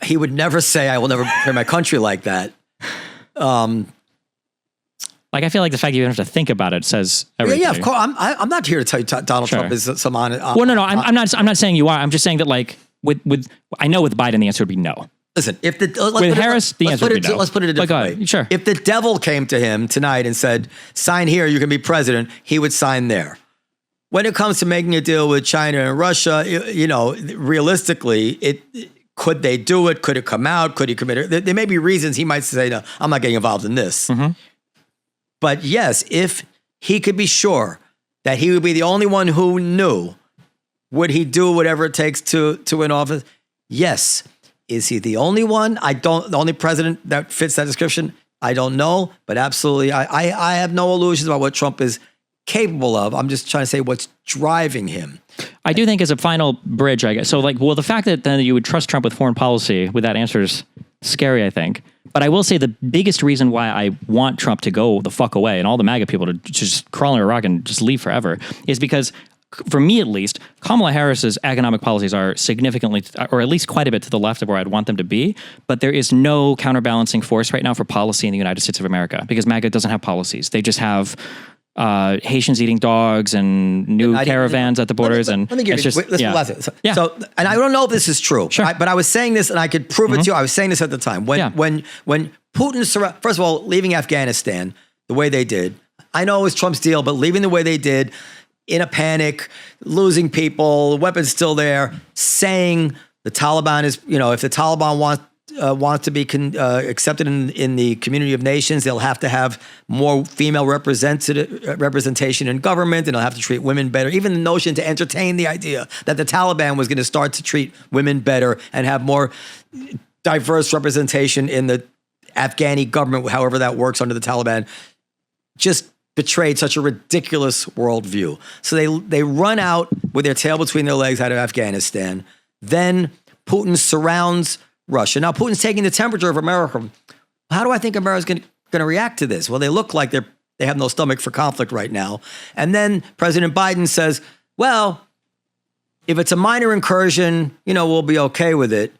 He would never say, I will never betray my country like that. I feel like the fact you don't have to think about it says everything. Yeah, of course. I'm not here to tell you Donald Trump is some on it. Well, no. I'm not saying you are. I'm just saying that with I know with Biden the answer would be no. Listen, if the with Harris the answer would be no. Let's put it a different way. Sure. If the devil came to him tonight and said, "Sign here, you can be president," he would sign there. When it comes to making a deal with China and Russia, realistically, could they do it? Could it come out? Could he commit it? There may be reasons he might say, "No, I'm not getting involved in this." Mm-hmm. But yes, if he could be sure that he would be the only one who knew, would he do whatever it takes to win office? Yes. Is he the only one? The only president that fits that description? I don't know, but absolutely, I have no illusions about what Trump is capable of. I'm just trying to say what's driving him. I do think as a final bridge, I guess. So the fact that then you would trust Trump with foreign policy with that answer is scary, I think. But I will say the biggest reason why I want Trump to go the fuck away and all the MAGA people to just crawl in a rock and just leave forever is because, for me at least, Kamala Harris's economic policies are significantly, or at least quite a bit to the left of where I'd want them to be. But there is no counterbalancing force right now for policy in the United States of America because MAGA doesn't have policies. They just have Haitians eating dogs and new caravans at the borders. Let me give you, listen. Yeah. So, and I don't know if this is true, Sure. but I was saying this and I could prove it to you. I was saying this at the time. When Putin, first of all, leaving Afghanistan the way they did, I know it was Trump's deal, but leaving the way they did, in a panic, losing people, weapons still there, saying the Taliban is, if the Taliban wants to be accepted in the community of nations, they'll have to have more female representation in government, and they'll have to treat women better. Even the notion to entertain the idea that the Taliban was going to start to treat women better and have more diverse representation in the Afghani government, however that works under the Taliban, just betrayed such a ridiculous worldview. So they run out with their tail between their legs out of Afghanistan. Then Putin surrounds Russia. Now, Putin's taking the temperature of America. How do I think America's going to react to this? Well, they look like they have no stomach for conflict right now. And then President Biden says, well, if it's a minor incursion, we'll be okay with it.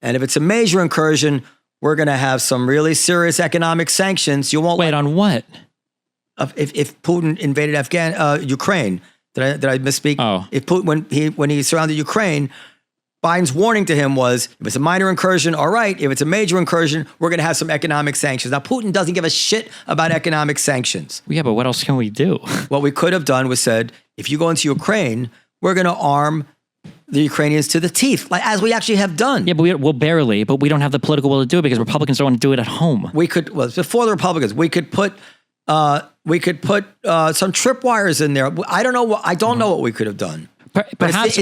And if it's a major incursion, we're going to have some really serious economic sanctions. You won't wait on what? If Putin invaded Ukraine, did I misspeak? Oh. If Putin, when he surrounded Ukraine, Biden's warning to him was, if it's a minor incursion, all right. If it's a major incursion, we're going to have some economic sanctions. Now, Putin doesn't give a shit about economic sanctions. Yeah, but what else can we do? What we could have done was said, if you go into Ukraine, we're going to arm the Ukrainians to the teeth, as we actually have done. Yeah, but we'll barely, but we don't have the political will to do it because Republicans don't want to do it at home. Before the Republicans, we could put some tripwires in there. I don't know what we could have done. Perhaps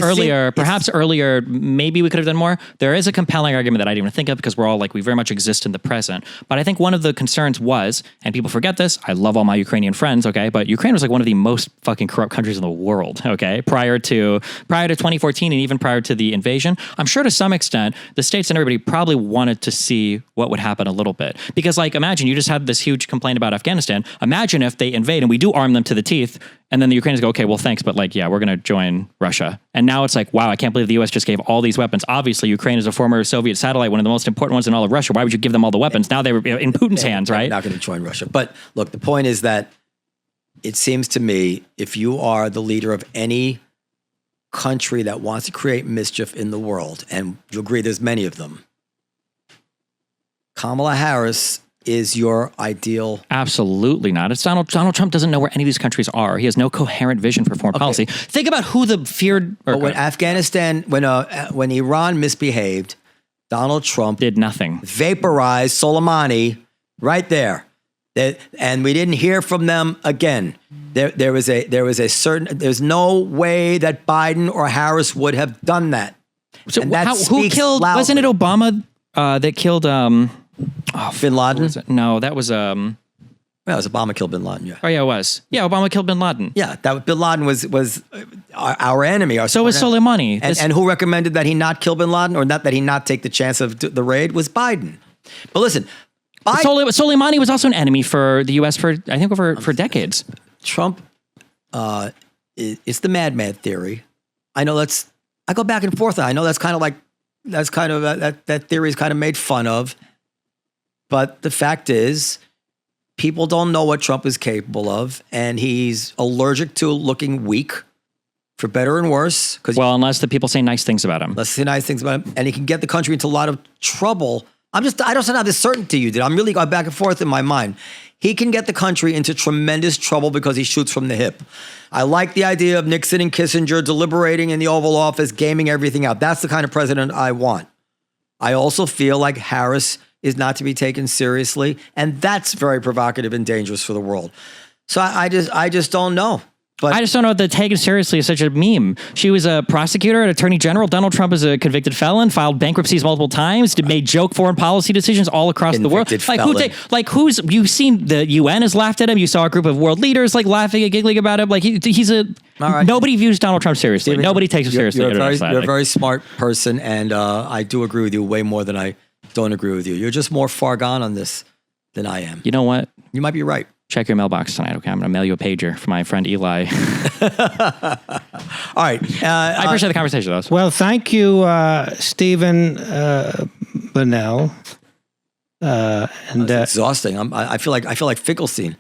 earlier, maybe we could have done more. There is a compelling argument that I didn't even think of because we're all we very much exist in the present. But I think one of the concerns was, and people forget this, I love all my Ukrainian friends, okay? But Ukraine was one of the most fucking corrupt countries in the world, okay? Prior to 2014 and even prior to the invasion. I'm sure to some extent, the states and everybody probably wanted to see what would happen a little bit. Because imagine you just had this huge complaint about Afghanistan. Imagine if they invade and we do arm them to the teeth, and then the Ukrainians go, okay, well, thanks, but we're going to join Russia. And now it's wow, I can't believe the U.S. just gave all these weapons. Obviously, Ukraine is a former Soviet satellite, one of the most important ones in all of Russia. Why would you give them all the weapons? Now they were in Putin's hands, right? They're not going to join Russia. But look, the point is that it seems to me, if you are the leader of any country that wants to create mischief in the world, and you agree there's many of them, Kamala Harris is your ideal. Absolutely not. It's Donald Trump doesn't know where any of these countries are. He has no coherent vision for foreign policy. Think about who the feared. But when Afghanistan, when Iran misbehaved, Donald Trump did nothing. Vaporized Soleimani right there. And we didn't hear from them again. There's no way that Biden or Harris would have done that. So who killed? Loudly. Wasn't it Obama that killed? Bin Laden? No, that was it was Obama killed Bin Laden. Yeah. Oh yeah, it was. Yeah, Obama killed Bin Laden. Yeah, Bin Laden was our enemy. So was Soleimani. And who recommended that he not kill Bin Laden, or not that he not take the chance of the raid, was Biden. But listen, Soleimani was also an enemy for the U.S. for decades. Trump is the madman theory. I know I go back and forth. I know that theory is kind of made fun of. But the fact is, people don't know what Trump is capable of, and he's allergic to looking weak, for better and worse. Unless the people say nice things about him. Let's say nice things about him, and he can get the country into a lot of trouble. I don't have this certainty you did. I'm really going back and forth in my mind. He can get the country into tremendous trouble because he shoots from the hip. I like the idea of Nixon and Kissinger deliberating in the Oval Office, gaming everything out. That's the kind of president I want. I also feel like Harris is not to be taken seriously, and that's very provocative and dangerous for the world. So I just don't know. But I just don't know that taken seriously is such a meme. She was a prosecutor, an attorney general. Donald Trump is a convicted felon, filed bankruptcies multiple times, made joke foreign policy decisions all across the world. You've seen the UN has laughed at him. You saw a group of world leaders laughing and giggling about him. Nobody views Donald Trump seriously. Steven, nobody takes him seriously. You're a very smart person, and I do agree with you way more than I don't agree with you. You're just more far gone on this than I am. You know what? You might be right. Check your mailbox tonight, okay? I'm going to mail you a pager for my friend Eli. All right. I appreciate the conversation, though. Well, thank you, Stephen Bonnell. It's exhausting. I feel like Finkelstein.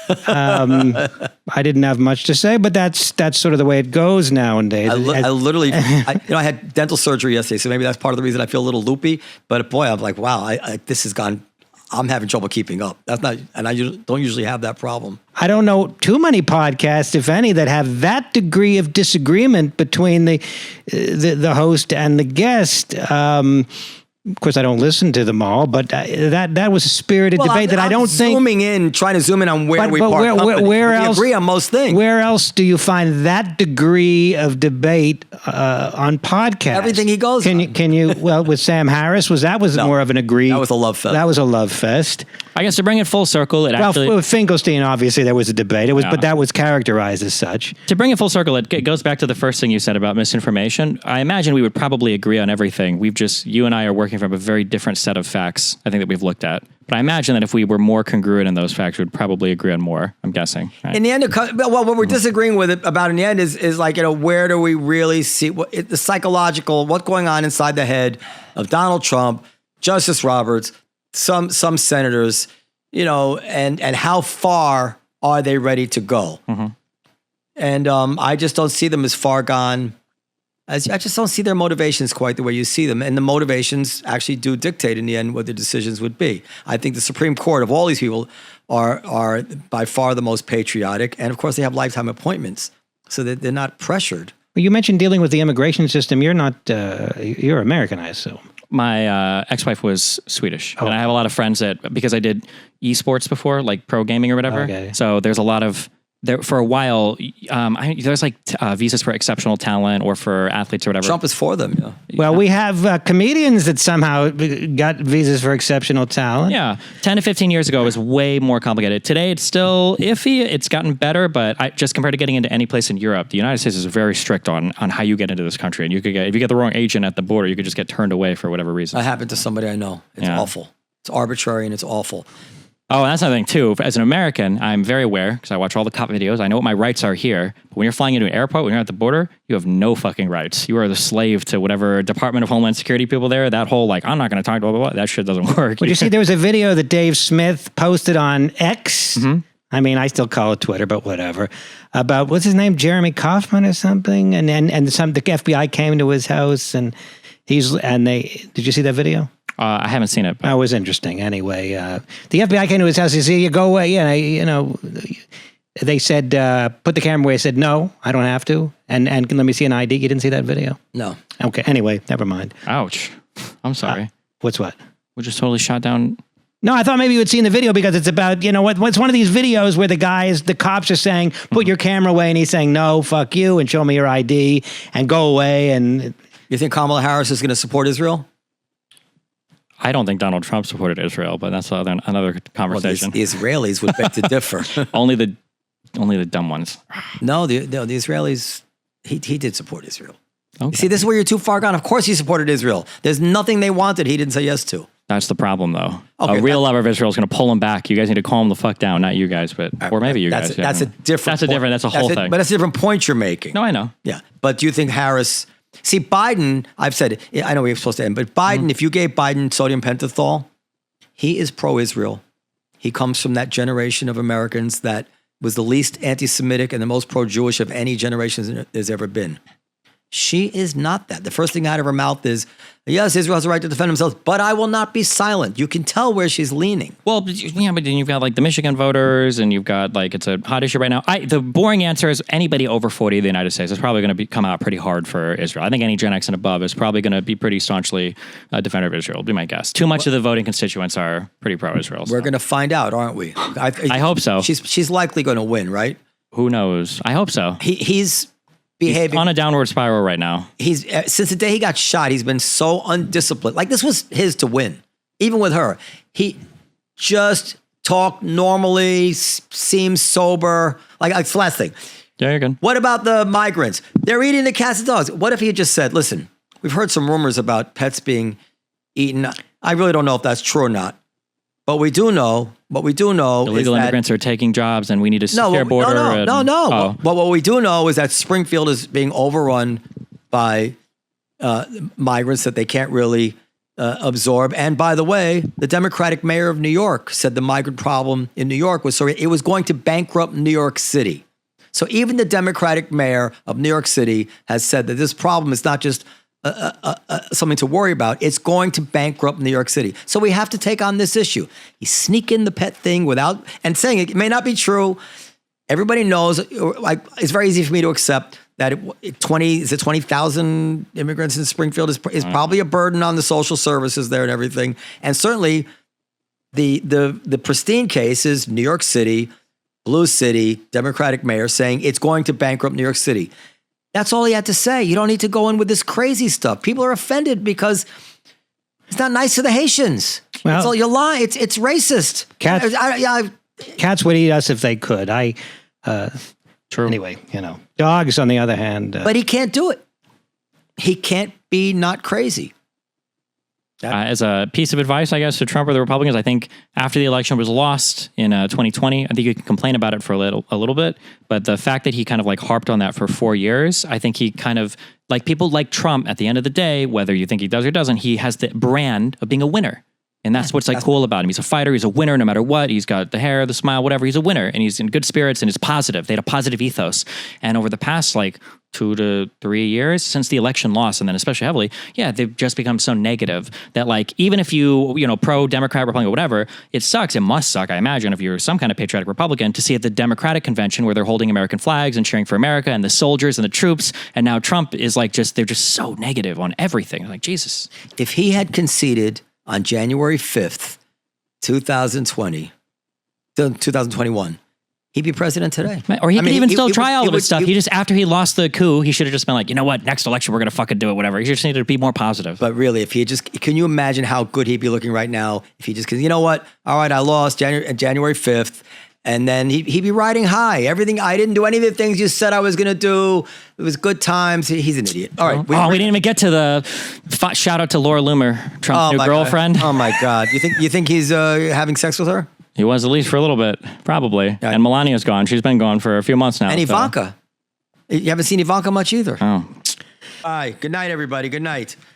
I didn't have much to say, but that's sort of the way it goes nowadays. I literally, I had dental surgery yesterday, so maybe that's part of the reason I feel a little loopy. But boy, I'm like, wow, this has gone. I'm having trouble keeping up. That's not, and I don't usually have that problem. I don't know too many podcasts, if any, that have that degree of disagreement between the host and the guest. Of course, I don't listen to them all, but that was a spirited debate that I don't think. Trying to zoom in on where we part company. Where else? We agree on most things. Where else do you find that degree of debate on podcasts? Everything he goes. Can you? Well, with Sam Harris, was no, more of an agree? That was a love fest. That was a love fest. I guess to bring it full circle, with Finkelstein, obviously there was a debate. But that was characterized as such. To bring it full circle, it goes back to the first thing you said about misinformation. I imagine we would probably agree on everything. You and I are working from a very different set of facts, I think, that we've looked at. But I imagine that if we were more congruent in those facts, we'd probably agree on more, I'm guessing. Right? In the end, what we're disagreeing about in the end is like, where do we really see the psychological, what's going on inside the head of Donald Trump, Justice Roberts, some senators, and how far are they ready to go? Mm-hmm. And I just don't see them as far gone. I just don't see their motivations quite the way you see them. And the motivations actually do dictate in the end what the decisions would be. I think the Supreme Court of all these people are by far the most patriotic. And of course, they have lifetime appointments so that they're not pressured. Well, you mentioned dealing with the immigration system. You're not, you're American, I assume. My ex-wife was Swedish, and I have a lot of friends because I did esports before, like pro gaming or whatever. Okay. So there's a lot of for a while. There's like visas for exceptional talent or for athletes or whatever. Trump is for them. Yeah. Well, we have comedians that somehow got visas for exceptional talent. Yeah, 10 to 15 years ago, it was way more complicated. Today, it's still iffy. It's gotten better, but just compared to getting into any place in Europe, the United States is very strict on how you get into this country. And if you get the wrong agent at the border, you could just get turned away for whatever reason. That happened to somebody I know. It's awful. It's arbitrary and it's awful. Oh, that's another thing too. As an American, I'm very aware because I watch all the cop videos. I know what my rights are here. But when you're flying into an airport, when you're at the border, you have no fucking rights. You are the slave to whatever Department of Homeland Security people there. That whole I'm not going to talk to blah, blah, blah. That shit doesn't work. Well, you see, there was a video that Dave Smith posted on X. Mm-hmm. I mean, I still call it Twitter, but whatever. About what's his name, Jeremy Kaufman or something, and the FBI came to his house and did you see that video? I haven't seen it. But. It was interesting. Anyway, the FBI came to his house and said, "You go away." They said, "Put the camera away." I said, "No, I don't have to." And let me see an ID. You didn't see that video? No. Okay. Anyway, never mind. Ouch. I'm sorry. What's what? We just totally shot down. No, I thought maybe you would see in the video because it's about, what's one of these videos where the cops are saying, "Put your camera away," and he's saying, "No, fuck you," and show me your ID and go away. And you think Kamala Harris is going to support Israel? I don't think Donald Trump supported Israel, but that's another conversation. Well, the Israelis would beg to differ. Only the dumb ones. No, the Israelis, he did support Israel. Okay. You see, this is where you're too far gone. Of course he supported Israel. There's nothing they wanted he didn't say yes to. That's the problem, though. Okay, a real lover of Israel is going to pull him back. You guys need to calm the fuck down. Not you guys, or maybe you guys. That's a different. That's a whole thing. But that's a different point you're making. No, I know. Yeah, but do you think Harris? See, Biden. I've said it. I know we're supposed to end, but Biden. If you gave Biden sodium pentothal, he is pro-Israel. He comes from that generation of Americans that was the least anti-Semitic and the most pro-Jewish of any generation there's ever been. She is not that. The first thing out of her mouth is, yes, Israel has a right to defend themselves, but I will not be silent. You can tell where she's leaning. Well, yeah, but then you've got the Michigan voters, and you've got it's a hot issue right now. The boring answer is anybody over 40 in the United States is probably going to come out pretty hard for Israel. I think any Gen X and above is probably going to be pretty staunchly a defender of Israel, would be my guess. Too much of the voting constituents are pretty pro-Israel. We're going to find out, aren't we? I hope so. She's likely going to win, right? Who knows? I hope so. He's behaving. He's on a downward spiral right now. He's since the day he got shot, he's been so undisciplined. This was his to win, even with her. He just talked normally, seems sober. It's the last thing. Yeah, you're good. What about the migrants? They're eating the cats and dogs. What if he had just said, "Listen, we've heard some rumors about pets being eaten. I really don't know if that's true or not. But we do know illegal immigrants are taking jobs, and we need a secure border. No. Oh. But what we do know is that Springfield is being overrun by migrants that they can't really absorb. And by the way, the Democratic mayor of New York said the migrant problem in New York was it was going to bankrupt New York City. So even the Democratic mayor of New York City has said that this problem is not just something to worry about. It's going to bankrupt New York City. So we have to take on this issue. You sneak in the pet thing without, and saying it may not be true. Everybody knows, it's very easy for me to accept that 20,000 immigrants in Springfield is probably a burden on the social services there and everything. And certainly the pristine case is New York City, blue city, Democratic mayor saying it's going to bankrupt New York City. That's all he had to say. You don't need to go in with this crazy stuff. People are offended because it's not nice to the Haitians. Well, it's all you lie. It's racist. Cats would eat us if they could. True. Anyway, dogs on the other hand. But he can't do it. He can't be not crazy. As a piece of advice, I guess, to Trump or the Republicans, I think after the election was lost in 2020, I think you can complain about it for a little bit. But the fact that he kind of like harped on that for 4 years, I think he kind of, like people like Trump, at the end of the day, whether you think he does or doesn't, he has the brand of being a winner. And that's what's like cool about him. He's a fighter. He's a winner no matter what. He's got the hair, the smile, whatever. He's a winner and he's in good spirits and is positive. They had a positive ethos. And over the past 2 to 3 years since the election loss, and then especially heavily, they've just become so negative that even if you pro-Democrat, Republican, whatever, it sucks. It must suck, I imagine, if you're some kind of patriotic Republican, to see at the Democratic convention where they're holding American flags and cheering for America and the soldiers and the troops. And now Trump is they're just so negative on everything. Like, Jesus. If he had conceded on January 5th, 2021, he'd be president today. Or he could even still try all of his stuff. He just, after he lost the coup, he should have just been like, you know what, next election, we're going to fucking do it, whatever. He just needed to be more positive. But really, if he can you imagine how good he'd be looking right now if he just, because you know what, all right, I lost January 5th. And then he'd be riding high. Everything, I didn't do any of the things you said I was going to do. It was good times. He's an idiot. All right. We didn't even get to the shout out to Laura Loomer, Trump's new girlfriend. God. Oh my God. You think he's having sex with her? He was, at least for a little bit, probably. Yeah. And Melania's gone. She's been gone for a few months now. And Ivanka. You haven't seen Ivanka much either. Oh. All right. Good night, everybody. Good night.